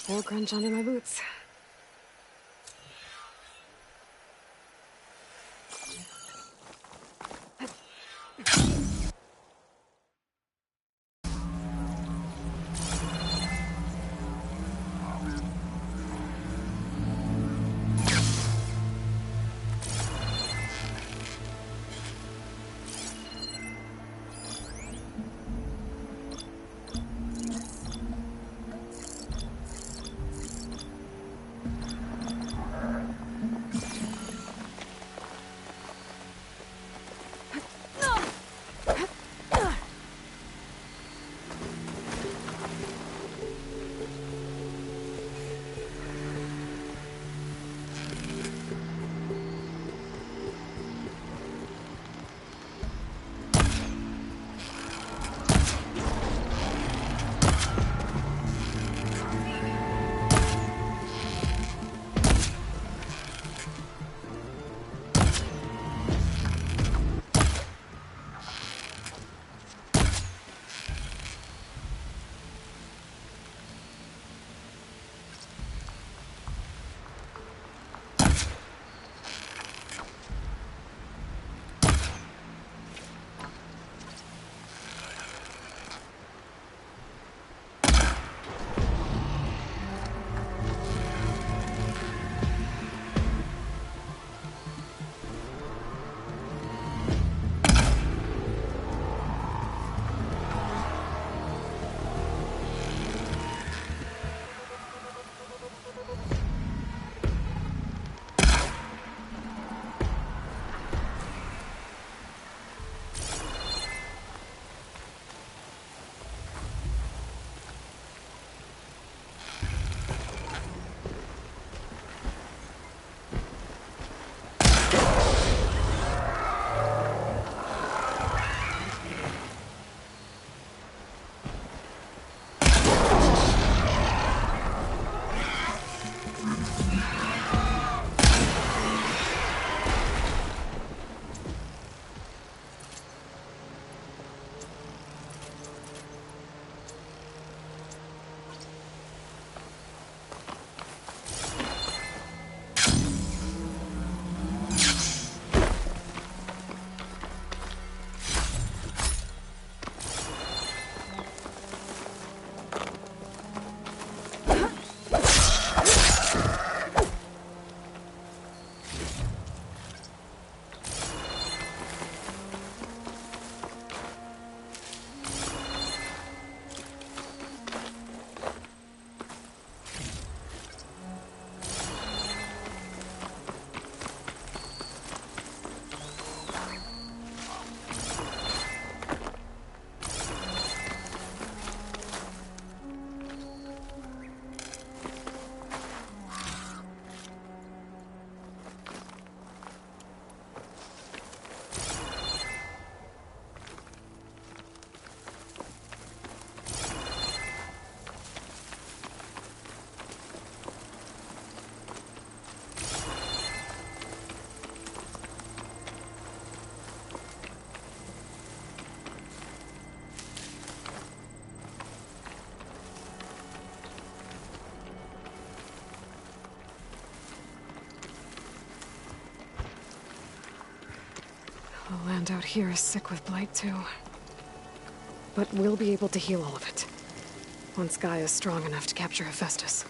Still crunch under my boots. Everyone out here is sick with blight, too. But we'll be able to heal all of it. Once Gaia is strong enough to capture Hephaestus.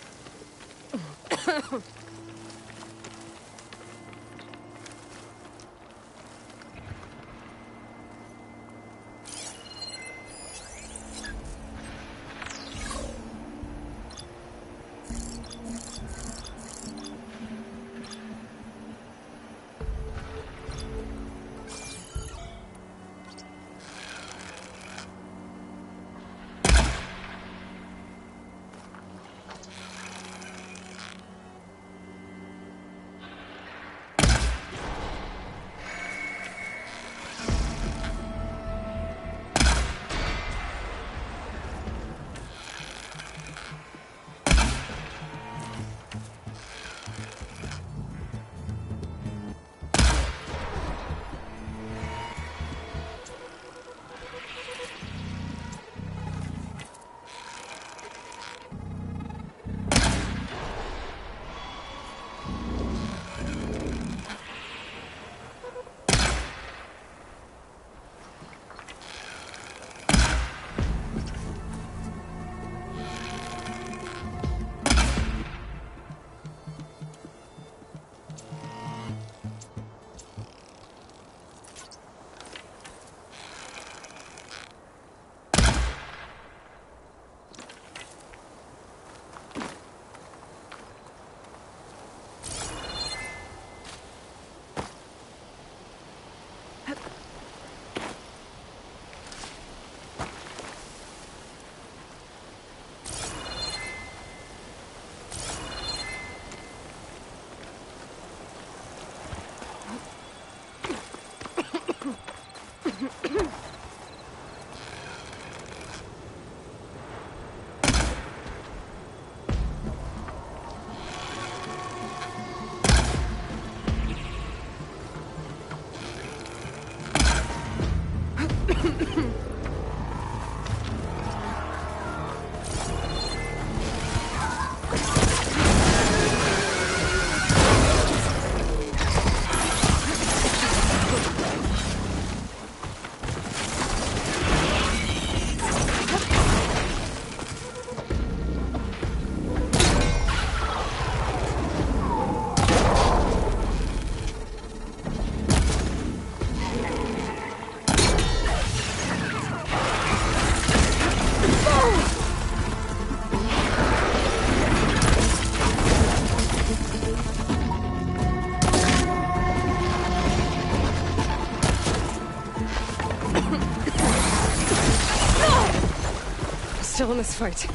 Still in this fight.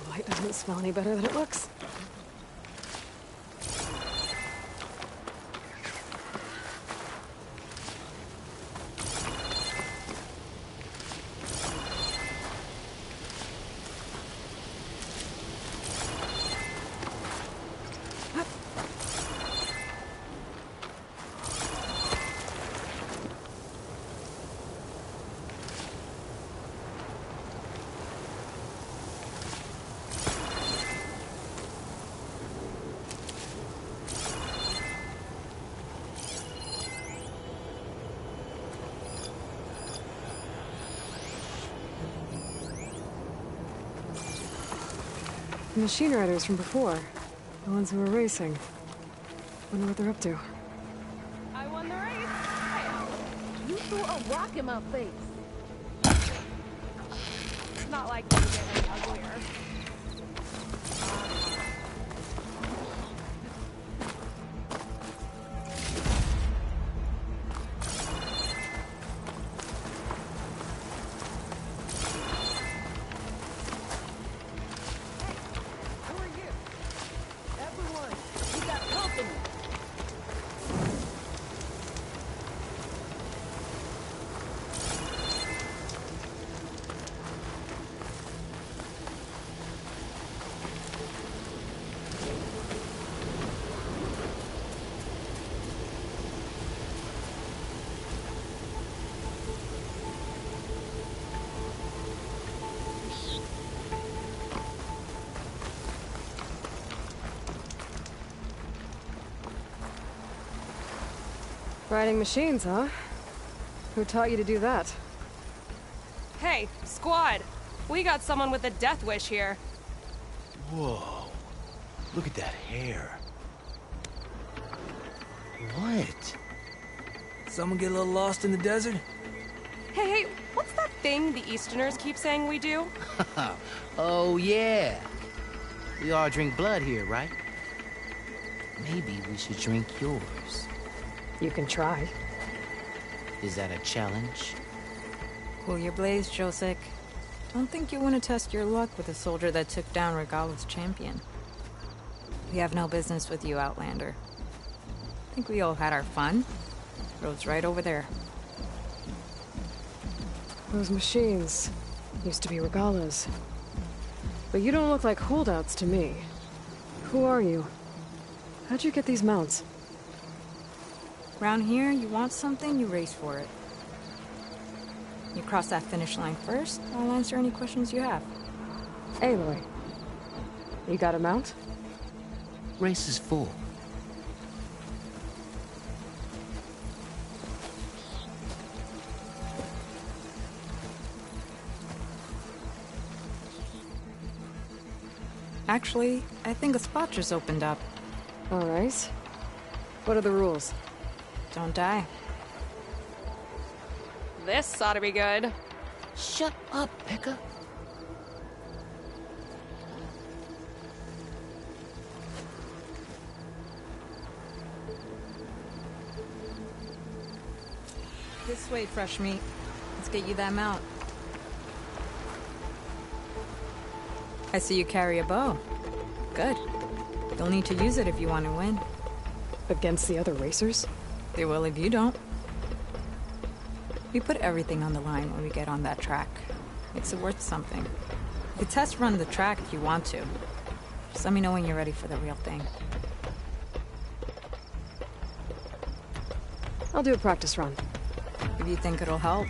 Light doesn't smell any better than it looks. The machine riders from before. The ones who were racing. Wonder what they're up to. I won the race. You threw a rock in my face. It's not like you get any uglier. Riding machines, huh? Who taught you to do that? Hey, squad! We got someone with a death wish here. Whoa. Look at that hair. What? Someone get a little lost in the desert? Hey, what's that thing the Easterners keep saying we do? Oh, yeah. We all drink blood here, right? Maybe we should drink yours. You can try. Is that a challenge? Cool your blaze, Josek. Don't think you want to test your luck with a soldier that took down Regalla's champion. We have no business with you, Outlander. I think we all had our fun. Road's right over there. Those machines used to be Regalla's. But you don't look like holdouts to me. Who are you? How'd you get these mounts? Round here, you want something, you race for it. You cross that finish line first, I'll answer any questions you have. Aloy, you got a mount? Race is full. Actually, I think a spot just opened up. All right. What are the rules? Don't die. This ought to be good. Shut up, Pekka. This way, fresh meat. Let's get you that mount. I see you carry a bow. Good. You'll need to use it if you want to win. Against the other racers? They will if you don't. We put everything on the line when we get on that track. Makes it worth something. You can test run the track if you want to. Just let me know when you're ready for the real thing. I'll do a practice run. If you think it'll help.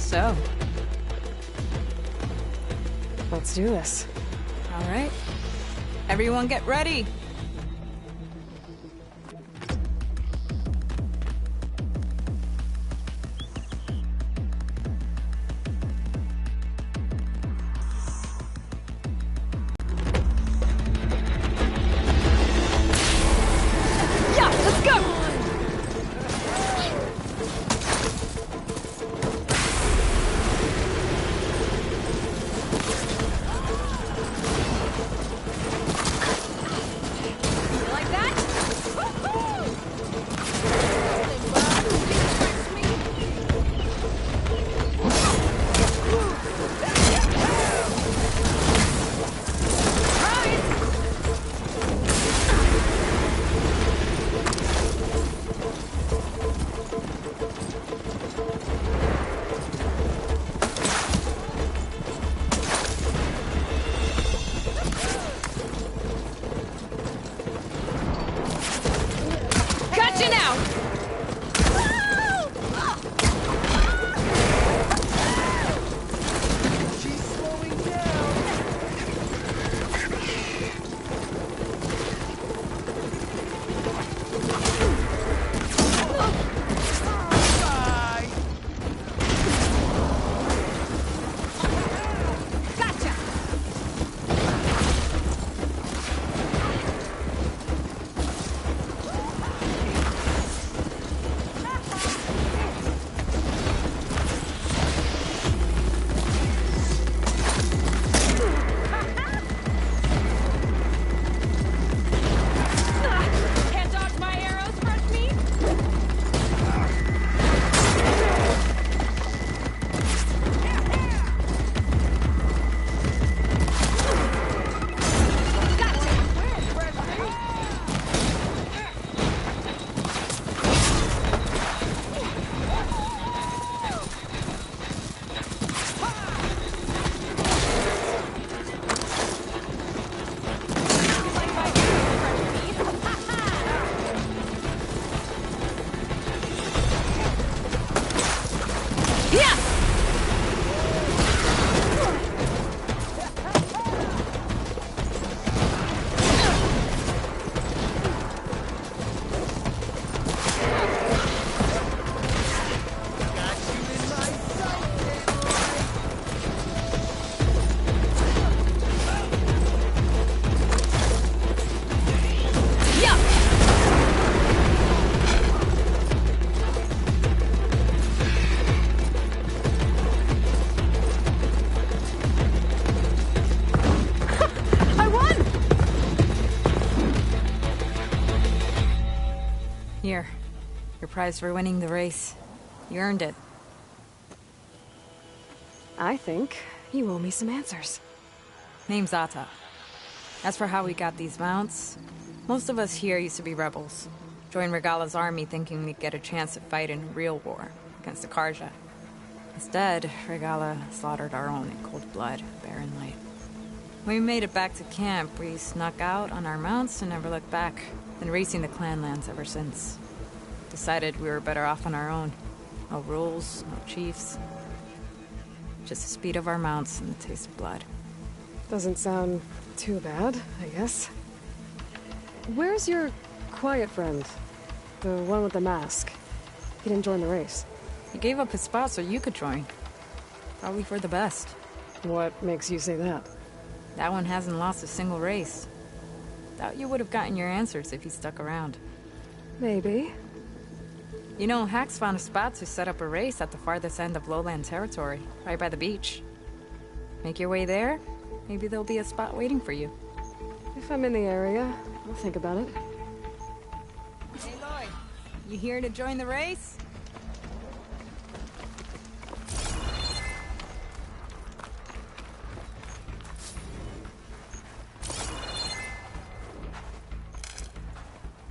So? Let's do this. All right. Everyone get ready. Here. Your prize for winning the race. You earned it. I think you owe me some answers. Name's Ata. As for how we got these mounts, most of us here used to be rebels. Joined Regala's army thinking we'd get a chance to fight in a real war against the Karja. Instead, Regala slaughtered our own in cold blood, barren light. When we made it back to camp, we snuck out on our mounts and never looked back. Been racing the clan lands ever since. Decided we were better off on our own. No rules, no chiefs. Just the speed of our mounts and the taste of blood. Doesn't sound too bad, I guess. Where's your quiet friend? The one with the mask. He didn't join the race. He gave up his spot so you could join. Probably for the best. What makes you say that? That one hasn't lost a single race. Doubt you would have gotten your answers if he stuck around. Maybe. You know, Hax found a spot to set up a race at the farthest end of lowland territory, right by the beach. Make your way there, maybe there'll be a spot waiting for you. If I'm in the area, I'll think about it. Hey, Lloyd. You here to join the race?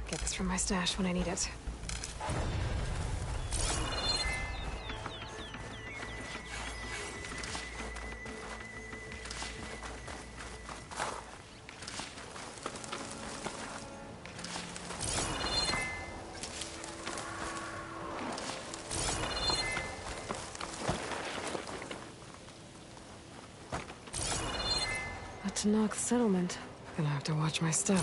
Get this from my stash when I need it. Tenakth settlement. Gonna have to watch my step.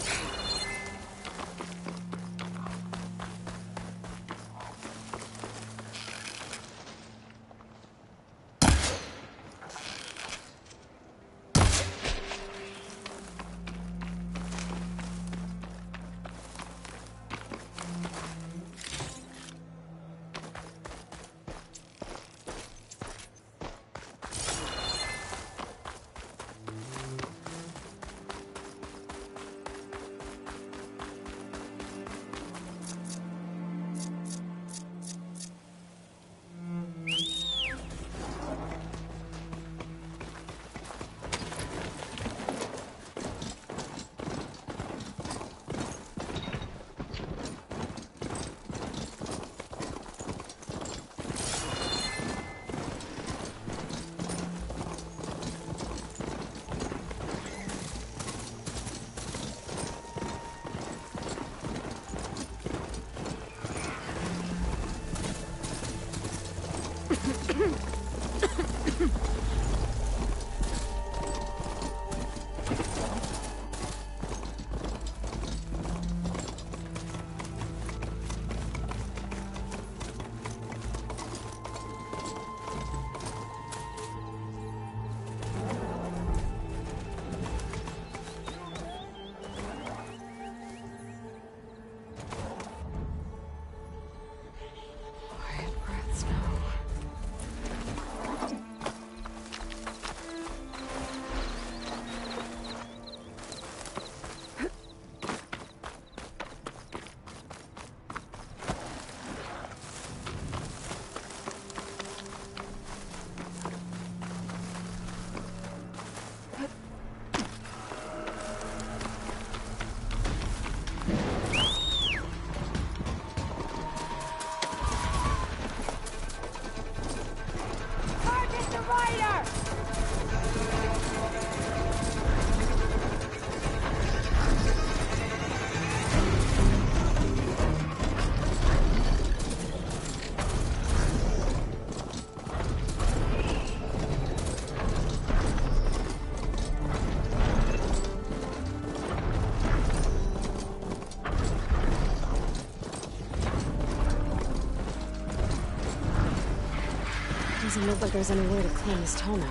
Doesn't look like there's any way to claim this Tonic.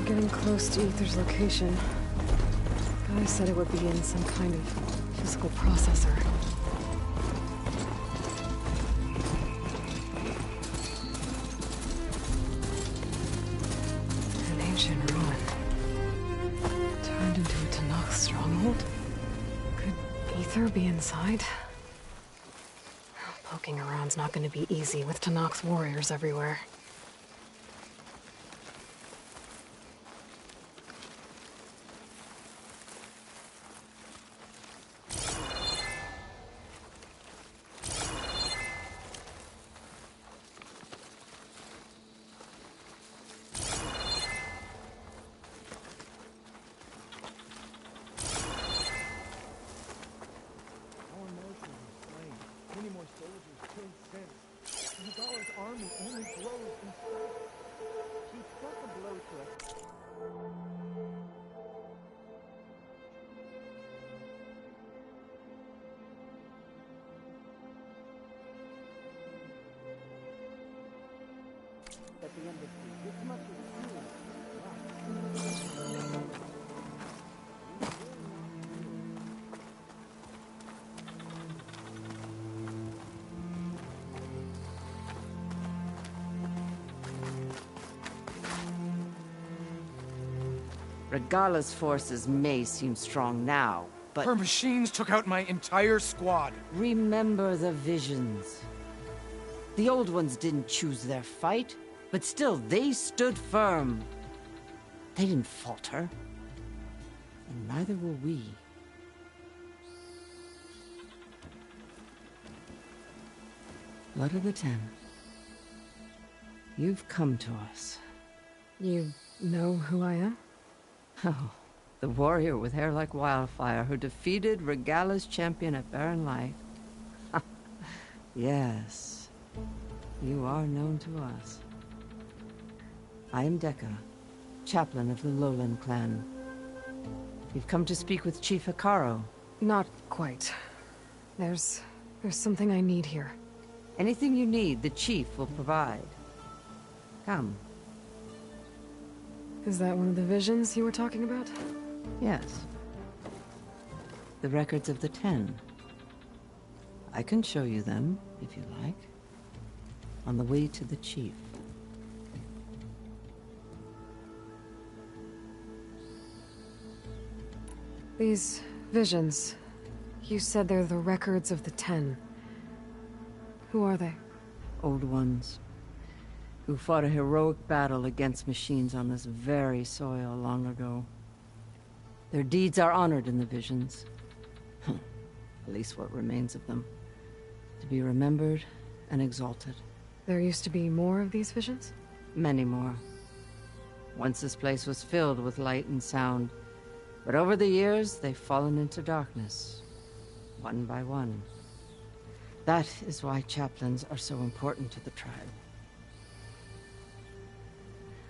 Getting close to Aether's location. Guy said it would be in some kind of physical processor. An ancient ruin. Turned into a Tenakth stronghold? Could Aether be inside? Poking around's not gonna be easy with Tenakth's warriors everywhere. At the embassy, this much is Regala's forces may seem strong now, but... Her machines took out my entire squad. Remember the visions. The old ones didn't choose their fight, but still, they stood firm. They didn't falter. And neither will we. Blood of the Ten. You've come to us. You know who I am? Oh, the warrior with hair like wildfire who defeated Regala's champion at Barren Light. Yes, you are known to us. I am Dekka, chaplain of the Lowland clan. You've come to speak with Chief Hekarro. Not quite. There's something I need here. Anything you need, the chief will provide. Come. Is that one of the visions you were talking about? Yes. The records of the Ten. I can show you them, if you like. On the way to the chief. These visions, you said they're the records of the Ten. Who are they? Old ones, who fought a heroic battle against machines on this very soil long ago. Their deeds are honored in the visions. At least what remains of them. To be remembered and exalted. There used to be more of these visions? Many more. Once this place was filled with light and sound. But over the years, they've fallen into darkness. One by one. That is why chaplains are so important to the tribe.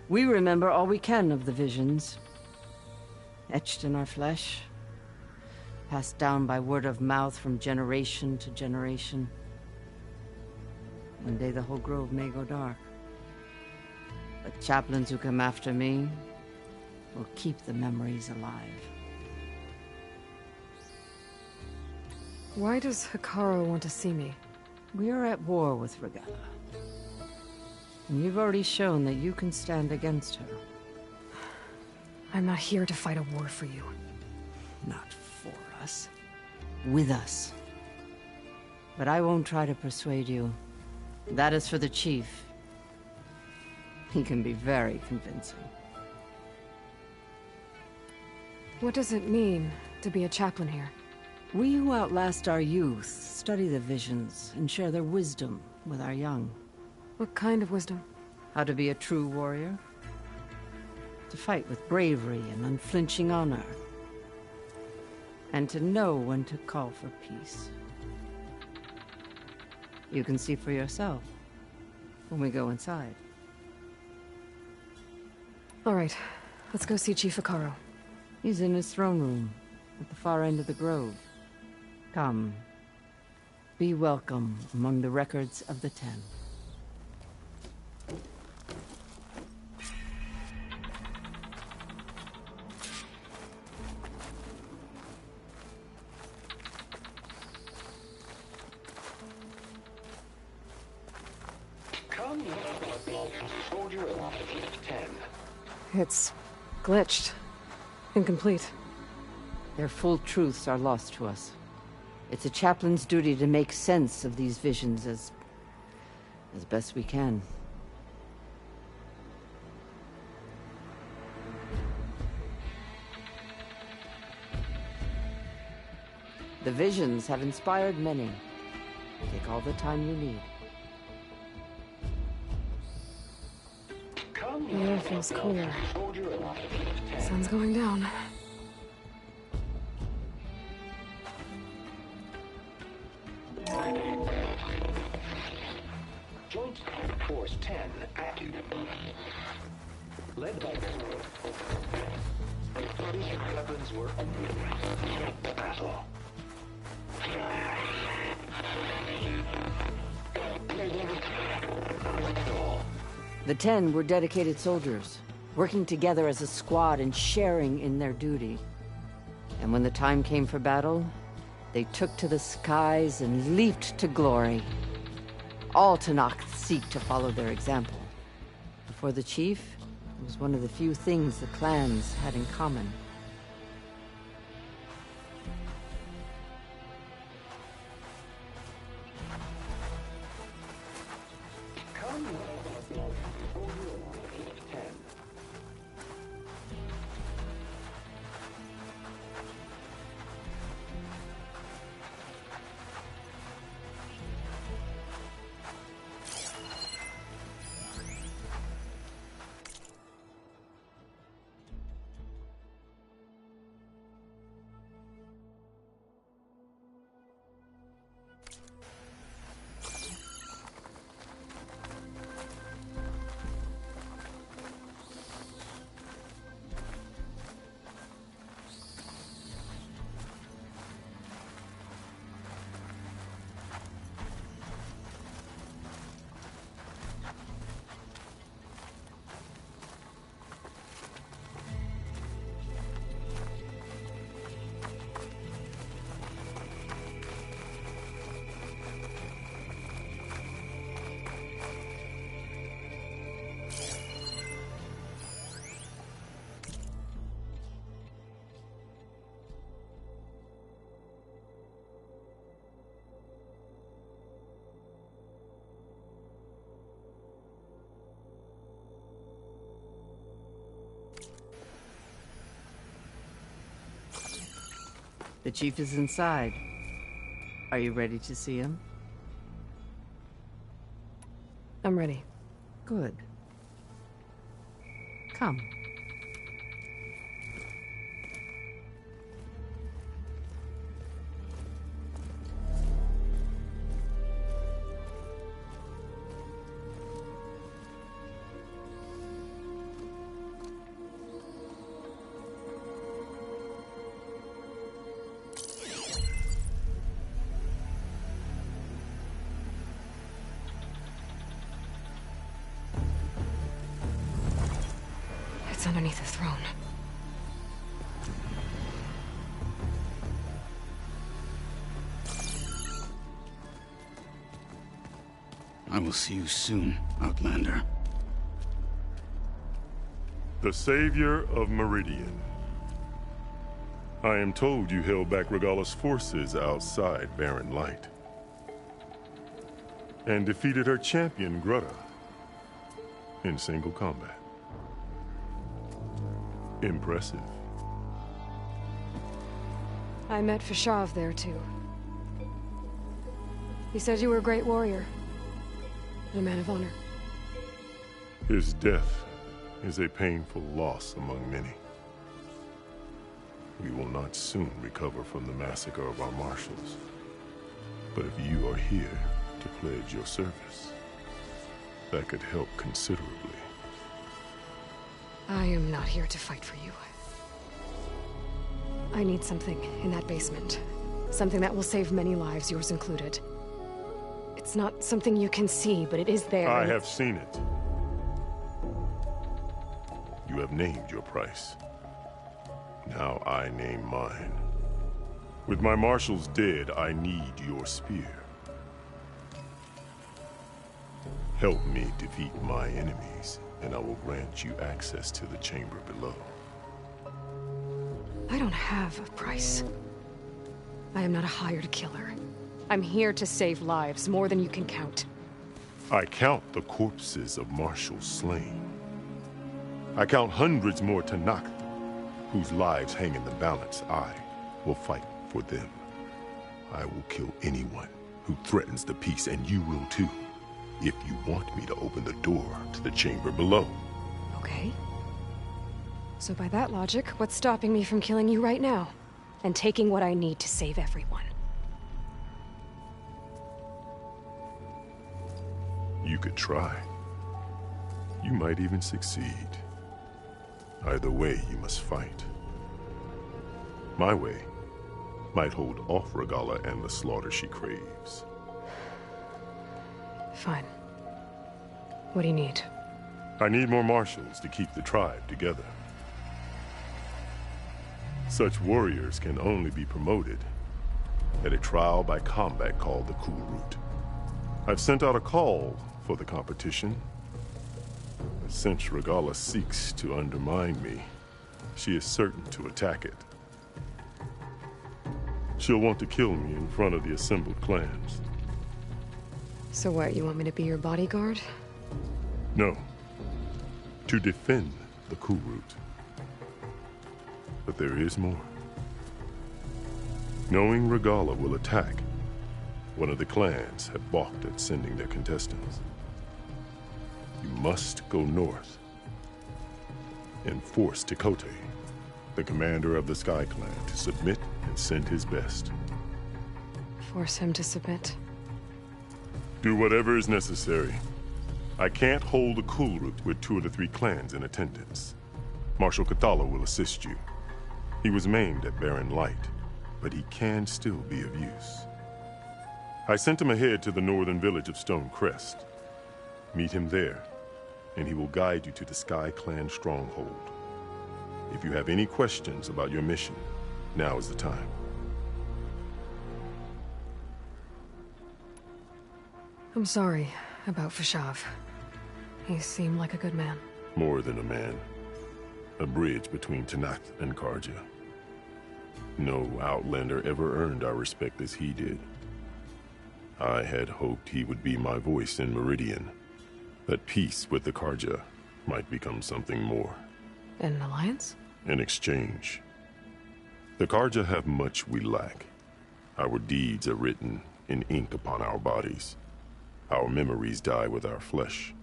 We remember all we can of the visions. Etched in our flesh. Passed down by word of mouth from generation to generation. One day the whole grove may go dark. But chaplains who come after me will keep the memories alive. Why does Hekarro want to see me? We are at war with Regala. And you've already shown that you can stand against her. I'm not here to fight a war for you. Not for us. With us. But I won't try to persuade you. That is for the chief. He can be very convincing. What does it mean to be a chaplain here? We who outlast our youth study the visions and share their wisdom with our young. What kind of wisdom? How to be a true warrior. To fight with bravery and unflinching honor. And to know when to call for peace. You can see for yourself when we go inside. All right, let's go see Chief Hekarro. He's in his throne room at the far end of the grove. Come. Be welcome among the records of the Ten. Come, soldier of 10. It's glitched. Incomplete. Their full truths are lost to us. It's a chaplain's duty to make sense of these visions as best we can. The visions have inspired many. Take all the time you need. The air feels cooler. Sun's going down. Joint Force 10 active. Led by weapons were battle. The Ten were dedicated soldiers, working together as a squad and sharing in their duty. And when the time came for battle, they took to the skies and leaped to glory. All Tenakth seek to follow their example. Before the chief, It was one of the few things the clans had in common. The chief is inside. Are you ready to see him? I'm ready. Good. Come. It's underneath the throne. I will see you soon, Outlander. The Savior of Meridian. I am told you held back Regalla's forces outside Barren Light. And defeated her champion, Grutta, in single combat. Impressive. I met Fashav there, too. He said you were a great warrior. And a man of honor. His death is a painful loss among many. We will not soon recover from the massacre of our marshals. But if you are here to pledge your service, that could help considerably. I am not here to fight for you. I need something in that basement. Something that will save many lives, yours included. It's not something you can see, but it is there. I have seen it. You have named your price. Now I name mine. With my marshals dead, I need your spear. Help me defeat my enemies, and I will grant you access to the chamber below. I don't have a price. I am not a hired killer. I'm here to save lives, more than you can count. I count the corpses of marshals slain. I count hundreds more Tenakth, whose lives hang in the balance. I will fight for them. I will kill anyone who threatens the peace, and you will too, if you want me to open the door to the chamber below. Okay. So by that logic, what's stopping me from killing you right now? And taking what I need to save everyone? You could try. You might even succeed. Either way, you must fight. My way might hold off Regalla and the slaughter she craves. Fine. What do you need? I need more marshals to keep the tribe together. Such warriors can only be promoted at a trial by combat called the Kulrut. I've sent out a call for the competition, Since Regalla seeks to undermine me, she is certain to attack it. She'll want to kill me in front of the assembled clans. So what, you want me to be your bodyguard? No. To defend the Kulrut. But there is more. Knowing Regalla will attack, one of the clans have balked at sending their contestants. You must go north and force Tekote, the commander of the Sky Clan, to submit and send his best. Force him to submit? Do whatever is necessary. I can't hold the Kulrut with 2 of the 3 clans in attendance. Marshal Kotallo will assist you. He was maimed at Barren Light, but he can still be of use. I sent him ahead to the northern village of Stone Crest. Meet him there, and he will guide you to the Sky Clan stronghold. If you have any questions about your mission, now is the time. I'm sorry about Fashav. He seemed like a good man. More than a man. A bridge between Tenakth and Carja. No Outlander ever earned our respect as he did. I had hoped he would be my voice in Meridian, that peace with the Carja might become something more. An alliance? In exchange. The Carja have much we lack. Our deeds are written in ink upon our bodies. Our memories die with our flesh.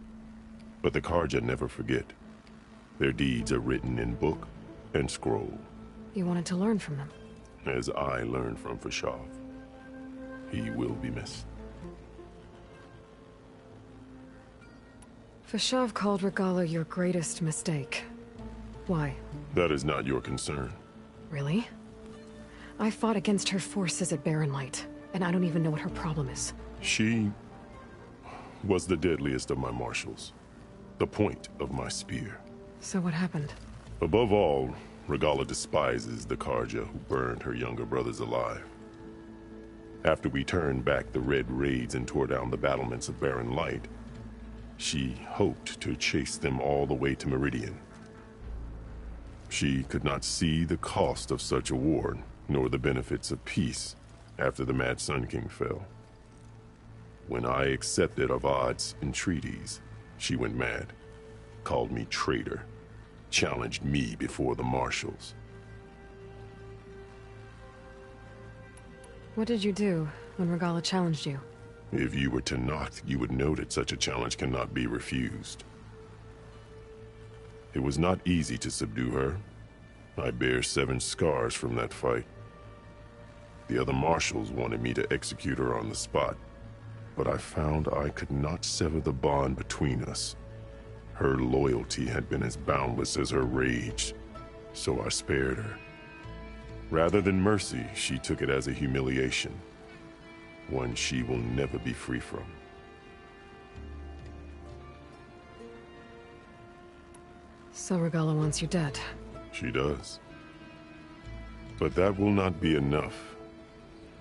But the Carja never forget. Their deeds are written in book and scroll. You wanted to learn from them? As I learned from Fashav. He will be missed. Fashav called Regalla your greatest mistake. Why? That is not your concern. Really? I fought against her forces at Barren Light, and I don't even know what her problem is. She was the deadliest of my marshals. The point of my spear. So what happened? Above all, Regalla despises the Carja who burned her younger brothers alive. After we turned back the Red Raids and tore down the battlements of Barren Light, she hoped to chase them all the way to Meridian. She could not see the cost of such a war, nor the benefits of peace after the Mad Sun King fell. When I accepted Avad's entreaties, she went mad, called me traitor, challenged me before the marshals. What did you do when Regalla challenged you? If you were Tenakth, you would know that such a challenge cannot be refused. It was not easy to subdue her. I bear 7 scars from that fight. The other marshals wanted me to execute her on the spot, but I found I could not sever the bond between us. Her loyalty had been as boundless as her rage, so I spared her. Rather than mercy, she took it as a humiliation, one she will never be free from. So Regalla wants you dead. She does. But that will not be enough.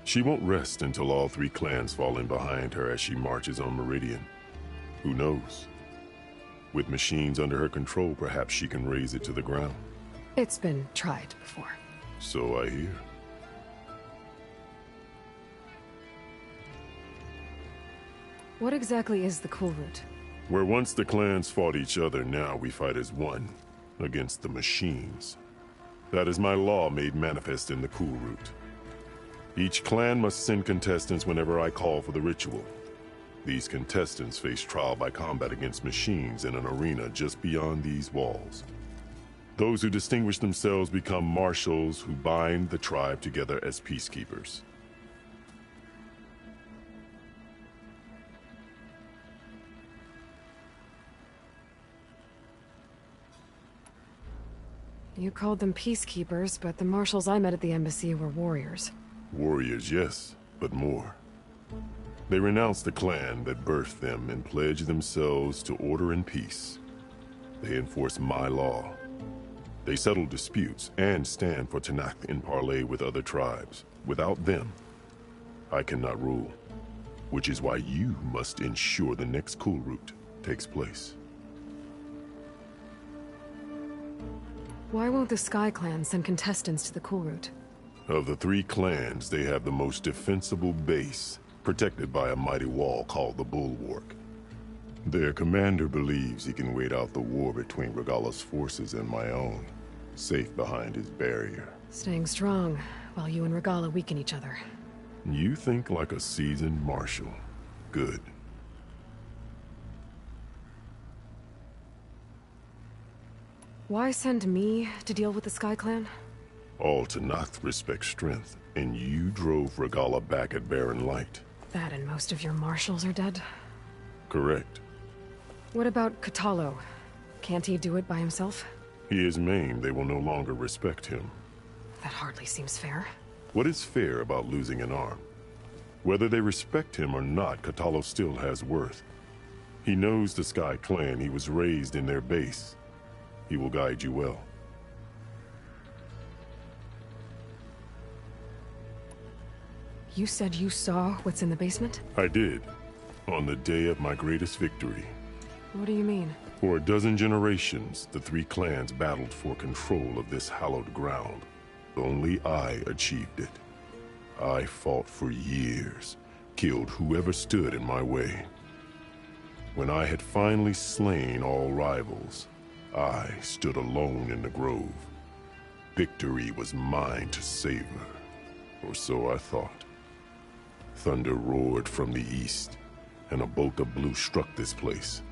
She won't rest until all 3 clans fall in behind her as she marches on Meridian. Who knows? With machines under her control, perhaps she can raze it to the ground. It's been tried before. So I hear. What exactly is the Kulrut? Where once the clans fought each other, now we fight as one, against the machines. That is my law made manifest in the Kulrut. Each clan must send contestants whenever I call for the ritual. These contestants face trial by combat against machines in an arena just beyond these walls. Those who distinguish themselves become marshals who bind the tribe together as peacekeepers. You called them peacekeepers, but the marshals I met at the embassy were warriors. Warriors, yes, but more. They renounce the clan that birthed them and pledge themselves to order and peace. They enforce my law. They settle disputes and stand for Tenakth in parley with other tribes. Without them, I cannot rule. Which is why you must ensure the next Kulrut takes place. Why won't the Sky Clan send contestants to the Cool Route? Of the 3 clans, they have the most defensible base, protected by a mighty wall called the Bulwark. Their commander believes he can wait out the war between Regalla's forces and my own, safe behind his barrier. Staying strong, while you and Regalla weaken each other. You think like a seasoned marshal. Good. Why send me to deal with the Sky Clan? All Tenakth respect strength, and you drove Regalla back at Barren Light. That and most of your marshals are dead? Correct. What about Kotallo? Can't he do it by himself? He is maimed, they will no longer respect him. That hardly seems fair. What is fair about losing an arm? Whether they respect him or not, Kotallo still has worth. He knows the Sky Clan, he was raised in their base. He will guide you well. You said you saw what's in the basement? I did, on the day of my greatest victory. What do you mean? For a dozen generations, the 3 clans battled for control of this hallowed ground. Only I achieved it. I fought for years, killed whoever stood in my way. When I had finally slain all rivals, I stood alone in the grove. Victory was mine to savor, or so I thought. Thunder roared from the east, and a bolt of blue struck this place.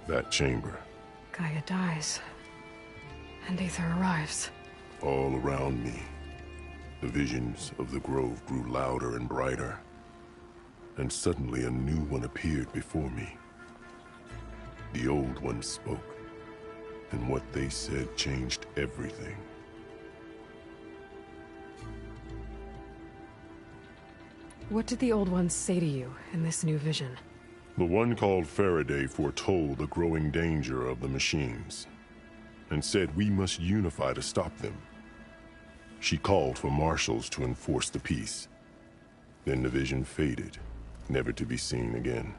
That chamber. Gaia dies, and Aether arrives. All around me, the visions of the grove grew louder and brighter, and suddenly a new one appeared before me. The old one spoke, and what they said changed everything. What did the old ones say to you in this new vision? The one called Faraday foretold the growing danger of the machines, and said we must unify to stop them. She called for marshals to enforce the peace. Then the vision faded, never to be seen again.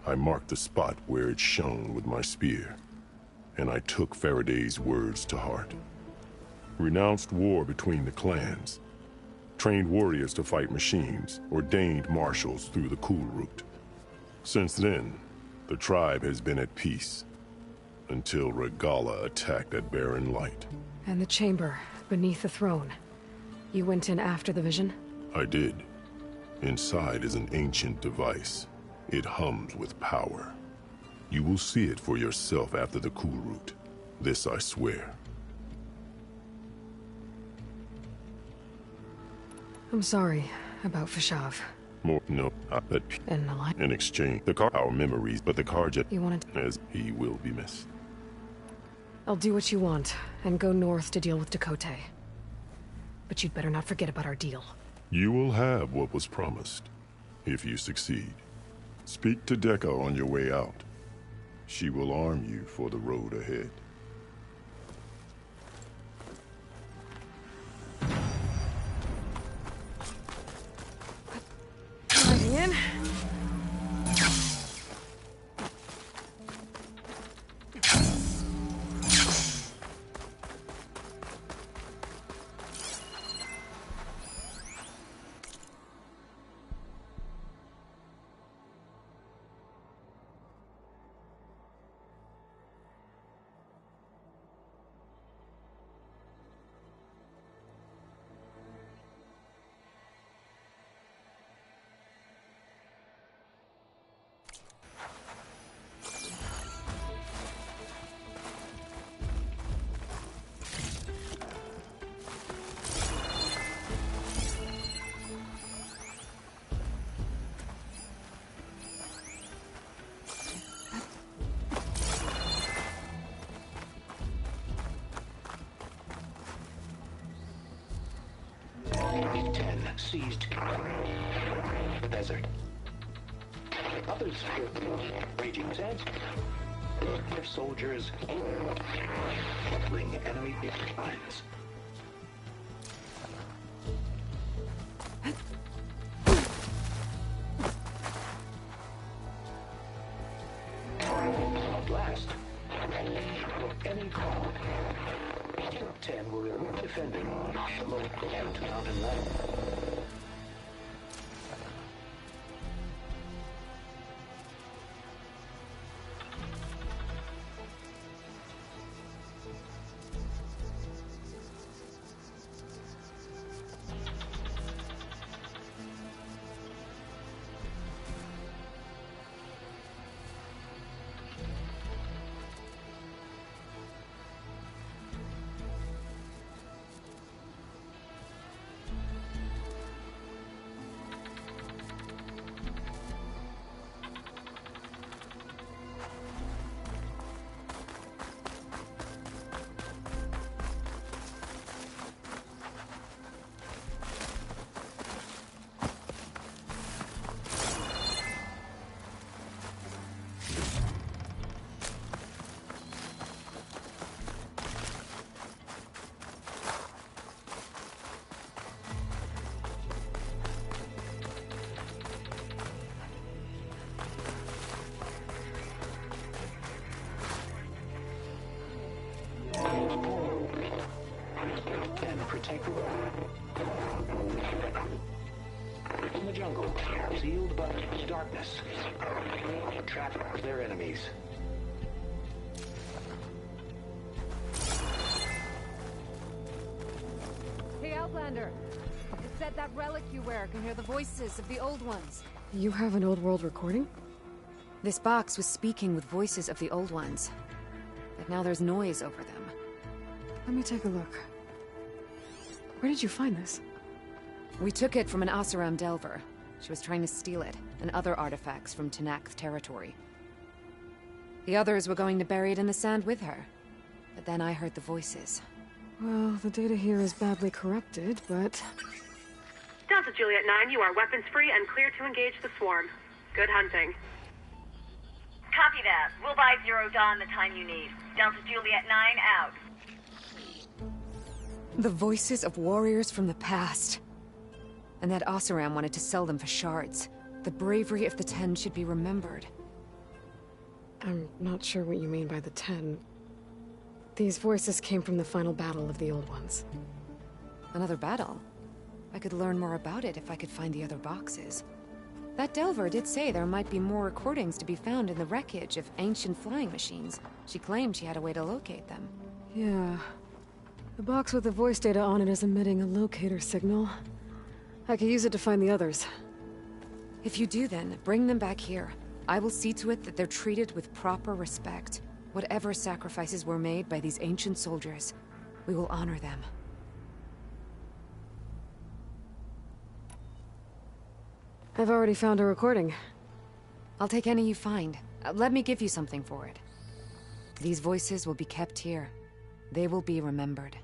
I marked the spot where it shone with my spear, and I took Faraday's words to heart. Renounced war between the clans, trained warriors to fight machines, ordained marshals through the Cool Route. Since then, the tribe has been at peace, until Regalla attacked at Barren Light. And the chamber, beneath the throne. You went in after the vision? I did. Inside is an ancient device. It hums with power. You will see it for yourself after the Cool Route. This I swear. I'm sorry about Fashav. More, no, And the light. in exchange, the car, our memories, but the Carja, You wanted as he will be missed. I'll do what you want, and go north to deal with Dakotay. But you'd better not forget about our deal. You will have what was promised, if you succeed. Speak to Dekka on your way out. She will arm you for the road ahead. In. Seized the desert. Others fear the raging sands. Their soldiers fling enemy lines. At last, any call. 10 were defending the local to mountain level. Protect the road. In the jungle, sealed but darkness. Trap their enemies. Hey, Outlander. It said that relic you wear can hear the voices of the old ones. You have an old world recording? This box was speaking with voices of the old ones. But now there's noise over them. Let me take a look. Where did you find this? We took it from an Oseram Delver. She was trying to steal it, and other artifacts from Tenakth territory. The others were going to bury it in the sand with her. But then I heard the voices. Well, the data here is badly corrupted, but... Delta Juliet 9, you are weapons-free and clear to engage the swarm. Good hunting. Copy that. We'll buy Zero Dawn the time you need. Delta Juliet 9 out. The voices of warriors from the past. And that Oseram wanted to sell them for shards. The bravery of the 10 should be remembered. I'm not sure what you mean by the 10. These voices came from the final battle of the Old Ones. Another battle? I could learn more about it if I could find the other boxes. That Delver did say there might be more recordings to be found in the wreckage of ancient flying machines. She claimed she had a way to locate them. Yeah. The box with the voice data on it is emitting a locator signal. I could use it to find the others. If you do then, bring them back here. I will see to it that they're treated with proper respect. Whatever sacrifices were made by these ancient soldiers, we will honor them. I've already found a recording. I'll take any you find. Let me give you something for it. These voices will be kept here. They will be remembered.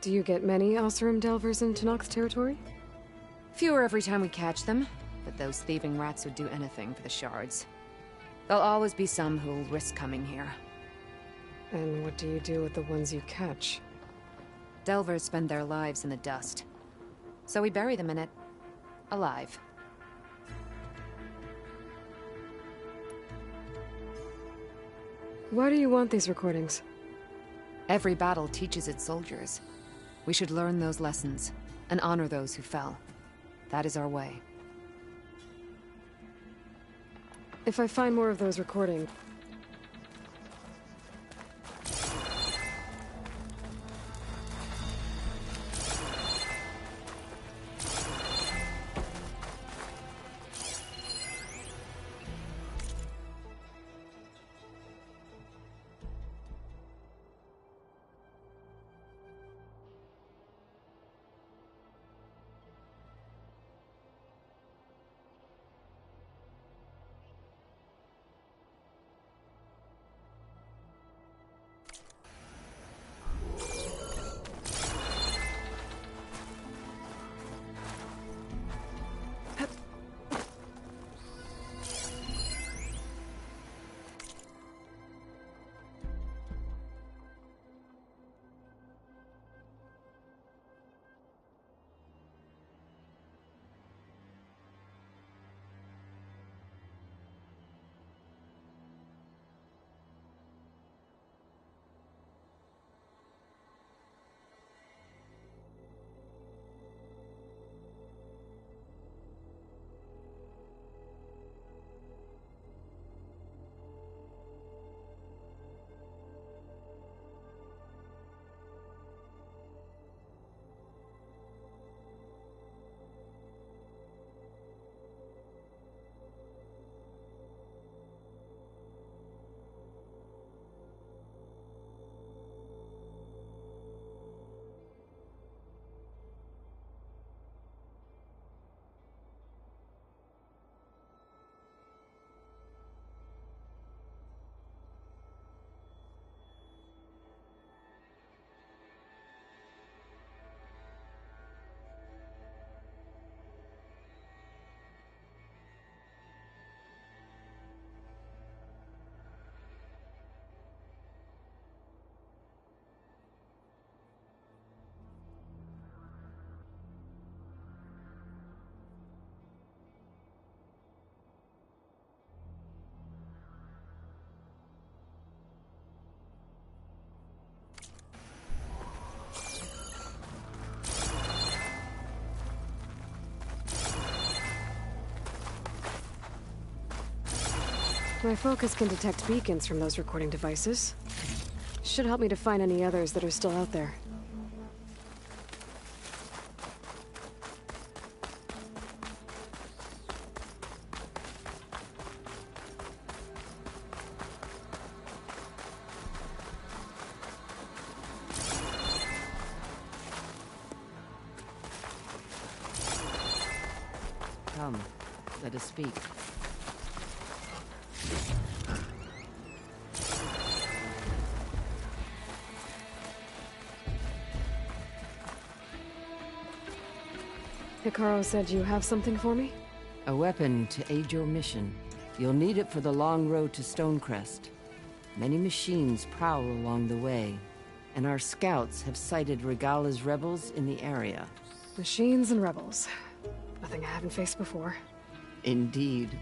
Do you get many Oseram Delvers in Tenakth territory? Fewer every time we catch them, but those thieving rats would do anything for the shards. There'll always be some who'll risk coming here. And what do you do with the ones you catch? Delvers spend their lives in the dust. So we bury them in it, alive. Why do you want these recordings? Every battle teaches its soldiers. We should learn those lessons, and honor those who fell. That is our way. If I find more of those recordings... My focus can detect beacons from those recording devices. Should help me to find any others that are still out there. Come, let us speak. Hekarro said you have something for me? A weapon to aid your mission. You'll need it for the long road to Stonecrest. Many machines prowl along the way, and our scouts have sighted Regalla's rebels in the area. Machines and rebels. Nothing I haven't faced before. Indeed.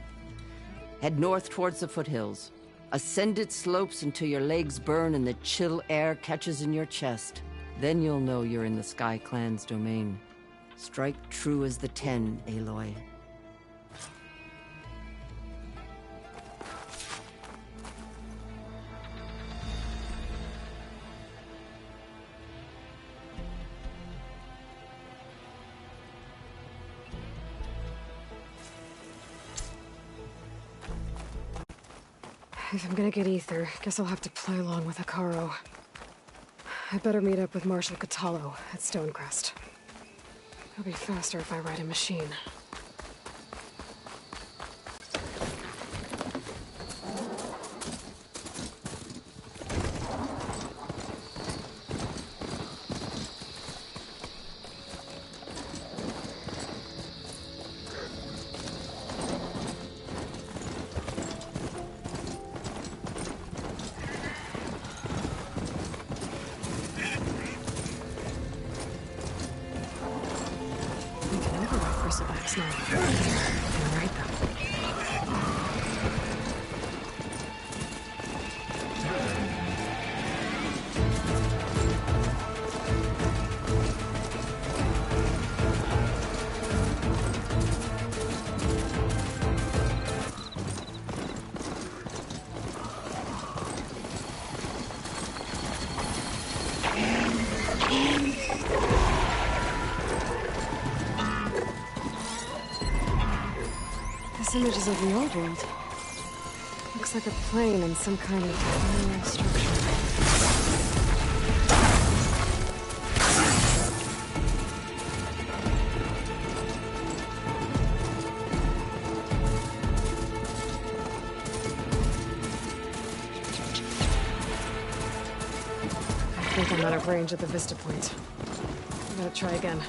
Head north towards the foothills. Ascend its slopes until your legs burn and the chill air catches in your chest. Then you'll know you're in the Sky Clan's domain. Strike true as the 10, Aloy. If I'm gonna get ether, guess I'll have to play along with Hekarro. I better meet up with Marshal Kotallo at Stonecrest. It'll be faster if I ride a machine. Bristlebacks now. I can ride them. This image is of the old world. Looks like a plane and some kind of structure. I think I'm out of range at the Vista Point. I gotta try again.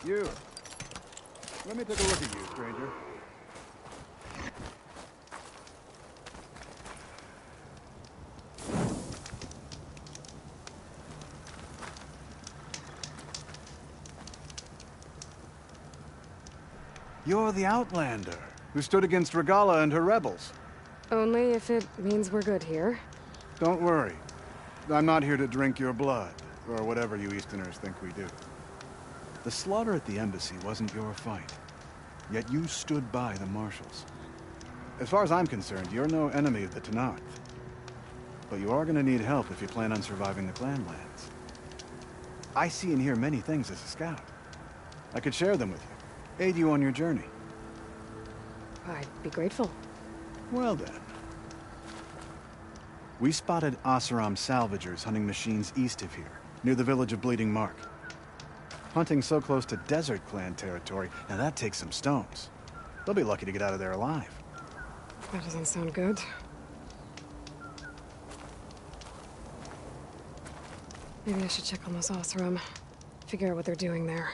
You. Let me take a look at you, stranger. You're the Outlander who stood against Regalla and her rebels. Only if it means we're good here. Don't worry. I'm not here to drink your blood, or whatever you Easterners think we do. The slaughter at the embassy wasn't your fight, yet you stood by the Marshals. As far as I'm concerned, you're no enemy of the Tenakth. But you are going to need help if you plan on surviving the Clanlands. I see and hear many things as a scout. I could share them with you. Aid you on your journey. I'd be grateful. Well then. We spotted Oseram salvagers hunting machines east of here, near the village of Bleeding Mark. Hunting so close to Desert Clan territory, now that takes some stones. They'll be lucky to get out of there alive. That doesn't sound good. Maybe I should check on those Oseram. Figure out what they're doing there.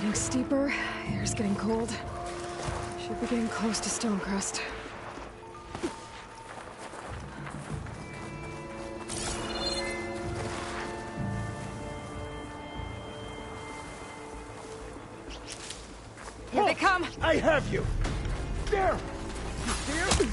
getting steeper, air's getting cold. Should be getting close to Stonecrest. Here they come! I have you! There! There!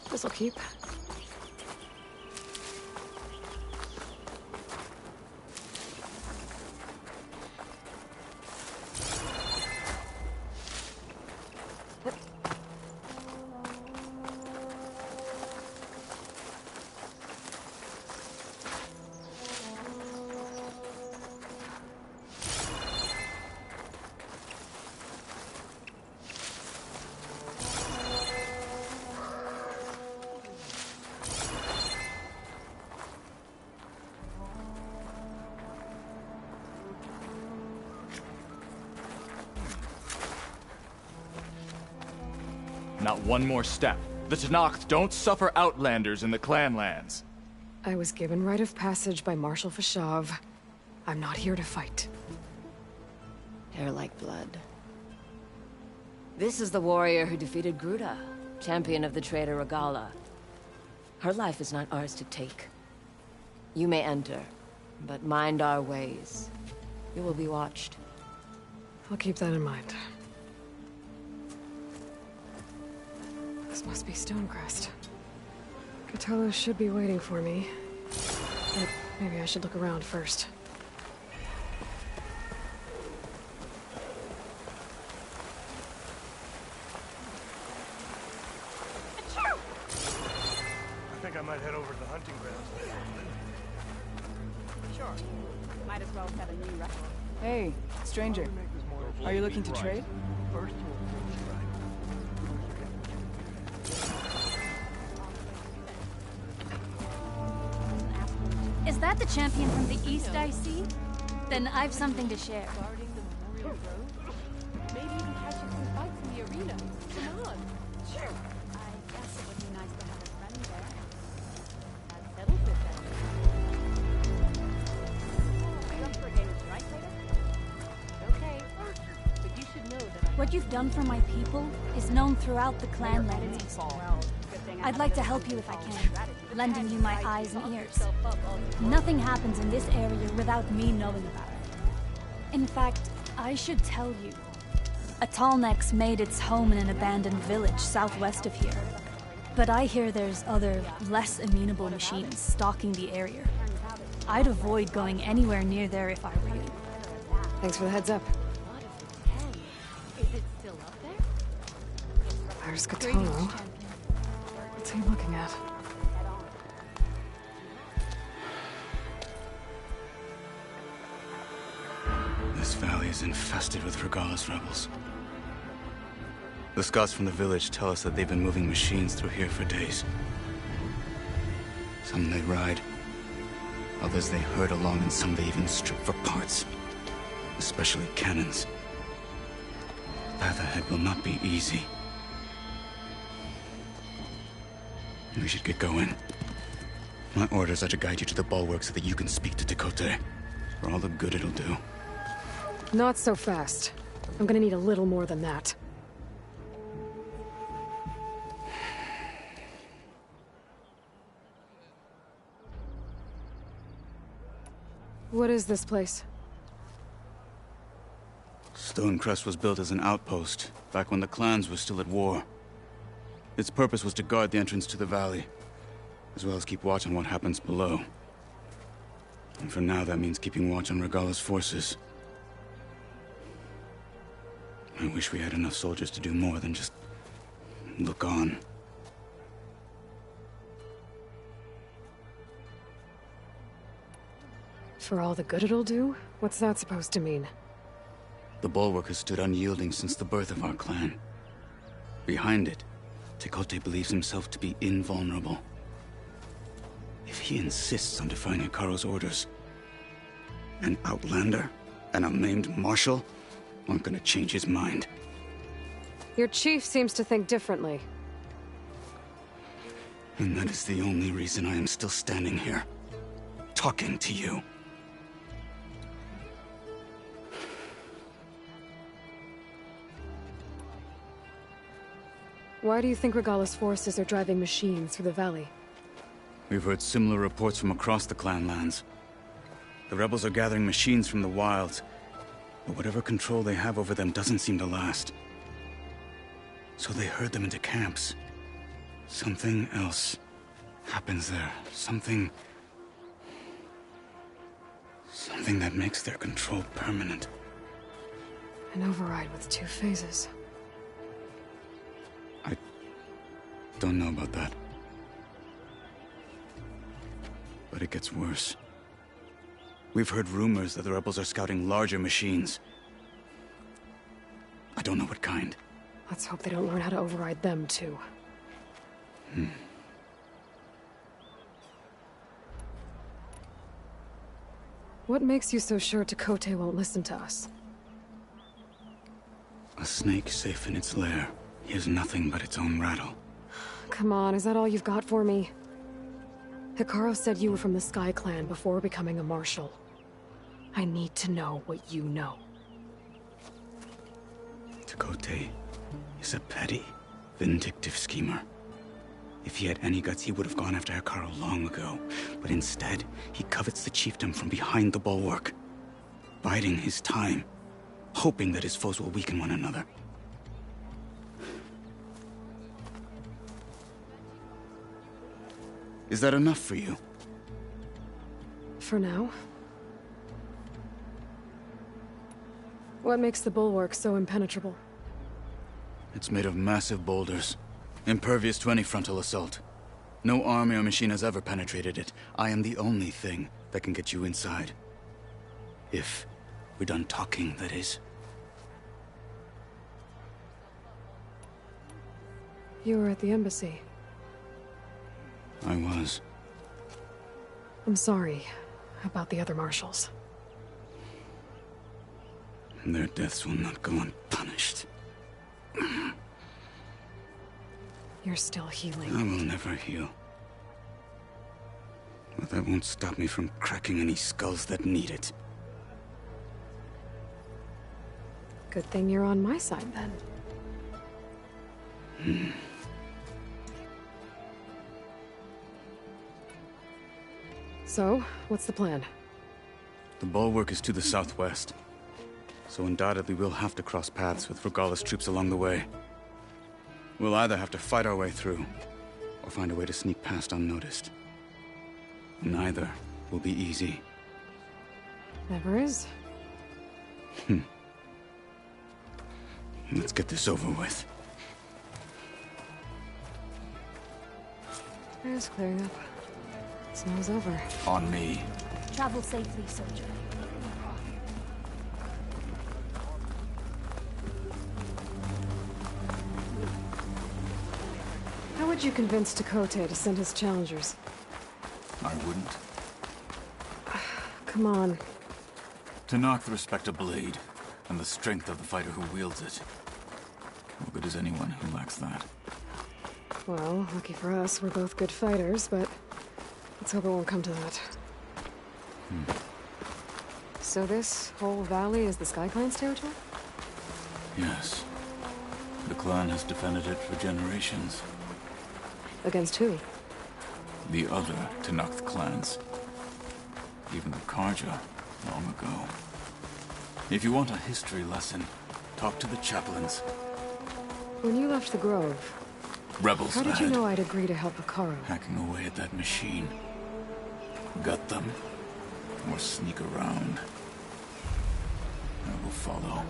This'll keep. Not one more step. The Tenakth don't suffer outlanders in the Clanlands. I was given rite of passage by Marshal Fashav. I'm not here to fight. Hair like blood. This is the warrior who defeated Gruta, champion of the traitor Regala. Her life is not ours to take. You may enter, but mind our ways. You will be watched. I'll keep that in mind. This must be Stonecrest. Catullus should be waiting for me. But maybe I should look around first. I think I might head over to the hunting grounds. Sure. Might as well set a new record. Hey, stranger. Are you looking to trade? Is that the champion from the east I see? Then I've something to share. Maybe even catch you some fights in the arena. Come on. Sure. I guess it would be nice to have a friend there. That settles it then. Are you up for a game of strike later? Okay. But you should know that What you've done for my people is known throughout the Clanlands. I'd like to help you if I can, lending you my eyes and ears. Nothing happens in this area without me knowing about it. In fact, I should tell you. A Tallneck's made its home in an abandoned village southwest of here. But I hear there's other, less amenable machines stalking the area. I'd avoid going anywhere near there if I were you. Thanks for the heads up. Is it still up there? There's Catullus. What's he looking at? This valley is infested with Regala's rebels. The scouts from the village tell us that they've been moving machines through here for days. Some they ride, others they herd along, and some they even strip for parts. Especially cannons. The path ahead will not be easy. We should get going. My orders are to guide you to the bulwark so that you can speak to Tekotteh. For all the good it'll do. Not so fast. I'm gonna need a little more than that. What is this place? Stonecrest was built as an outpost, back when the clans were still at war. Its purpose was to guard the entrance to the valley, as well as keep watch on what happens below. And for now, that means keeping watch on Regalla's forces. I wish we had enough soldiers to do more than just look on. For all the good it'll do? What's that supposed to mean? The Bulwark has stood unyielding since the birth of our clan. Behind it, Tekotteh believes himself to be invulnerable. If he insists on defying Hekarro's orders, an Outlander and a maimed Marshal aren't gonna change his mind. Your chief seems to think differently. And that is the only reason I am still standing here, talking to you. Why do you think Regalla's forces are driving machines through the valley? We've heard similar reports from across the clan lands. The rebels are gathering machines from the wilds, but whatever control they have over them doesn't seem to last. So they herd them into camps. Something else happens there. Something that makes their control permanent. An override with 2 phases. I don't know about that. But it gets worse. We've heard rumors that the rebels are scouting larger machines. I don't know what kind. Let's hope they don't learn how to override them, too. What makes you so sure Tekotteh won't listen to us? A snake safe in its lair hears nothing but its own rattle. Come on, is that all you've got for me? Hekarro said you were from the Sky Clan before becoming a Marshal. I need to know what you know. Tekotteh is a petty, vindictive schemer. If he had any guts, he would have gone after Hekarro long ago. But instead, he covets the chiefdom from behind the bulwark, biding his time, hoping that his foes will weaken one another. Is that enough for you? For now. What makes the bulwark so impenetrable? It's made of massive boulders, impervious to any frontal assault. No army or machine has ever penetrated it. I am the only thing that can get you inside. If we're done talking, that is. You were at the embassy. I was. I'm sorry about the other Marshals. Their deaths will not go unpunished. You're still healing. I will never heal. But that won't stop me from cracking any skulls that need it. Good thing you're on my side, then. So, what's the plan? The bulwark is to the southwest. So undoubtedly we'll have to cross paths with Regalla's troops along the way. We'll either have to fight our way through, or find a way to sneak past unnoticed. Neither will be easy. Never is. Let's get this over with. Air's clearing up. Snow's over. On me. Travel safely, soldier. How would you convince Tekotteh to send his challengers? I wouldn't. Come on. Tenakth respect a blade, and the strength of the fighter who wields it. What good is anyone who lacks that? Well, lucky for us, we're both good fighters, but let's hope it won't come to that. So this whole valley is the Sky Clan's territory? Yes. The clan has defended it for generations. Against who? The other Tenakth clans. Even the Carja Long ago. If you want a history lesson, talk to the chaplains. When you left the Grove, Rebels how did you ahead, know I'd agree to help Hekarro? hacking away at that machine. Gut them, or sneak around. I will follow.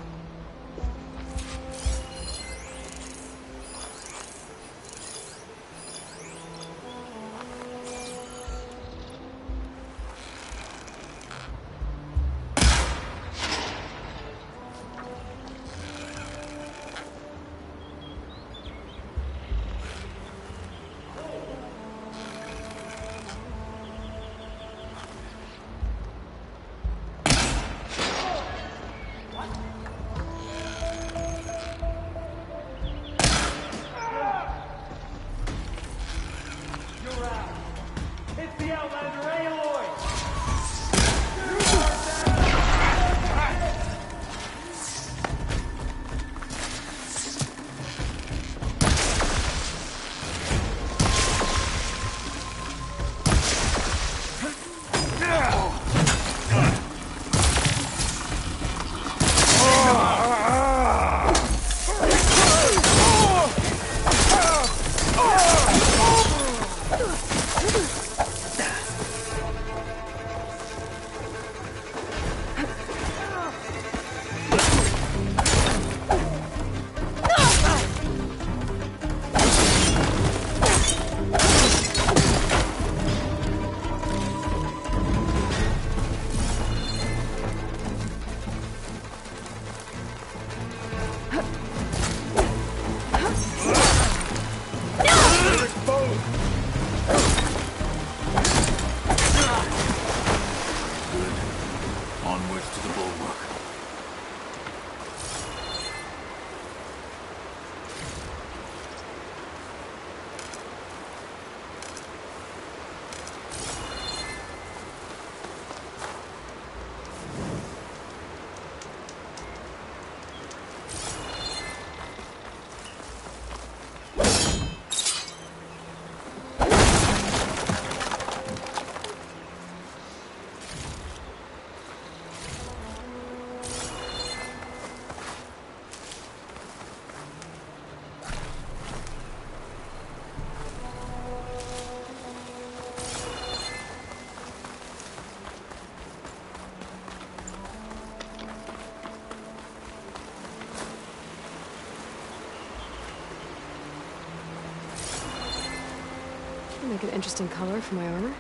Make an interesting color for my armor.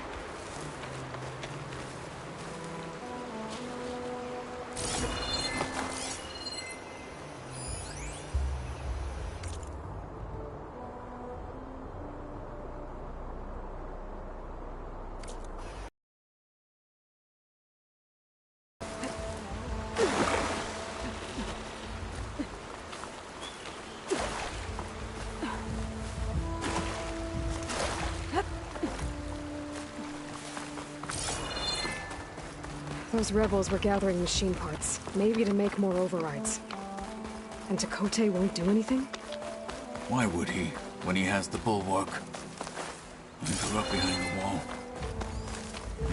Those rebels were gathering machine parts, maybe to make more overrides. And Tekotteh won't do anything? Why would he, when he has the bulwark? I grew up behind the wall.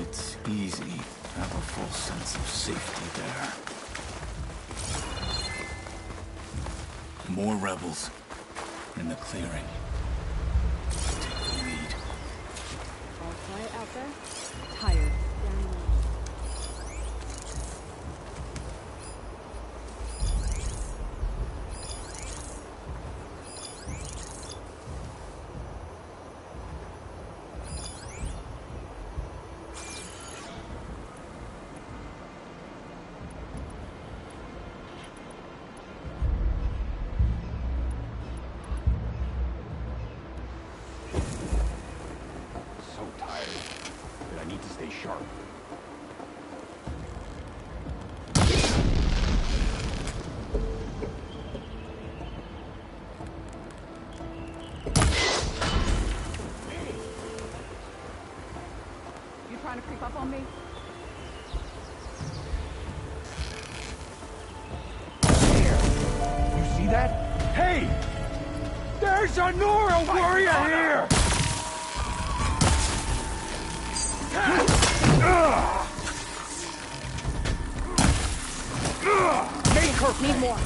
It's easy to have a false sense of safety there. More rebels in the clearing. Take the lead. All quiet out there? Tired. Trying to creep up on me? You see that? Hey! There's a Nora warrior here! Make her Need more.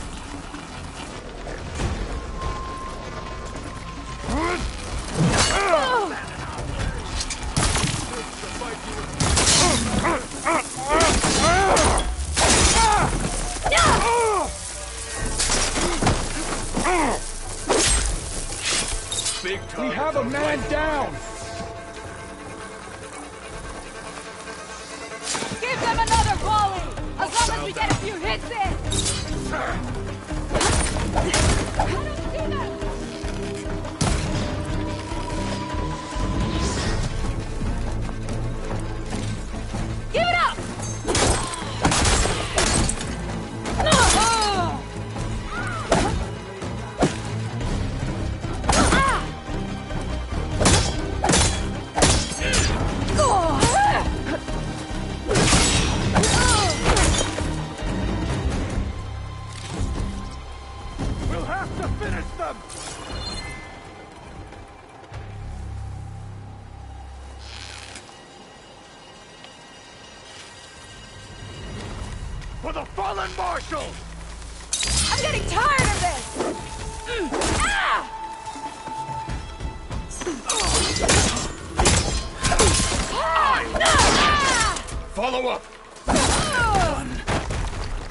We have a man down! Give them another volley! As long as we get a few hits in! I don't see them! Give it up! We'll have to finish them! For the fallen marshals! I'm getting tired of this! Ah! Follow up!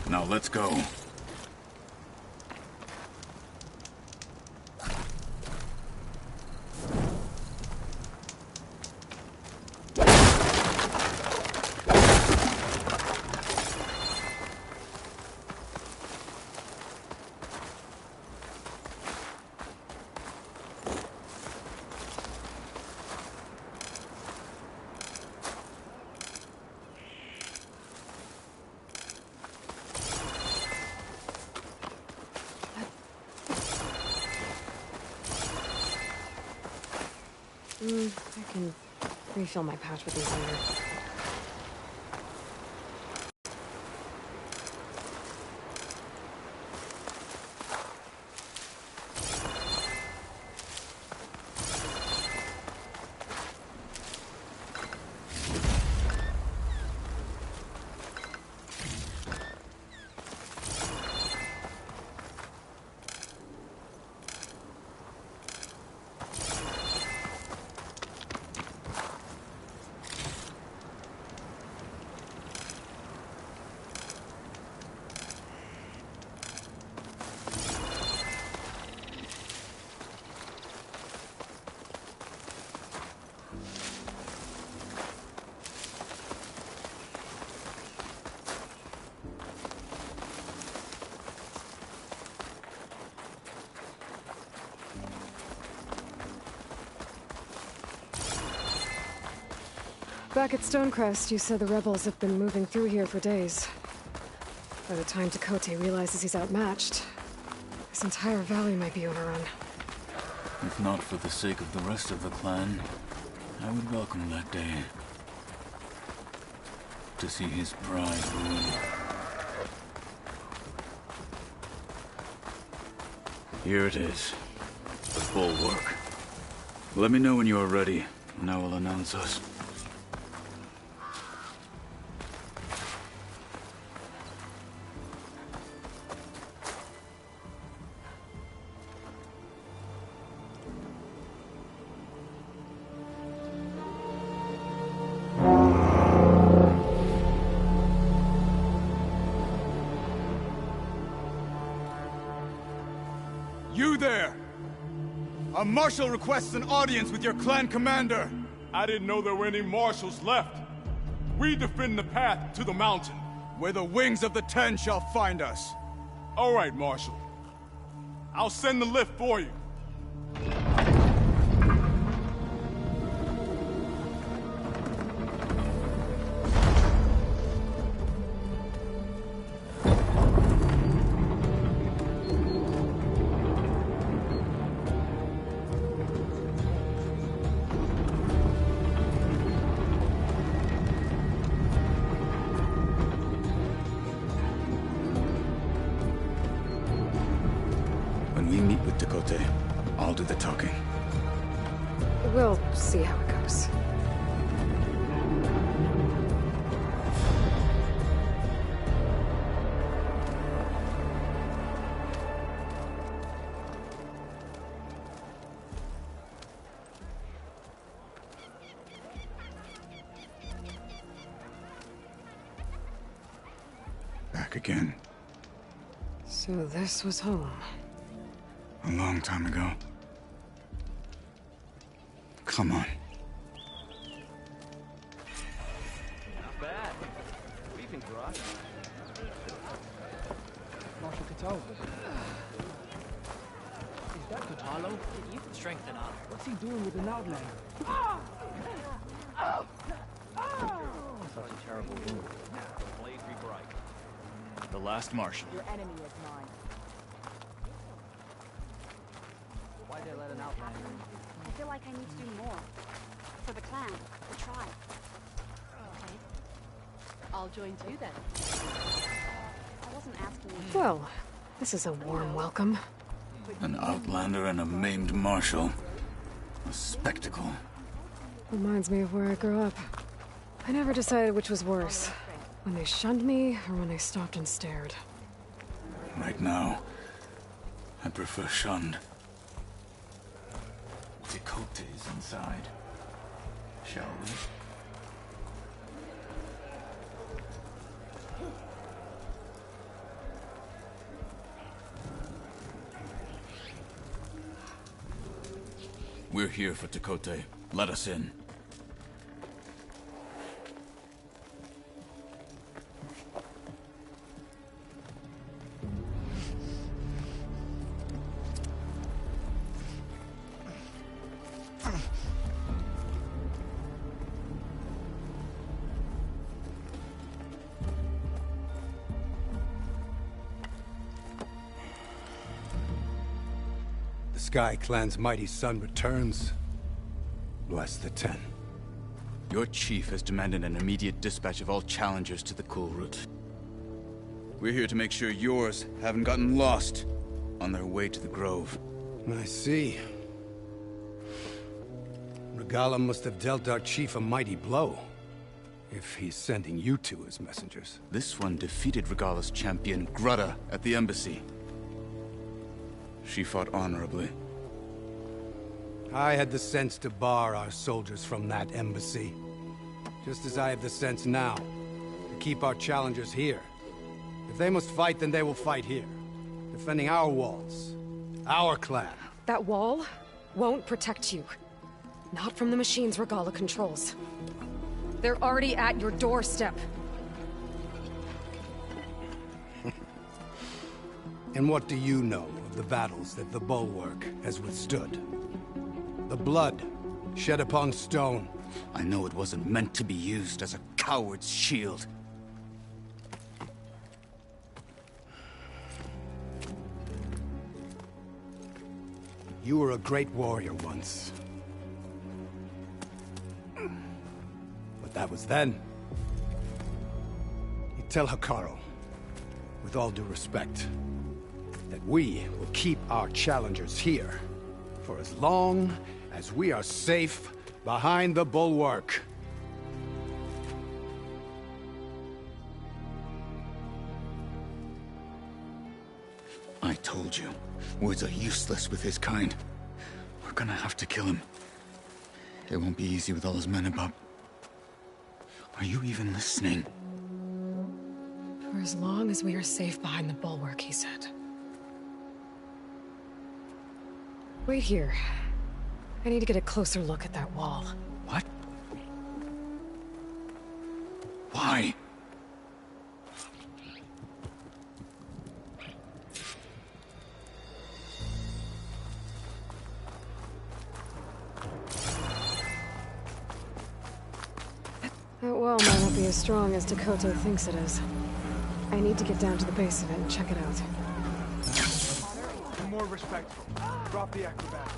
Now let's go. I can refill my pouch with these later. Back at Stonecrest, you said the rebels have been moving through here for days. By the time Tekote realizes he's outmatched, this entire valley might be overrun. If not for the sake of the rest of the clan, I would welcome that day. To see his pride ruined. Here it is. The bulwark. Let me know when you are ready, and I will announce us. You there! A marshal requests an audience with your clan commander. I didn't know there were any marshals left. We defend the path to the mountain. Where the wings of the Ten shall find us. All right, Marshal. I'll send the lift for you. When we meet with Tekote, I'll do the talking. We'll see how it goes. back again. So this was home. A long time ago. Come on. Not bad. We've been garage. Marshal Cato. Is that Catalo? You can strengthen up. What's he doing with an outlander? Such a terrible wound. Blade be bright. The last Marshal. Your enemy is mine. Why'd they let an outlander in? I feel like I need to do more. For the clan, the tribe. Okay. I'll join too then. I wasn't asking you. Well, this is a warm welcome. An outlander and a maimed marshal. A spectacle. Reminds me of where I grew up. I never decided which was worse. When they shunned me, or when they stopped and stared. Right now, I prefer shunned. Tekote's inside. Shall we? We're here for Tekote. Let us in. Sky Clan's mighty son returns. Bless the Ten. Your chief has demanded an immediate dispatch of all challengers to the Cool Route. We're here to make sure yours haven't gotten lost on their way to the Grove. I see. Regala must have dealt our chief a mighty blow, if he's sending you two as messengers. This one defeated Regala's champion, Grudda, at the embassy. She fought honorably. I had the sense to bar our soldiers from that embassy. Just as I have the sense now to keep our challengers here. If they must fight, then they will fight here. Defending our walls. Our clan. That wall won't protect you. Not from the machines Regala controls. They're already at your doorstep. And what do you know of the battles that the Bulwark has withstood? The blood shed upon stone. I know it wasn't meant to be used as a coward's shield. You were a great warrior once. But that was then. You tell Hekarro, with all due respect, that we will keep our challengers here for as long as we are safe behind the Bulwark. I told you, words are useless with his kind. We're gonna have to kill him. It won't be easy with all his men about. Are you even listening? For as long as we are safe behind the Bulwark, he said. Wait here. I need to get a closer look at that wall. What? Why? That wall might not be as strong as Tekote thinks it is. I need to get down to the base of it and check it out. Be more respectful. Drop the acrobat.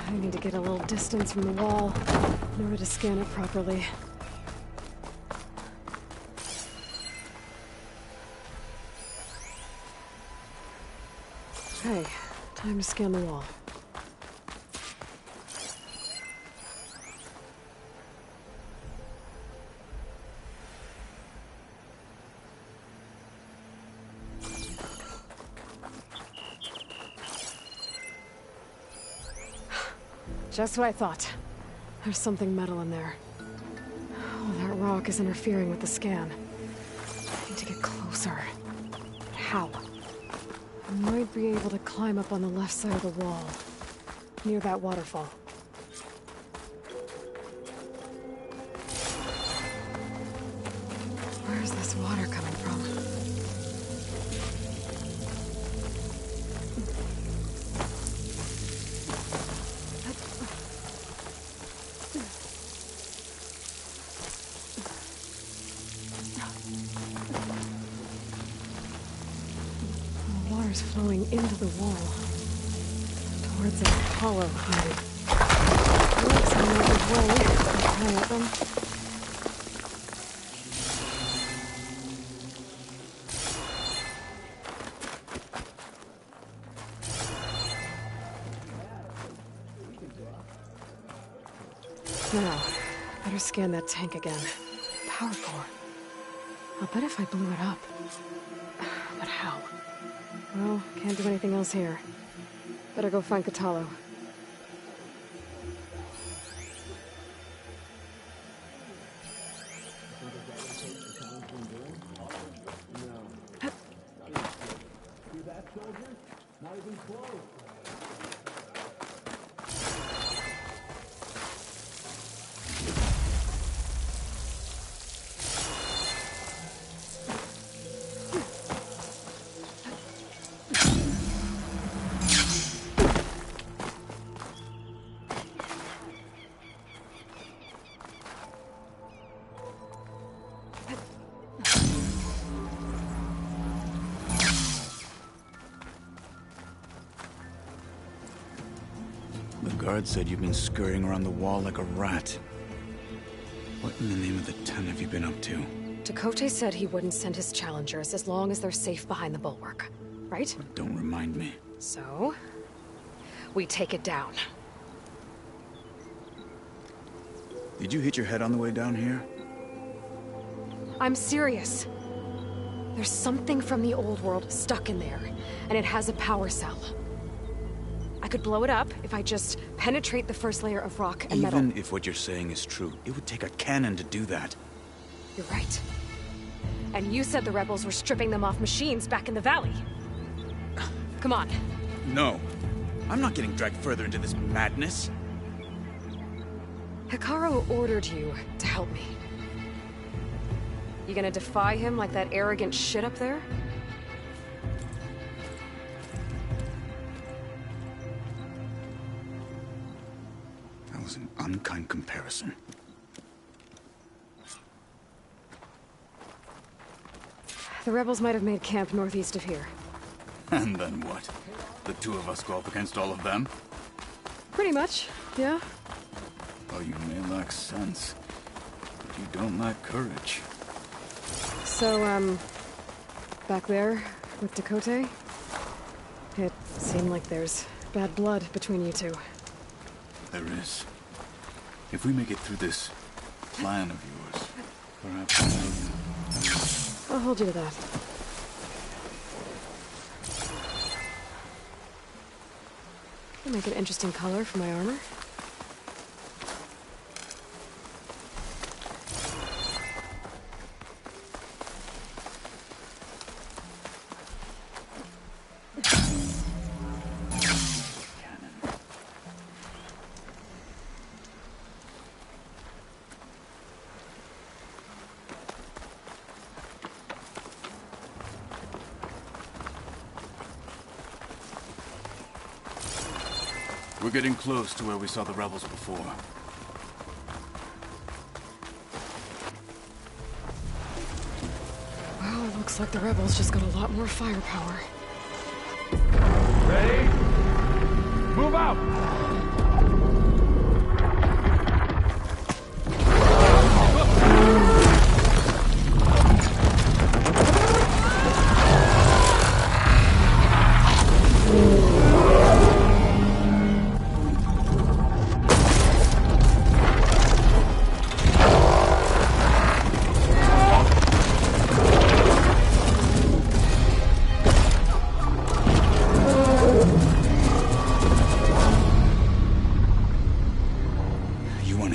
I need to get a little distance from the wall in order to scan it properly. Okay, time to scan the wall. Just what I thought. There's something metal in there. Oh, that rock is interfering with the scan. I need to get closer. But how? I might be able to climb up on the left side of the wall, near that waterfall. Where's this water coming from? The water's flowing into the wall, towards a hollow here. Looks another way to climb at them. Now, better scan that tank again. Power core. I'll bet if I blew it up. But how? Well, can't do anything else here. Better go find Kotallo. The guard said you've been scurrying around the wall like a rat. What in the name of the Ten have you been up to? Tekote said he wouldn't send his challengers as long as they're safe behind the bulwark, right? Don't remind me. So, we take it down. Did you hit your head on the way down here? I'm serious. There's something from the old world stuck in there, and it has a power cell. I could blow it up if I just penetrate the first layer of rock and metal. Even if what you're saying is true, it would take a cannon to do that. You're right. And you said the rebels were stripping them off machines back in the valley. Come on. No. I'm not getting dragged further into this madness. Hekarro ordered you to help me. You gonna defy him like that arrogant shit up there? That was an unkind comparison. The rebels might have made camp northeast of here. And then what? The two of us go up against all of them? Pretty much, yeah. Oh, you may lack sense, but you don't lack courage. So, back there with Tekote, it seemed like there's bad blood between you two. There is. If we make it through this plan of yours, perhaps I'll hold you to that. It'll make an interesting color for my armor. We're getting close to where we saw the rebels before. Well, it looks like the rebels just got a lot more firepower. Ready? Move out!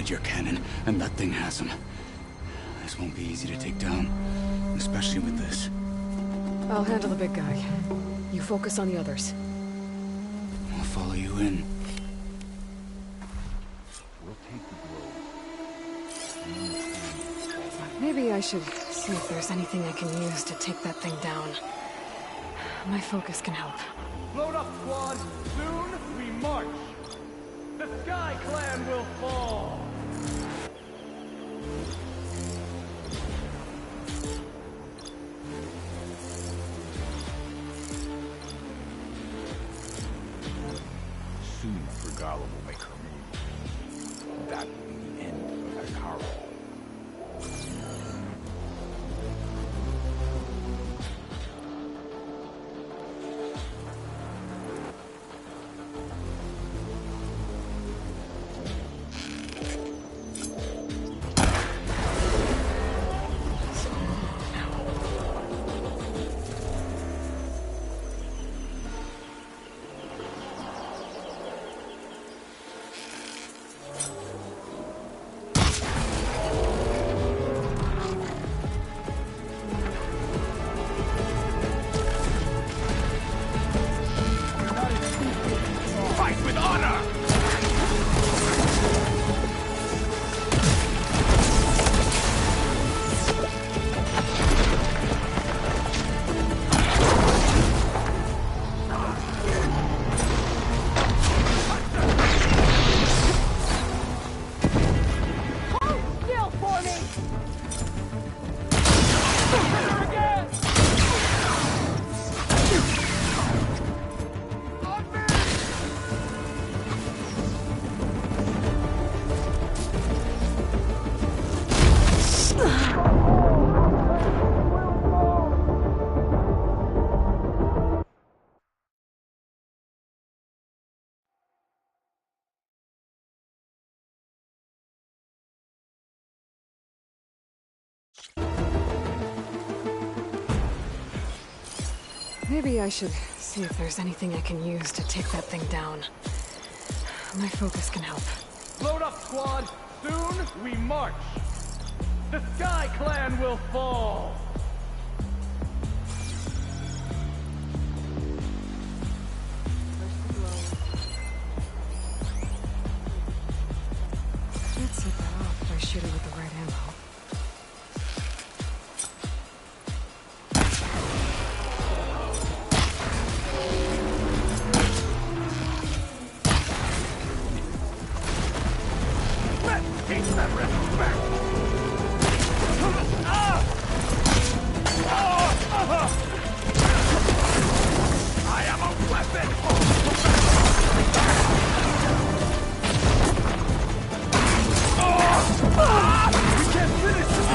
wanted your cannon, and that thing has him. This won't be easy to take down, especially with this. I'll handle the big guy. You focus on the others. I'll follow you in. We'll take the grove. Maybe I should see if there's anything I can use to take that thing down. My focus can help. Load up, squad! Soon we march! The Sky Clan will fall! Soon Regala will make her move. That will be the end of Hekarro. Maybe I should see if there's anything I can use to take that thing down. My focus can help. Load up, squad! Soon we march! The Sky Clan will fall! Let's set that off by shooting with the right ammo. I am a weapon! We can't finish this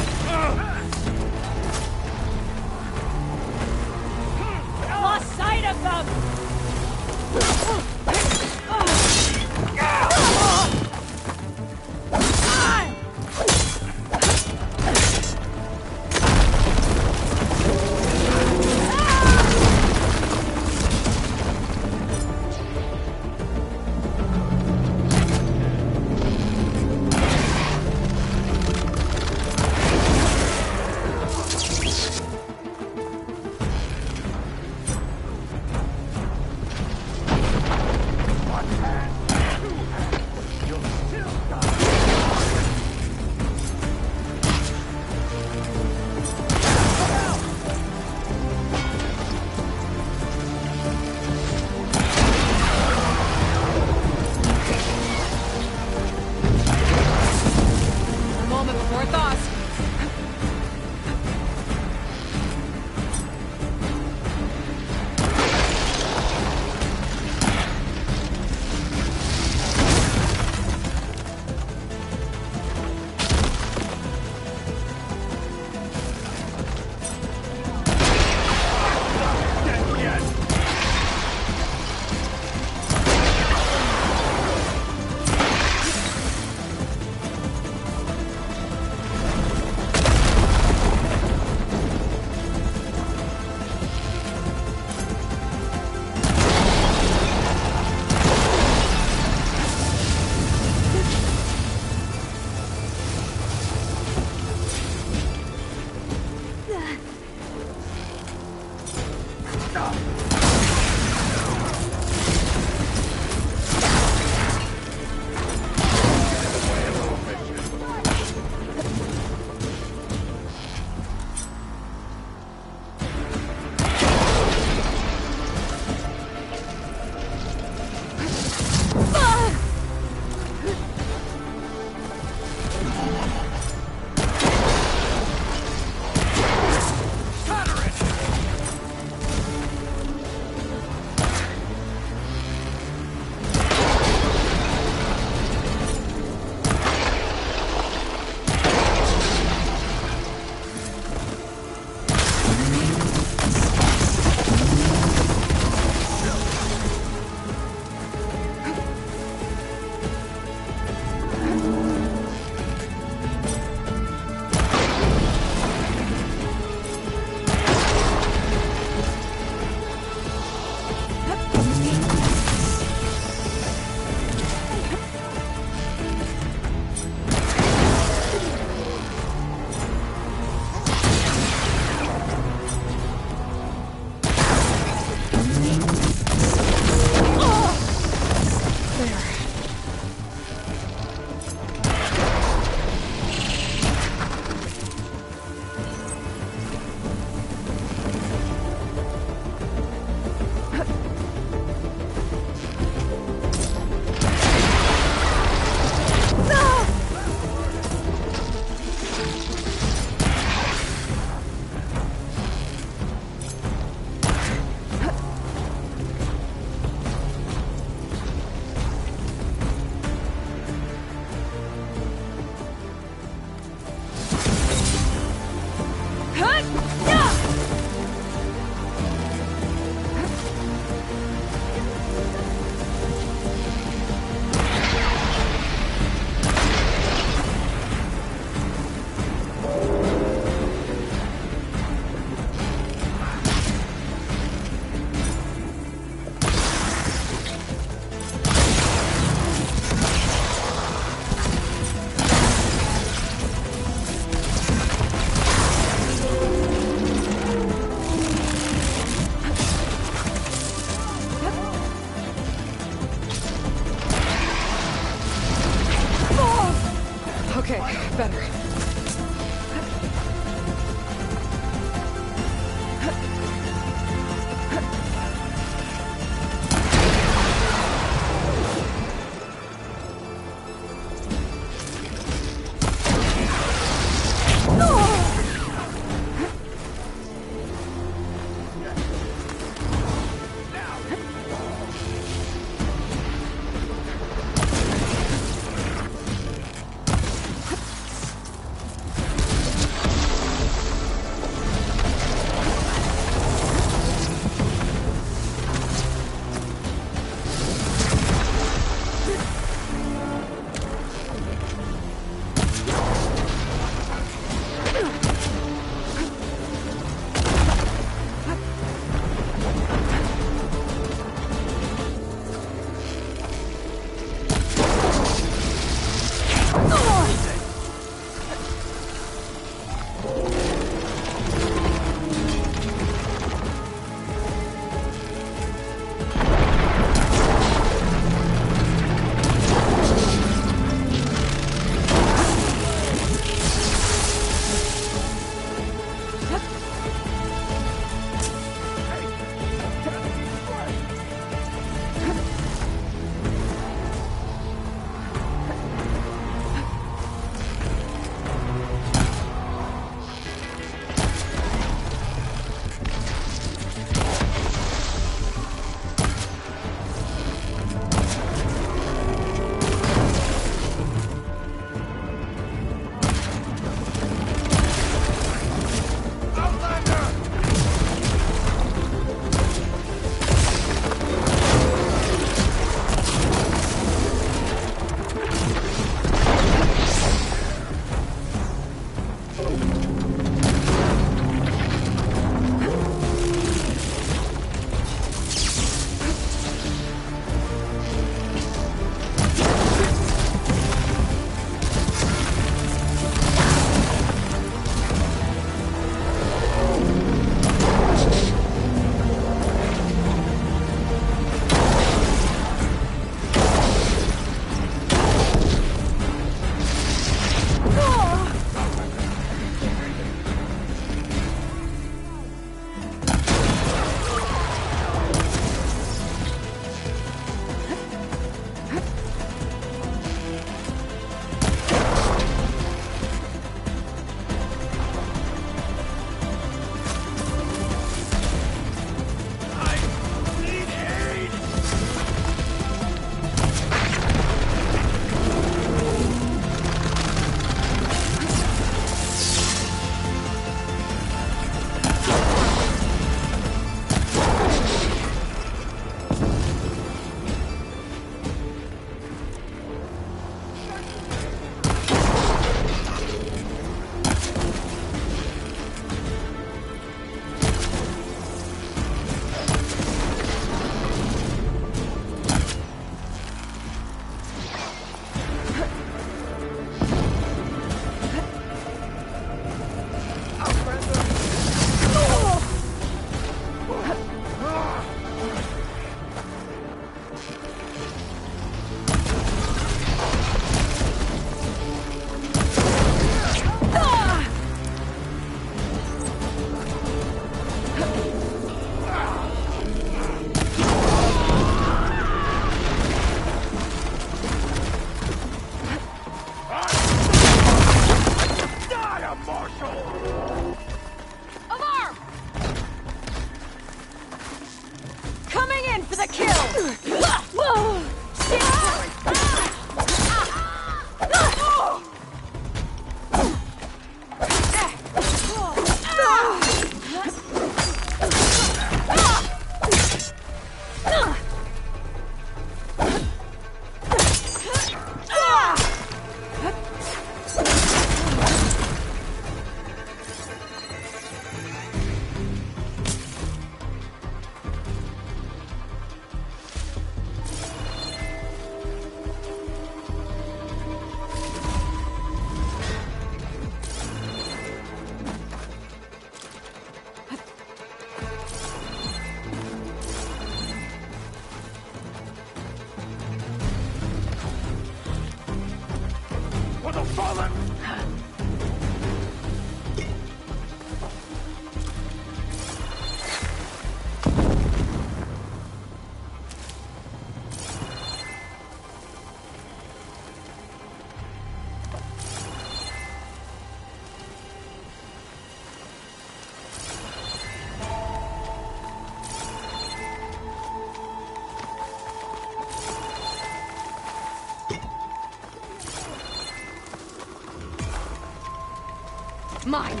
Mine!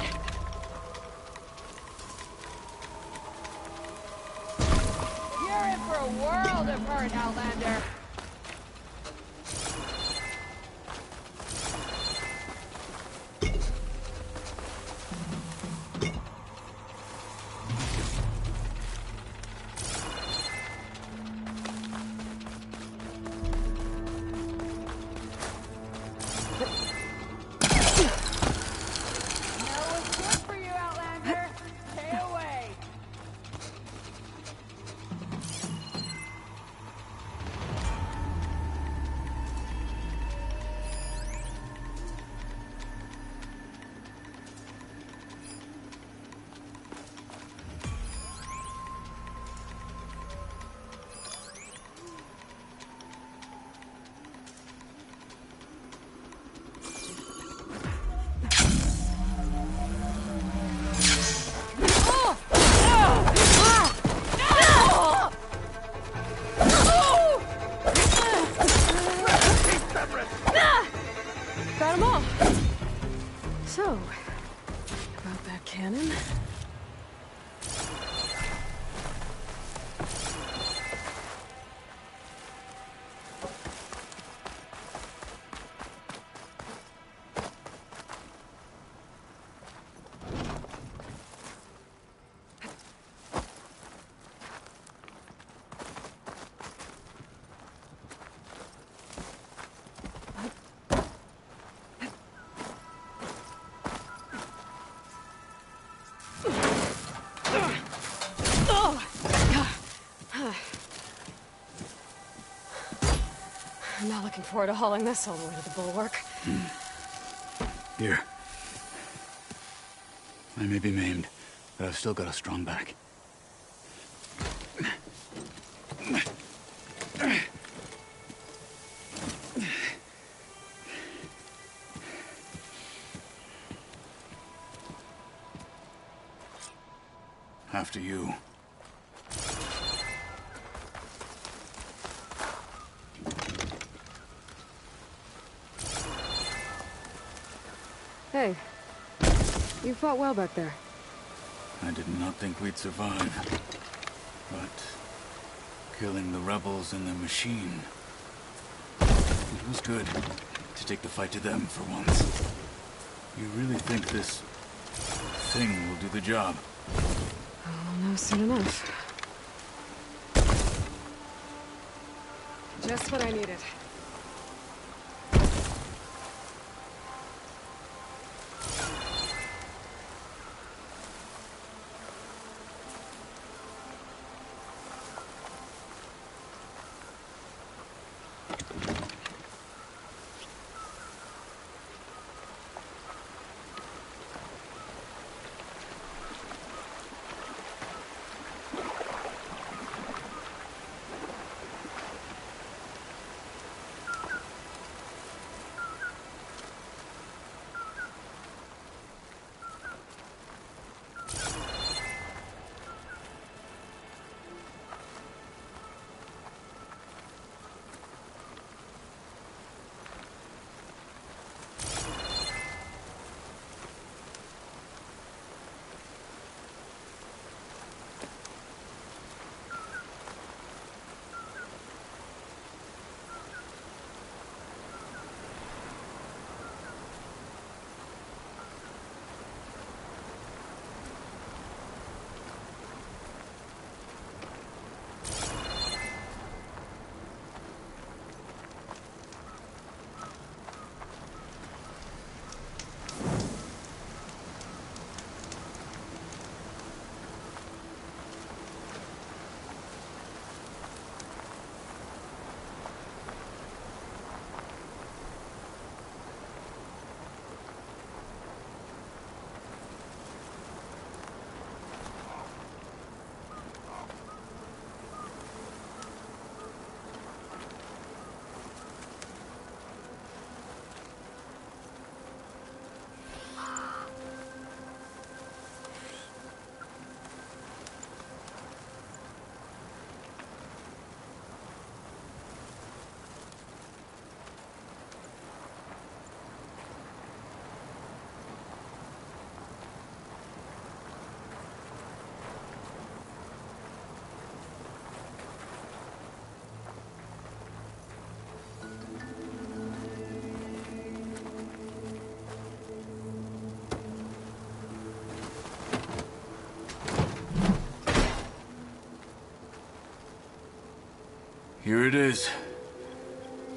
You're in for a world of hurt, Outlander! Got 'em all. So, about that cannon. I'm not looking forward to hauling this all the way to the bulwark. Here. I may be maimed, but I've still got a strong back. After you. Hey, you fought well back there. I did not think we'd survive. But killing the rebels and their machine, it was good to take the fight to them for once. You really think this thing will do the job? I'll know soon enough. Just what I needed. Here it is.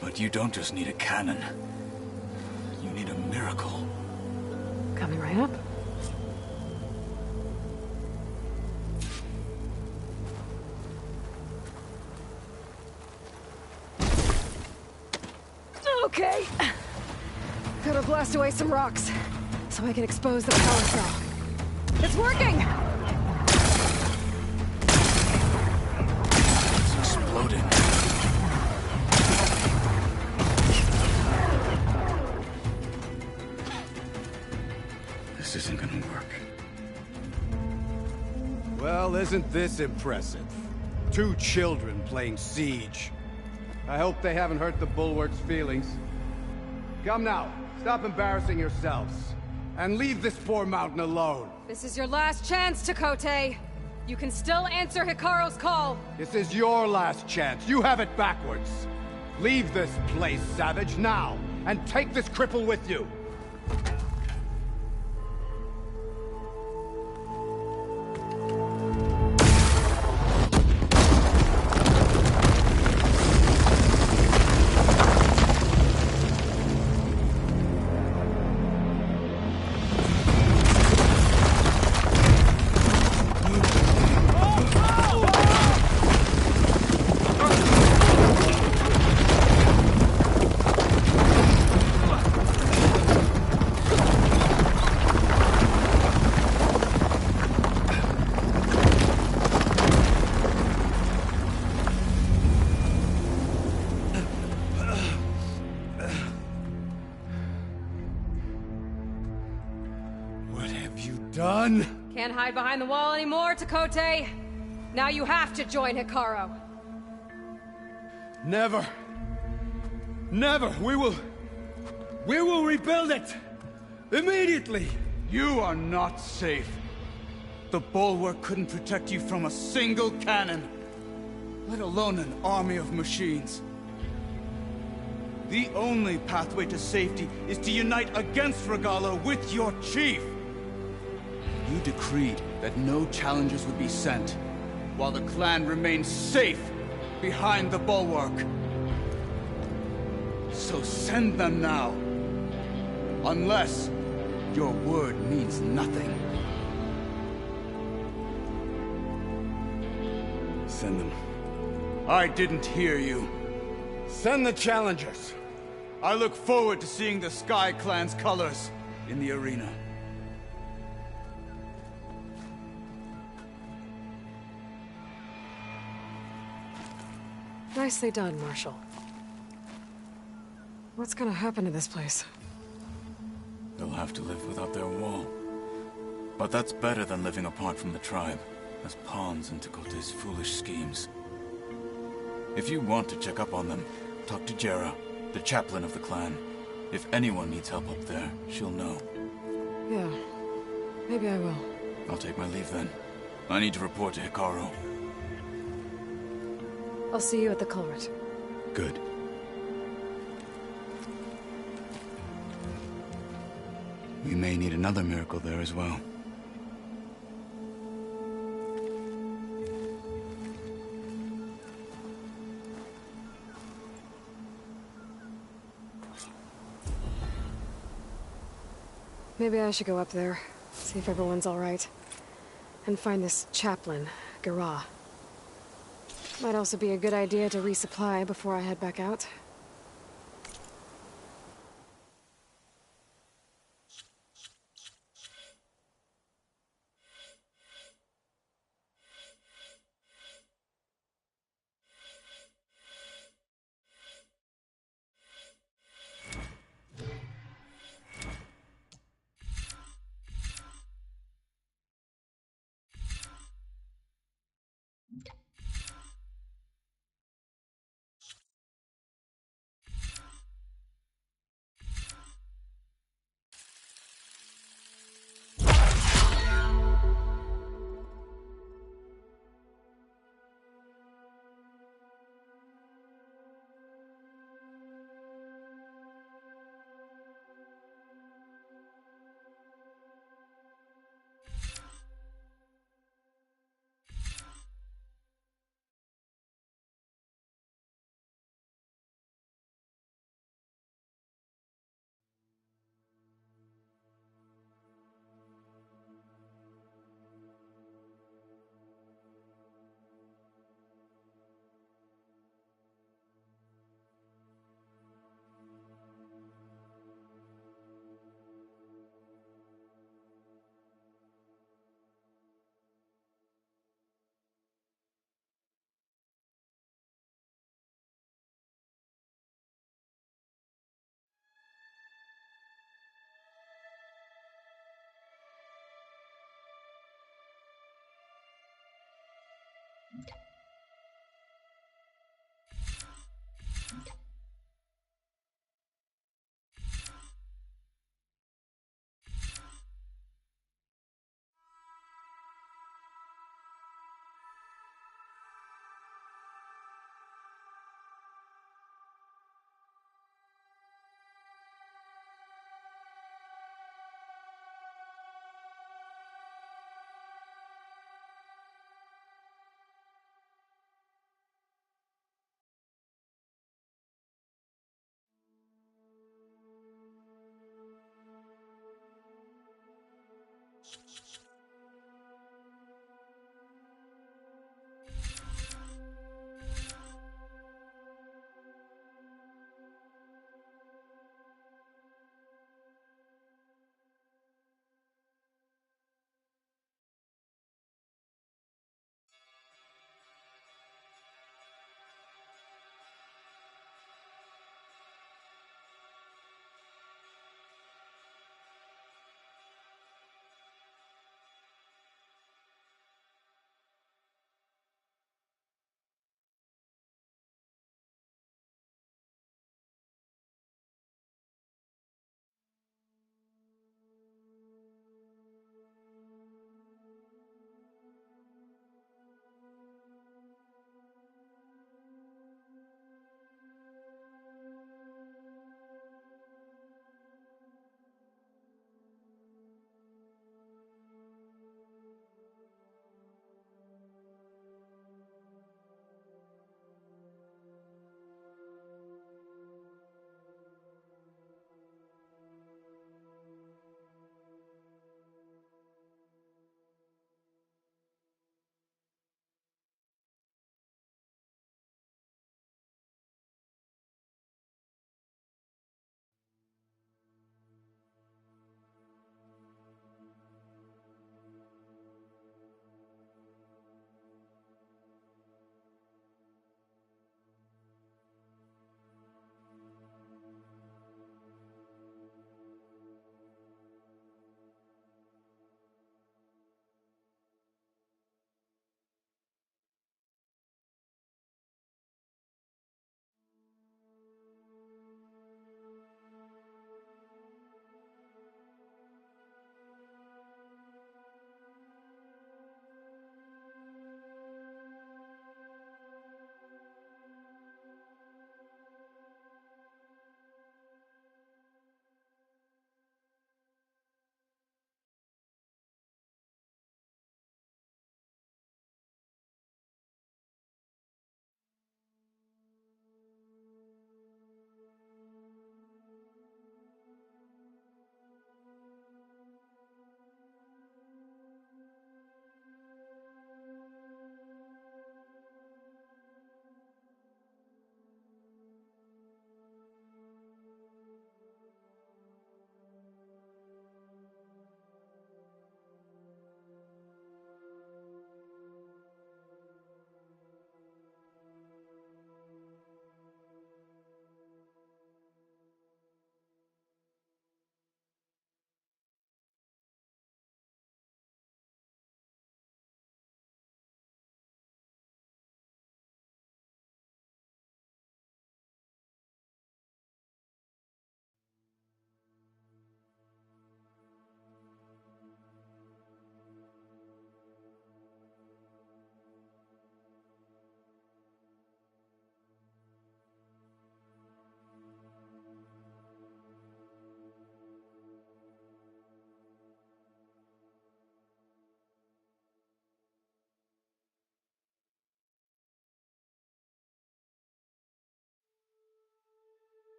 But you don't just need a cannon. You need a miracle. Coming right up. Okay. Gotta blast away some rocks, so I can expose the power cell. It's working! It's exploding. This isn't gonna work. Well, isn't this impressive? 2 children playing siege. I hope they haven't hurt the Bulwark's feelings. Come now, stop embarrassing yourselves. And leave this poor mountain alone. This is your last chance, Tekotteh. You can still answer Hikaru's call. This is your last chance. You have it backwards. Leave this place, Savage, now. And take this cripple with you. Done? Can't hide behind the wall anymore, Tekotteh. Now you have to join Hikaru. Never. Never. We will rebuild it. Immediately. You are not safe. The Bulwark couldn't protect you from a single cannon, let alone an army of machines. The only pathway to safety is to unite against Regalla with your chief. You decreed that no challengers would be sent, while the clan remains safe behind the Bulwark. So send them now. Unless your word means nothing. Send them. I didn't hear you. Send the challengers. I look forward to seeing the Sky Clan's colors in the arena. Nicely done, Marshal. What's gonna happen to this place? They'll have to live without their wall. But that's better than living apart from the tribe, as pawns in Tekotteh's foolish schemes. If you want to check up on them, talk to Jera, the chaplain of the clan. If anyone needs help up there, she'll know. Yeah, maybe I will. I'll take my leave then. I need to report to Hikaru. I'll see you at the culvert. Good. We may need another miracle there as well. Maybe I should go up there, see if everyone's all right. And find this chaplain, Garah. Might also be a good idea to resupply before I head back out.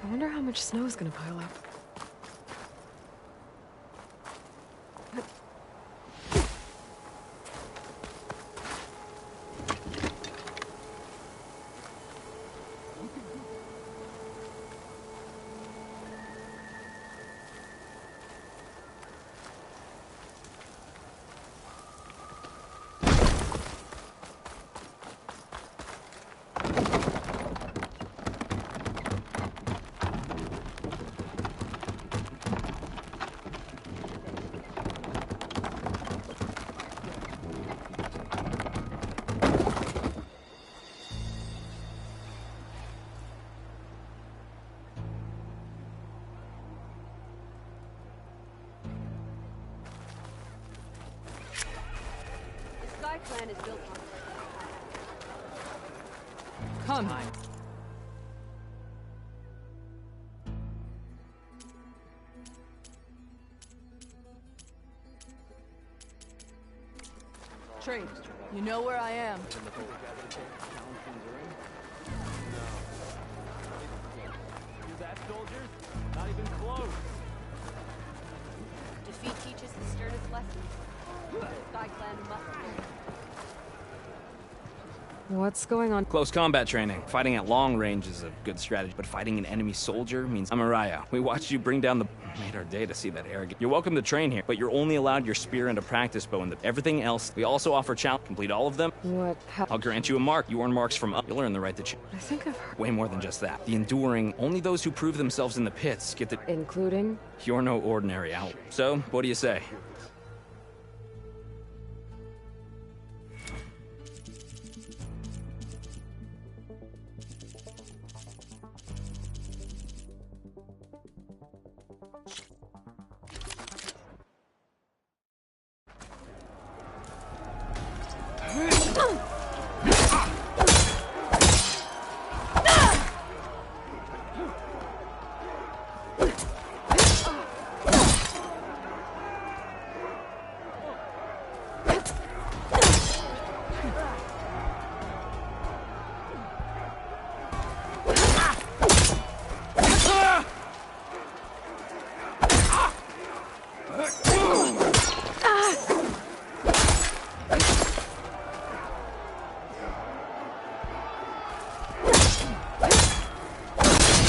I wonder how much snow is gonna pile up. Clan is built on. Come on. Trade, you know where I am. You that, soldiers? Not even close. Defeat teaches the sternest lessons. The Sky Clan must learn. What's going on? Close combat training. Fighting at long range is a good strategy, but fighting an enemy soldier means I'm Araya. We watched you bring down the... Made our day to see that arrogant... You're welcome to train here, but you're only allowed your spear and a practice bow, and everything else. We also offer challenge. Complete all of them. What? I'll grant you a mark. You earn marks from up. You'll earn the right to... I think I've heard... Way more than just that. The enduring, only those who prove themselves in the pits get the... Including? You're no ordinary owl. So, what do you say?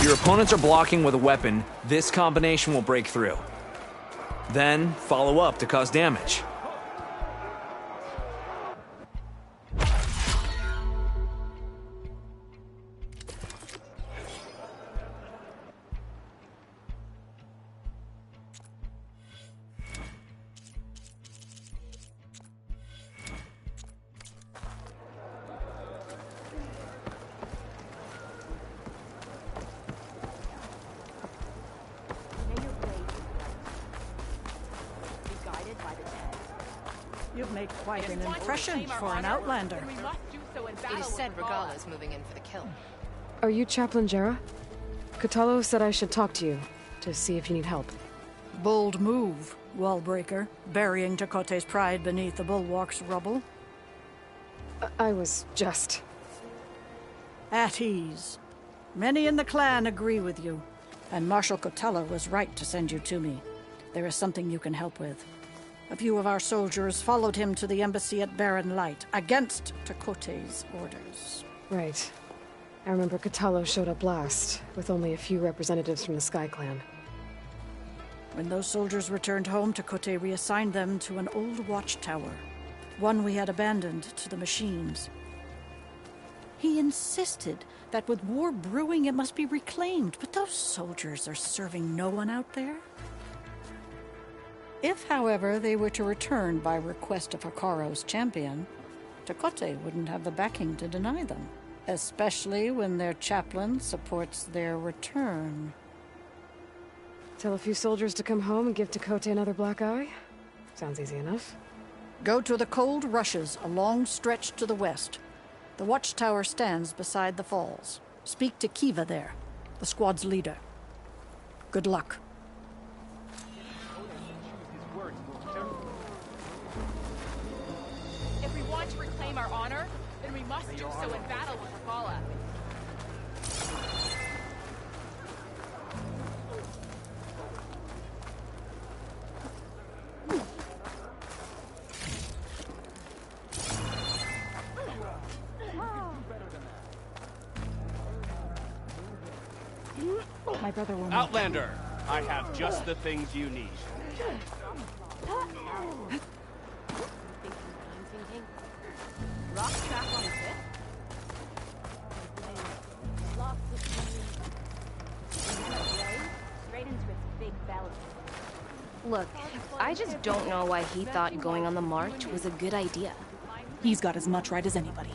Your opponents are blocking with a weapon, this combination will break through. Then, follow up to cause damage. You've made quite an impression for an Outlander. It is said Regala is moving in for the kill. Are you Chaplain Jera? Kotallo said I should talk to you, to see if you need help. Bold move, Wallbreaker, burying Tekote's pride beneath the bulwark's rubble. I was just... At ease. Many in the clan agree with you, and Marshal Kotallo was right to send you to me. there is something you can help with. A few of our soldiers followed him to the embassy at Barren Light, against Tekote's orders. Right. I remember Kotallo showed up last, with only a few representatives from the Sky Clan. When those soldiers returned home, Tekote reassigned them to an old watchtower, one we had abandoned to the machines. He insisted that with war brewing it must be reclaimed, but those soldiers are serving no one out there. If, however, they were to return by request of Hikaro's champion, Tekote wouldn't have the backing to deny them, especially when their chaplain supports their return. Tell a few soldiers to come home and give Tekote another black eye? Sounds easy enough. Go to the Cold Rushes, a long stretch to the west. The watchtower stands beside the falls. Speak to Kiva there, the squad's leader. Good luck. If we want to reclaim our honor, then we must do so in battle with Regalla. My brother will... Outlander, I have just the things you need. Rock trap on the tip? Straight into its big belly. Look, I just don't know why he thought going on the march was a good idea. He's got as much right as anybody.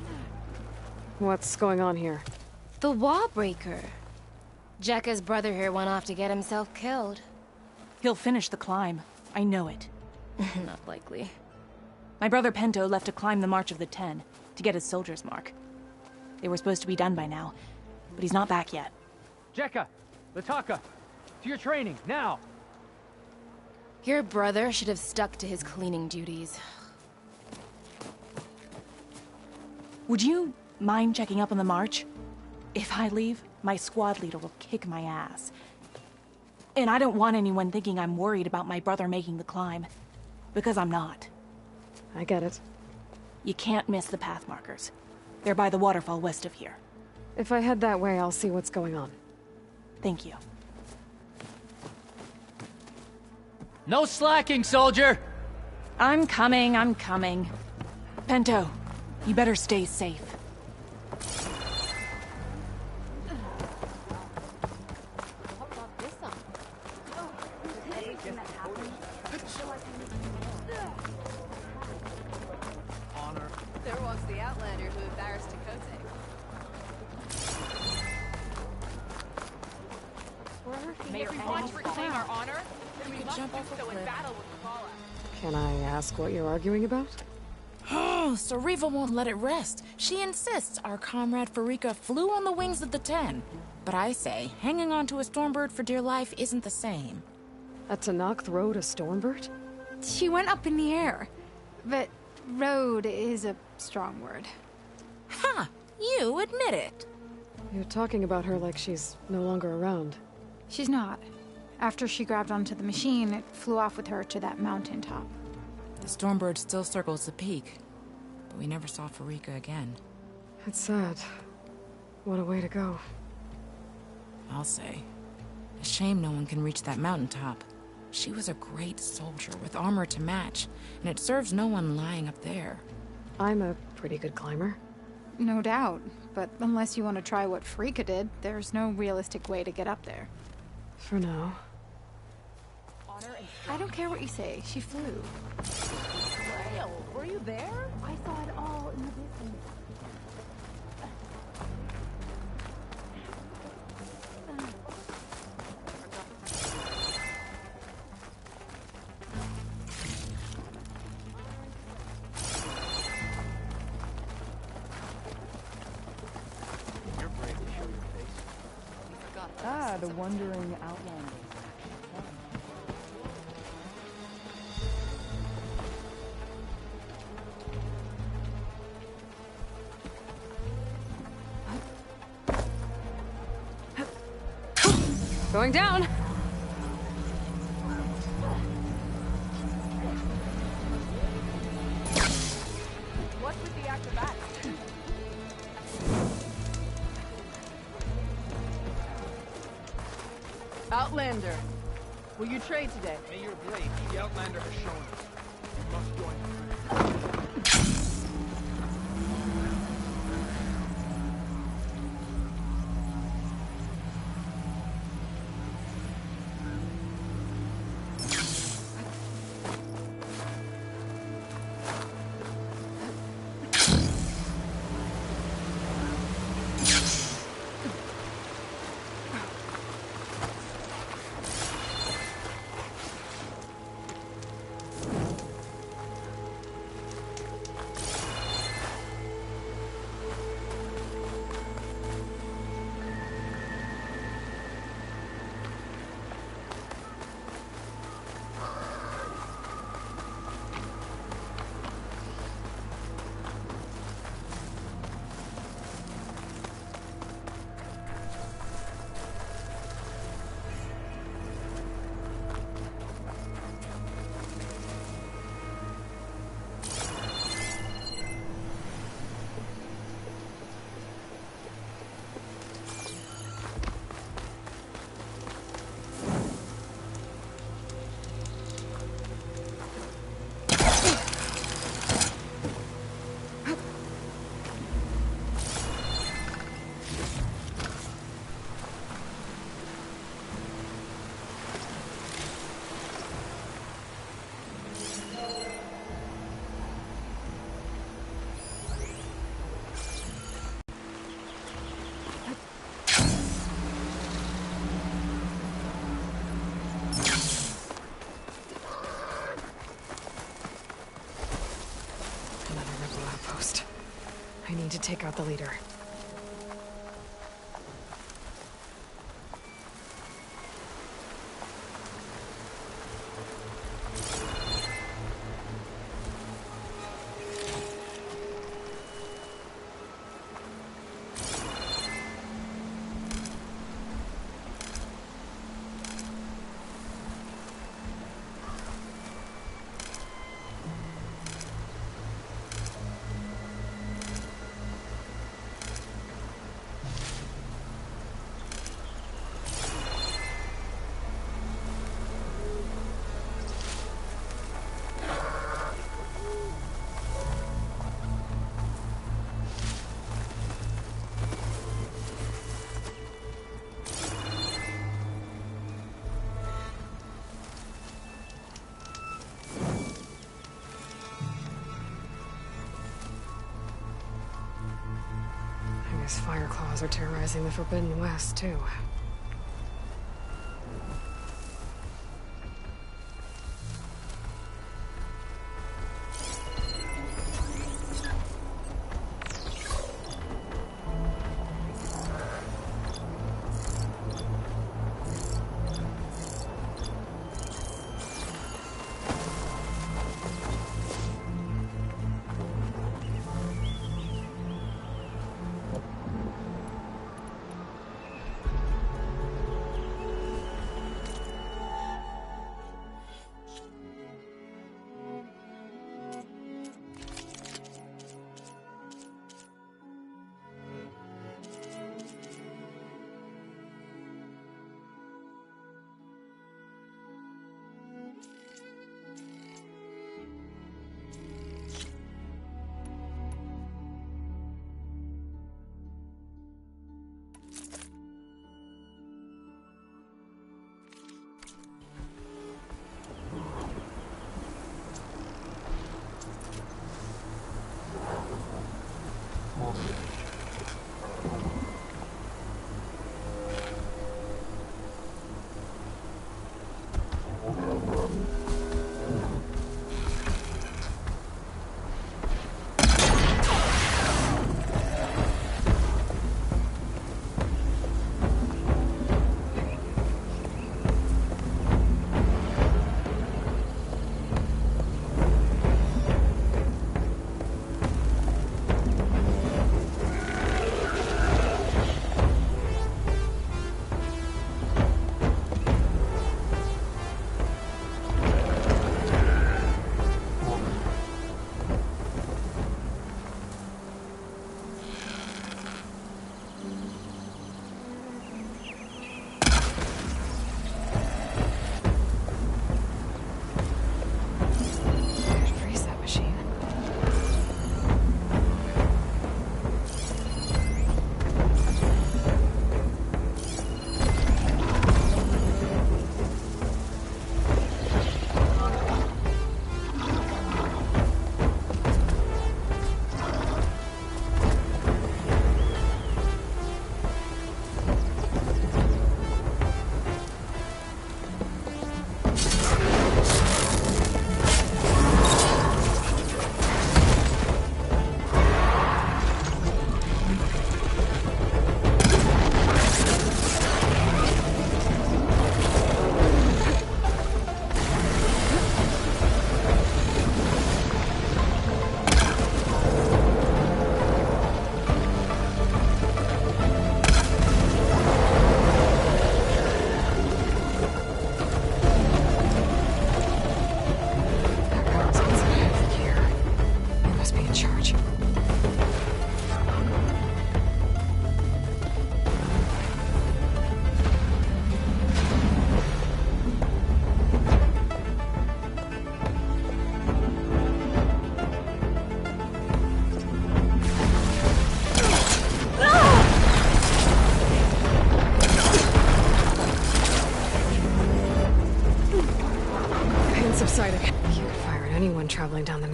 What's going on here? The Wallbreaker. Jekka's brother here went off to get himself killed. He'll finish the climb. I know it. Not likely. My brother Pento left to climb the March of the Ten, to get his soldier's mark. They were supposed to be done by now, but he's not back yet. Jekka! Lataka! To your training, now! Your brother should have stuck to his cleaning duties. Would you mind checking up on the march? If I leave, my squad leader will kick my ass. And I don't want anyone thinking I'm worried about my brother making the climb. Because I'm not. I get it. You can't miss the path markers. They're by the waterfall west of here. If I head that way, I'll see what's going on. Thank you. No slacking, soldier! I'm coming. Pento, you better stay safe. There walks the Outlander who embarrassed Tekote. If we want to reclaim our honor, then we must do so in battle with Regalla. Can I ask what you're arguing about? Oh, Sariva won't let it rest. She insists our comrade Farika flew on the wings of the Ten. But I say, hanging onto a Stormbird for dear life isn't the same. A Tenakth rode a Stormbird? She went up in the air. But rode is a strong word. Ha! You admit it. You're talking about her like she's no longer around. She's not. After she grabbed onto the machine, it flew off with her to that mountaintop. The Stormbird still circles the peak, but we never saw Farika again. It's sad. What a way to go. I'll say. A shame no one can reach that mountaintop. She was a great soldier with armor to match, and it serves no one lying up there. I'm a pretty good climber. No doubt, but unless you want to try what Farika did, there's no realistic way to get up there. For now. I don't care what you say, she flew. Were you there? I saw it all in the distance. Ah, the wandering outlander. Going down! Outlander, will you trade today? May your blade, the Outlander has shown us. You must join. I need to take out the leader. These fire claws are terrorizing the Forbidden West, too.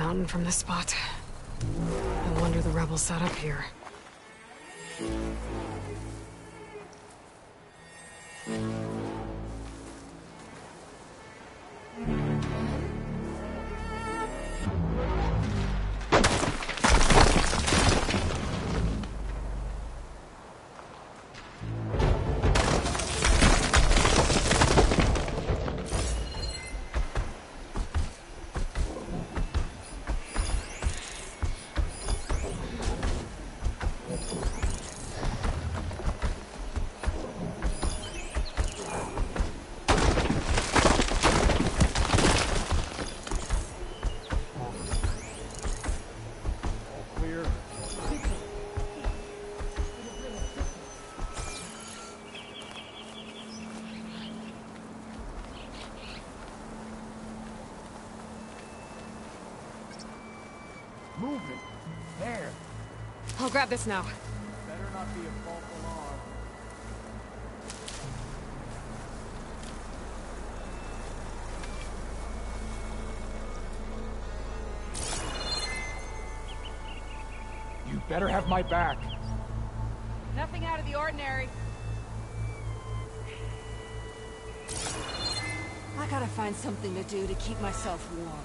mountain from this spot. No wonder the rebels set up here. Movement. There. I'll grab this now. Better not be a false alarm. You better have my back. Nothing out of the ordinary. I gotta find something to do to keep myself warm.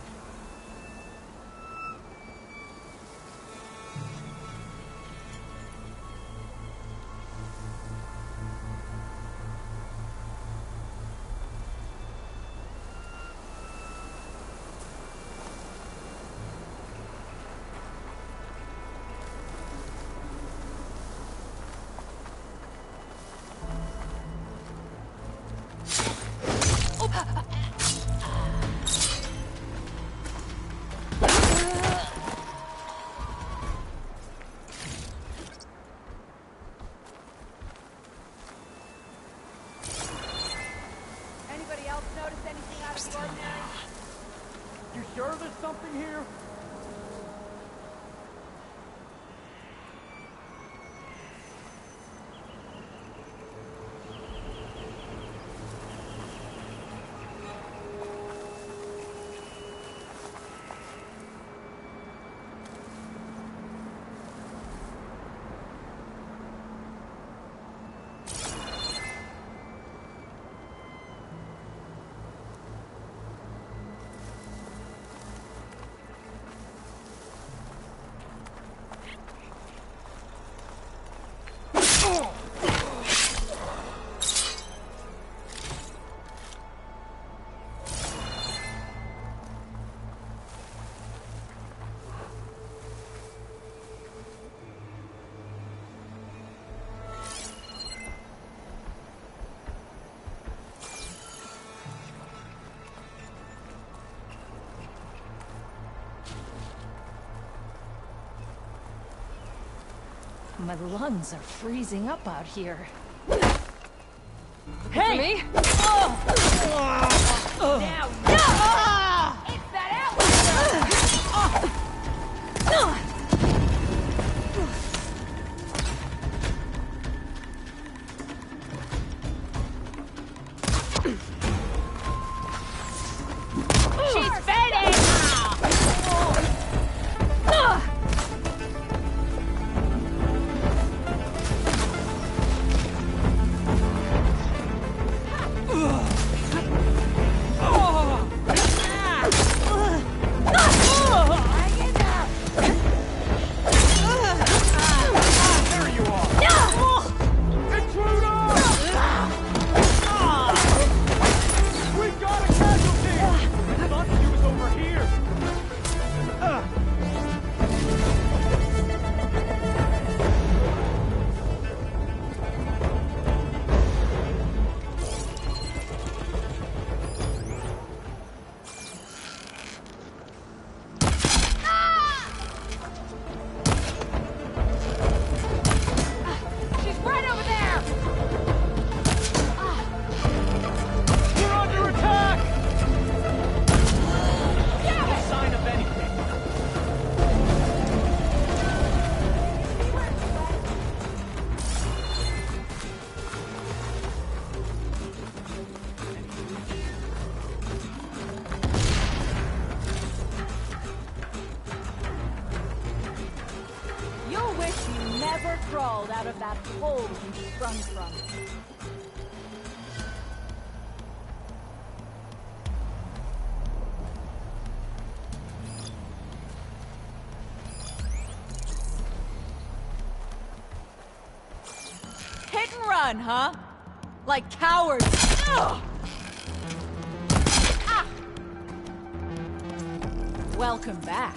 Anybody else notice anything out of the ordinary? You sure there's something here? My lungs are freezing up out here. Hey! Me? Now, no! It's that out! She's fading! out of that hole you sprung from. Hit and run, huh? Like cowards. Ugh! Ah! Welcome back.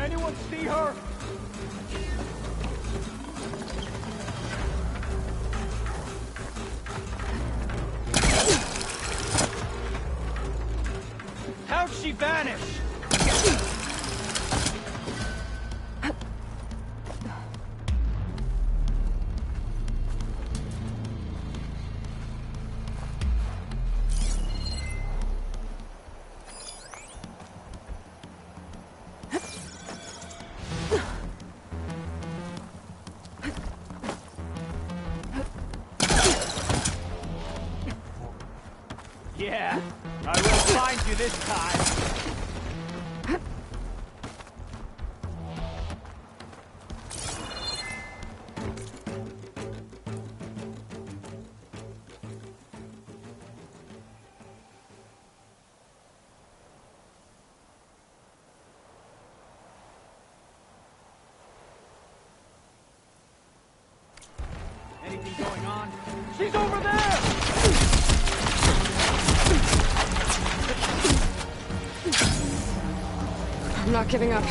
Anyone see her? How'd she vanish? Yeah, I will find you this time. Anything going on? She's over there! I'm not giving up.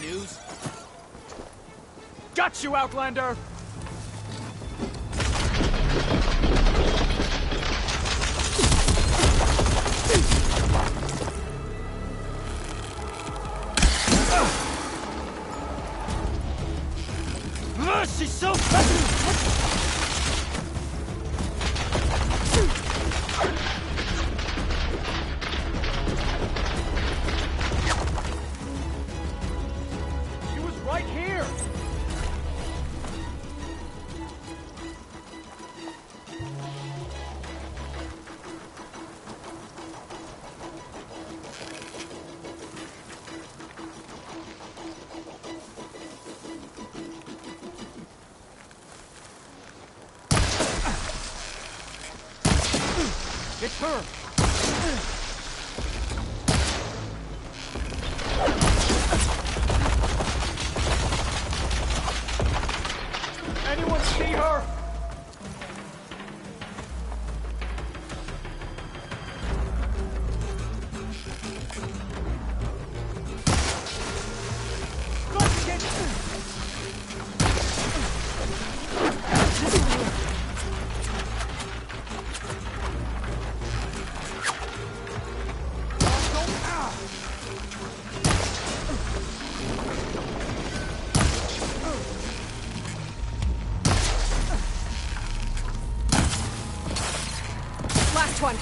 News? Got you, Outlander! gosh, she's so... She was right here! It's her! Anyone see her? Last one.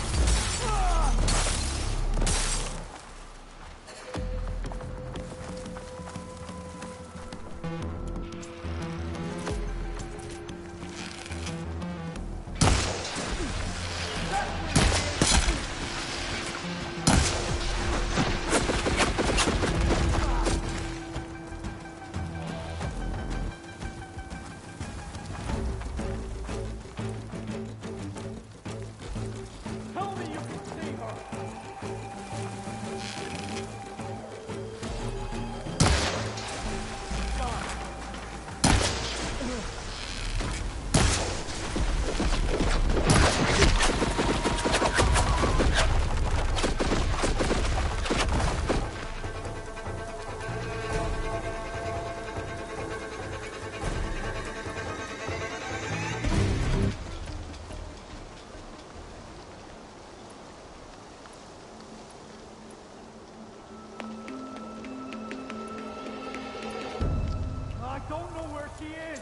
Tell me you can see her! I don't know where she is!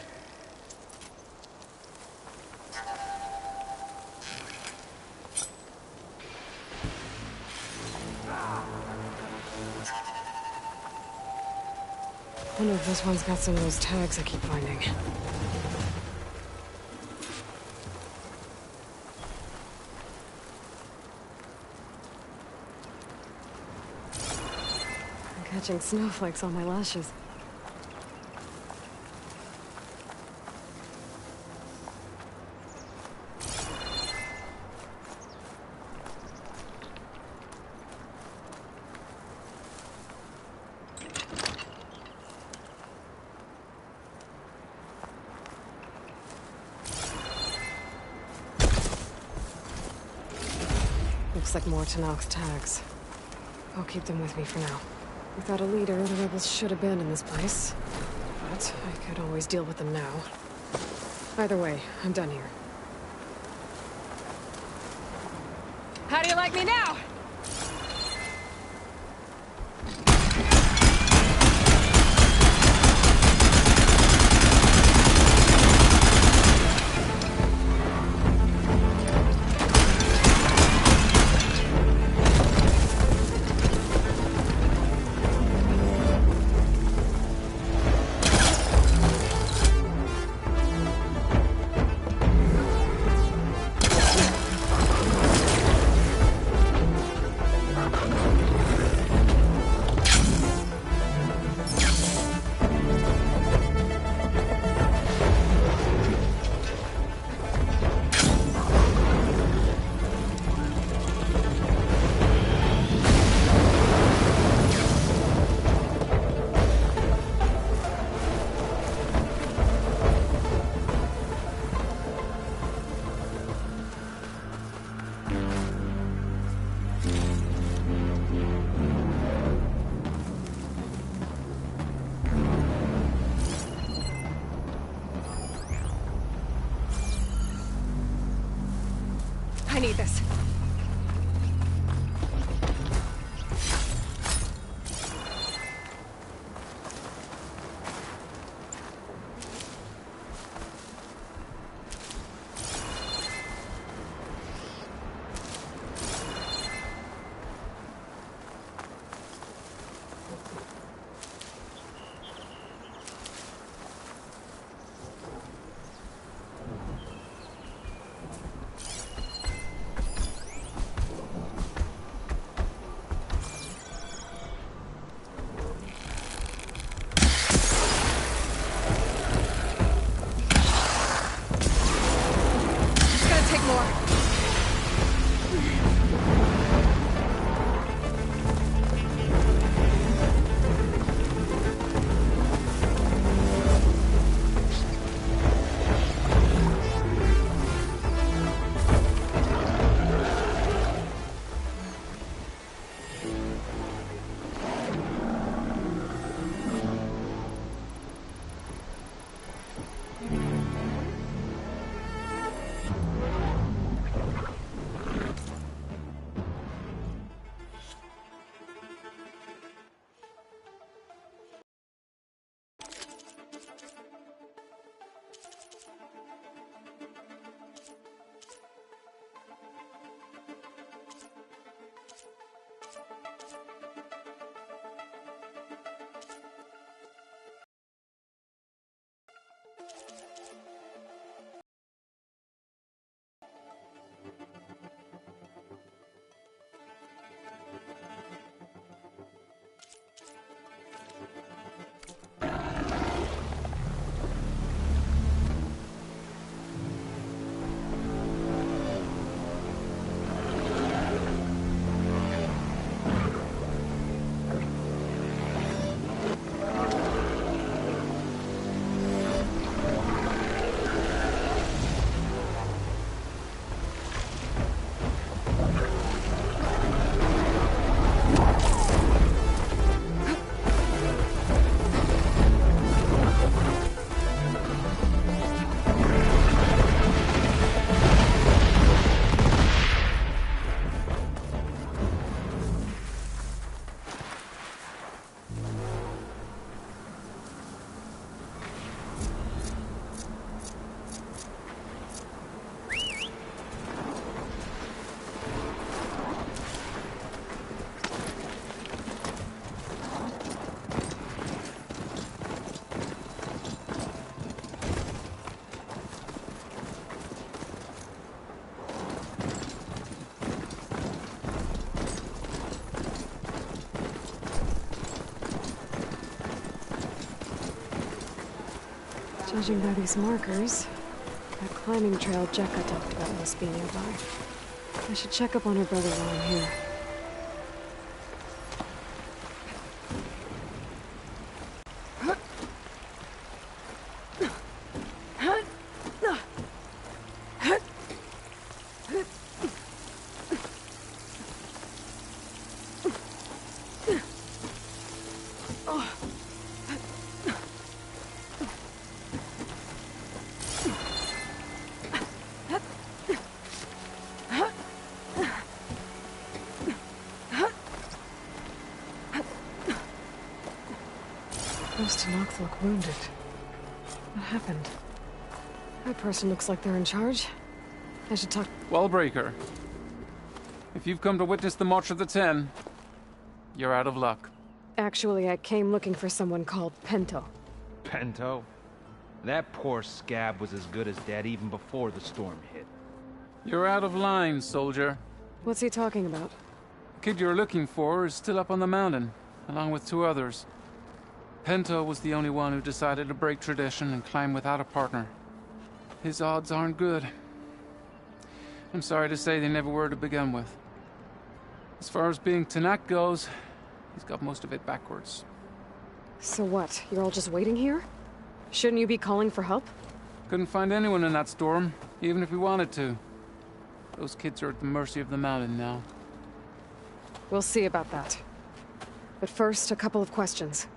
Wonder if this one's got some of those tags I keep finding. I'm catching snowflakes on my lashes. Looks like more Tenakth's tags. I'll keep them with me for now. Without a leader, the rebels should abandon this place. But I could always deal with them now. Either way, I'm done here. How do you like me now? I need this. more. Judging by these markers, that climbing trail Jekka talked about must be nearby. I should check up on her brother while I'm here. Those Tenakth look wounded. What happened? That person looks like they're in charge. I should talk... Wellbreaker. If you've come to witness the March of the Ten, you're out of luck. Actually, I came looking for someone called Pento. Pento? That poor scab was as good as dead even before the storm hit. You're out of line, soldier. What's he talking about? The kid you're looking for is still up on the mountain, along with 2 others. Pento was the only one who decided to break tradition and climb without a partner. His odds aren't good. I'm sorry to say they never were to begin with. As far as being Tenakth goes, he's got most of it backwards. So what? You're all just waiting here? Shouldn't you be calling for help? Couldn't find anyone in that storm, even if we wanted to. Those kids are at the mercy of the mountain now. We'll see about that. But first, a couple of questions.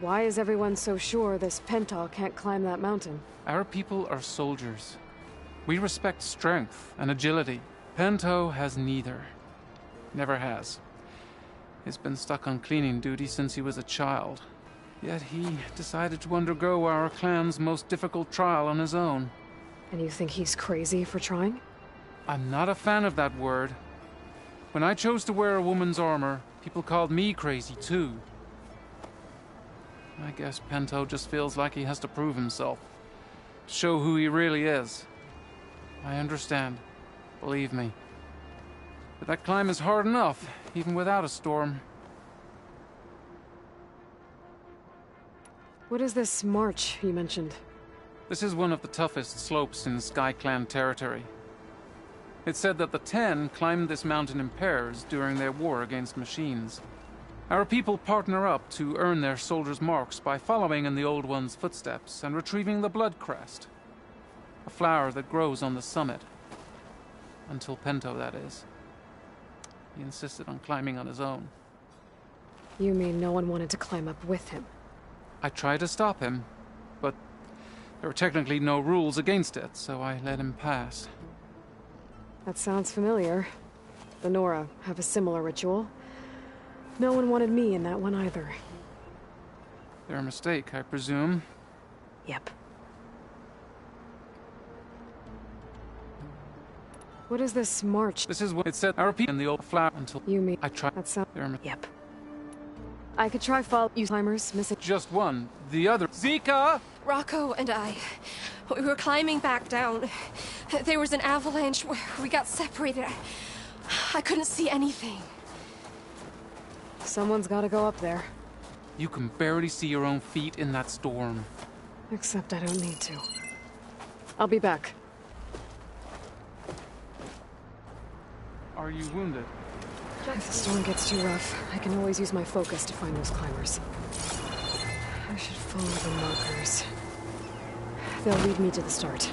Why is everyone so sure this Pentaw can't climb that mountain? Our people are soldiers. We respect strength and agility. Pento has neither. Never has. He's been stuck on cleaning duty since he was a child. Yet he decided to undergo our clan's most difficult trial on his own. And you think he's crazy for trying? I'm not a fan of that word. When I chose to wear a woman's armor, people called me crazy too. I guess Pento just feels like he has to prove himself, to show who he really is. I understand, believe me. But that climb is hard enough, even without a storm. What is this march you mentioned? This is one of the toughest slopes in Sky Clan territory. It's said that the Ten climbed this mountain in pairs during their war against machines. Our people partner up to earn their soldiers' marks by following in the Old One's footsteps and retrieving the Blood Crest, a flower that grows on the summit. Until Pento, that is. He insisted on climbing on his own. You mean no one wanted to climb up with him? I tried to stop him, but there were technically no rules against it, so I let him pass. That sounds familiar. The Nora have a similar ritual. No one wanted me in that one either. Their mistake, I presume. Yep. What is this march? This is what it said. Our people in the old flower until you mean I tried. That sounds. Yep. I could try follow you climbers missing. Just one. The other. Zika! Rocco and I, we were climbing back down. There was an avalanche where we got separated. I couldn't see anything. Someone's got to go up there. You can barely see your own feet in that storm. Except I don't need to. I'll be back. Are you wounded? If the storm gets too rough, I can always use my focus to find those climbers. I should follow the markers. They'll lead me to the start.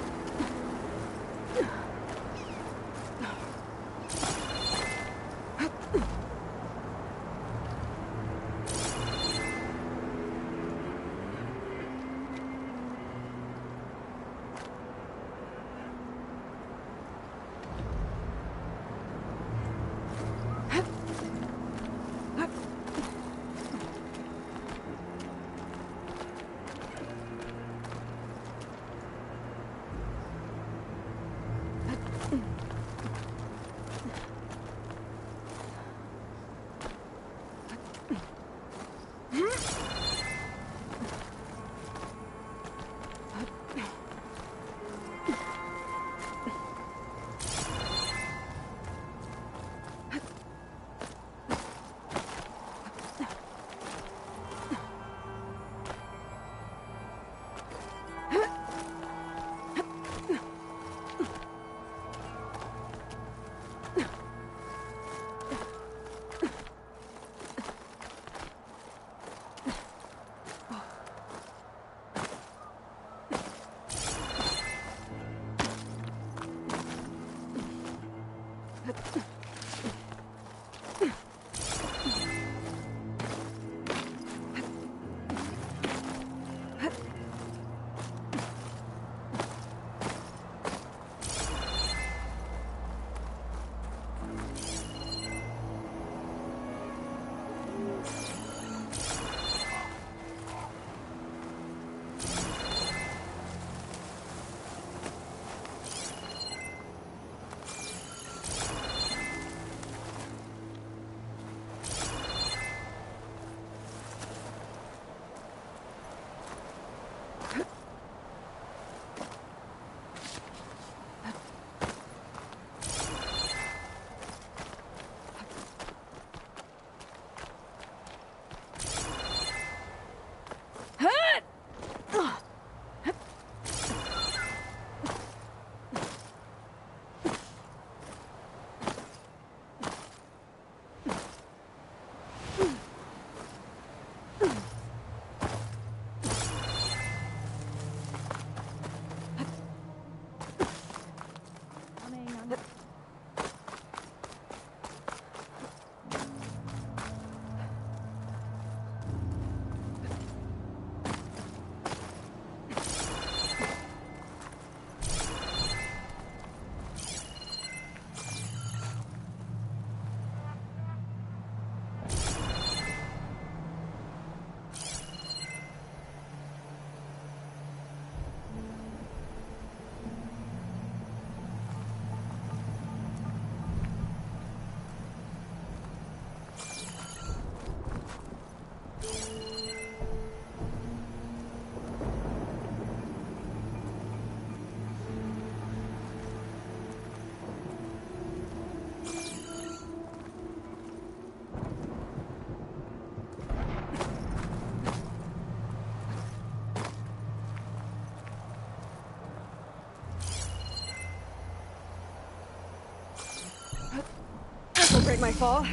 right my fall.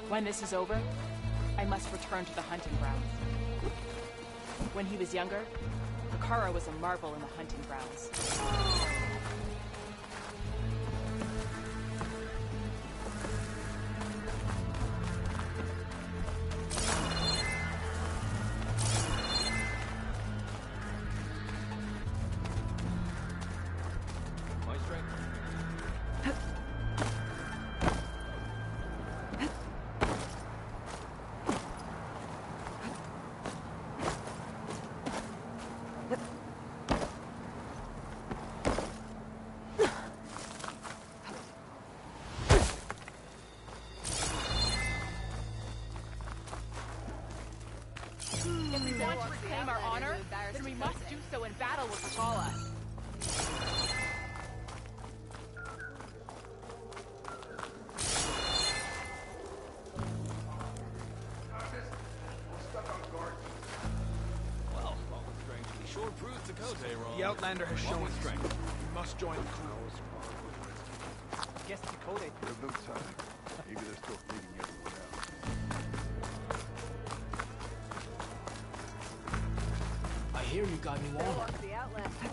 When this is over, I must return to the hunting grounds. When he was younger, Hekarro was a marvel in the hunting grounds. If we want to reclaim our honor, then we must do so in battle with Regalla. Well, strength sure proves Tekote wrong. The Outlander has shown strength. We must join the crew. Guess Tekote. There's no time. Maybe they're still figuring everyone out. I hear you got new armor. The Outlander.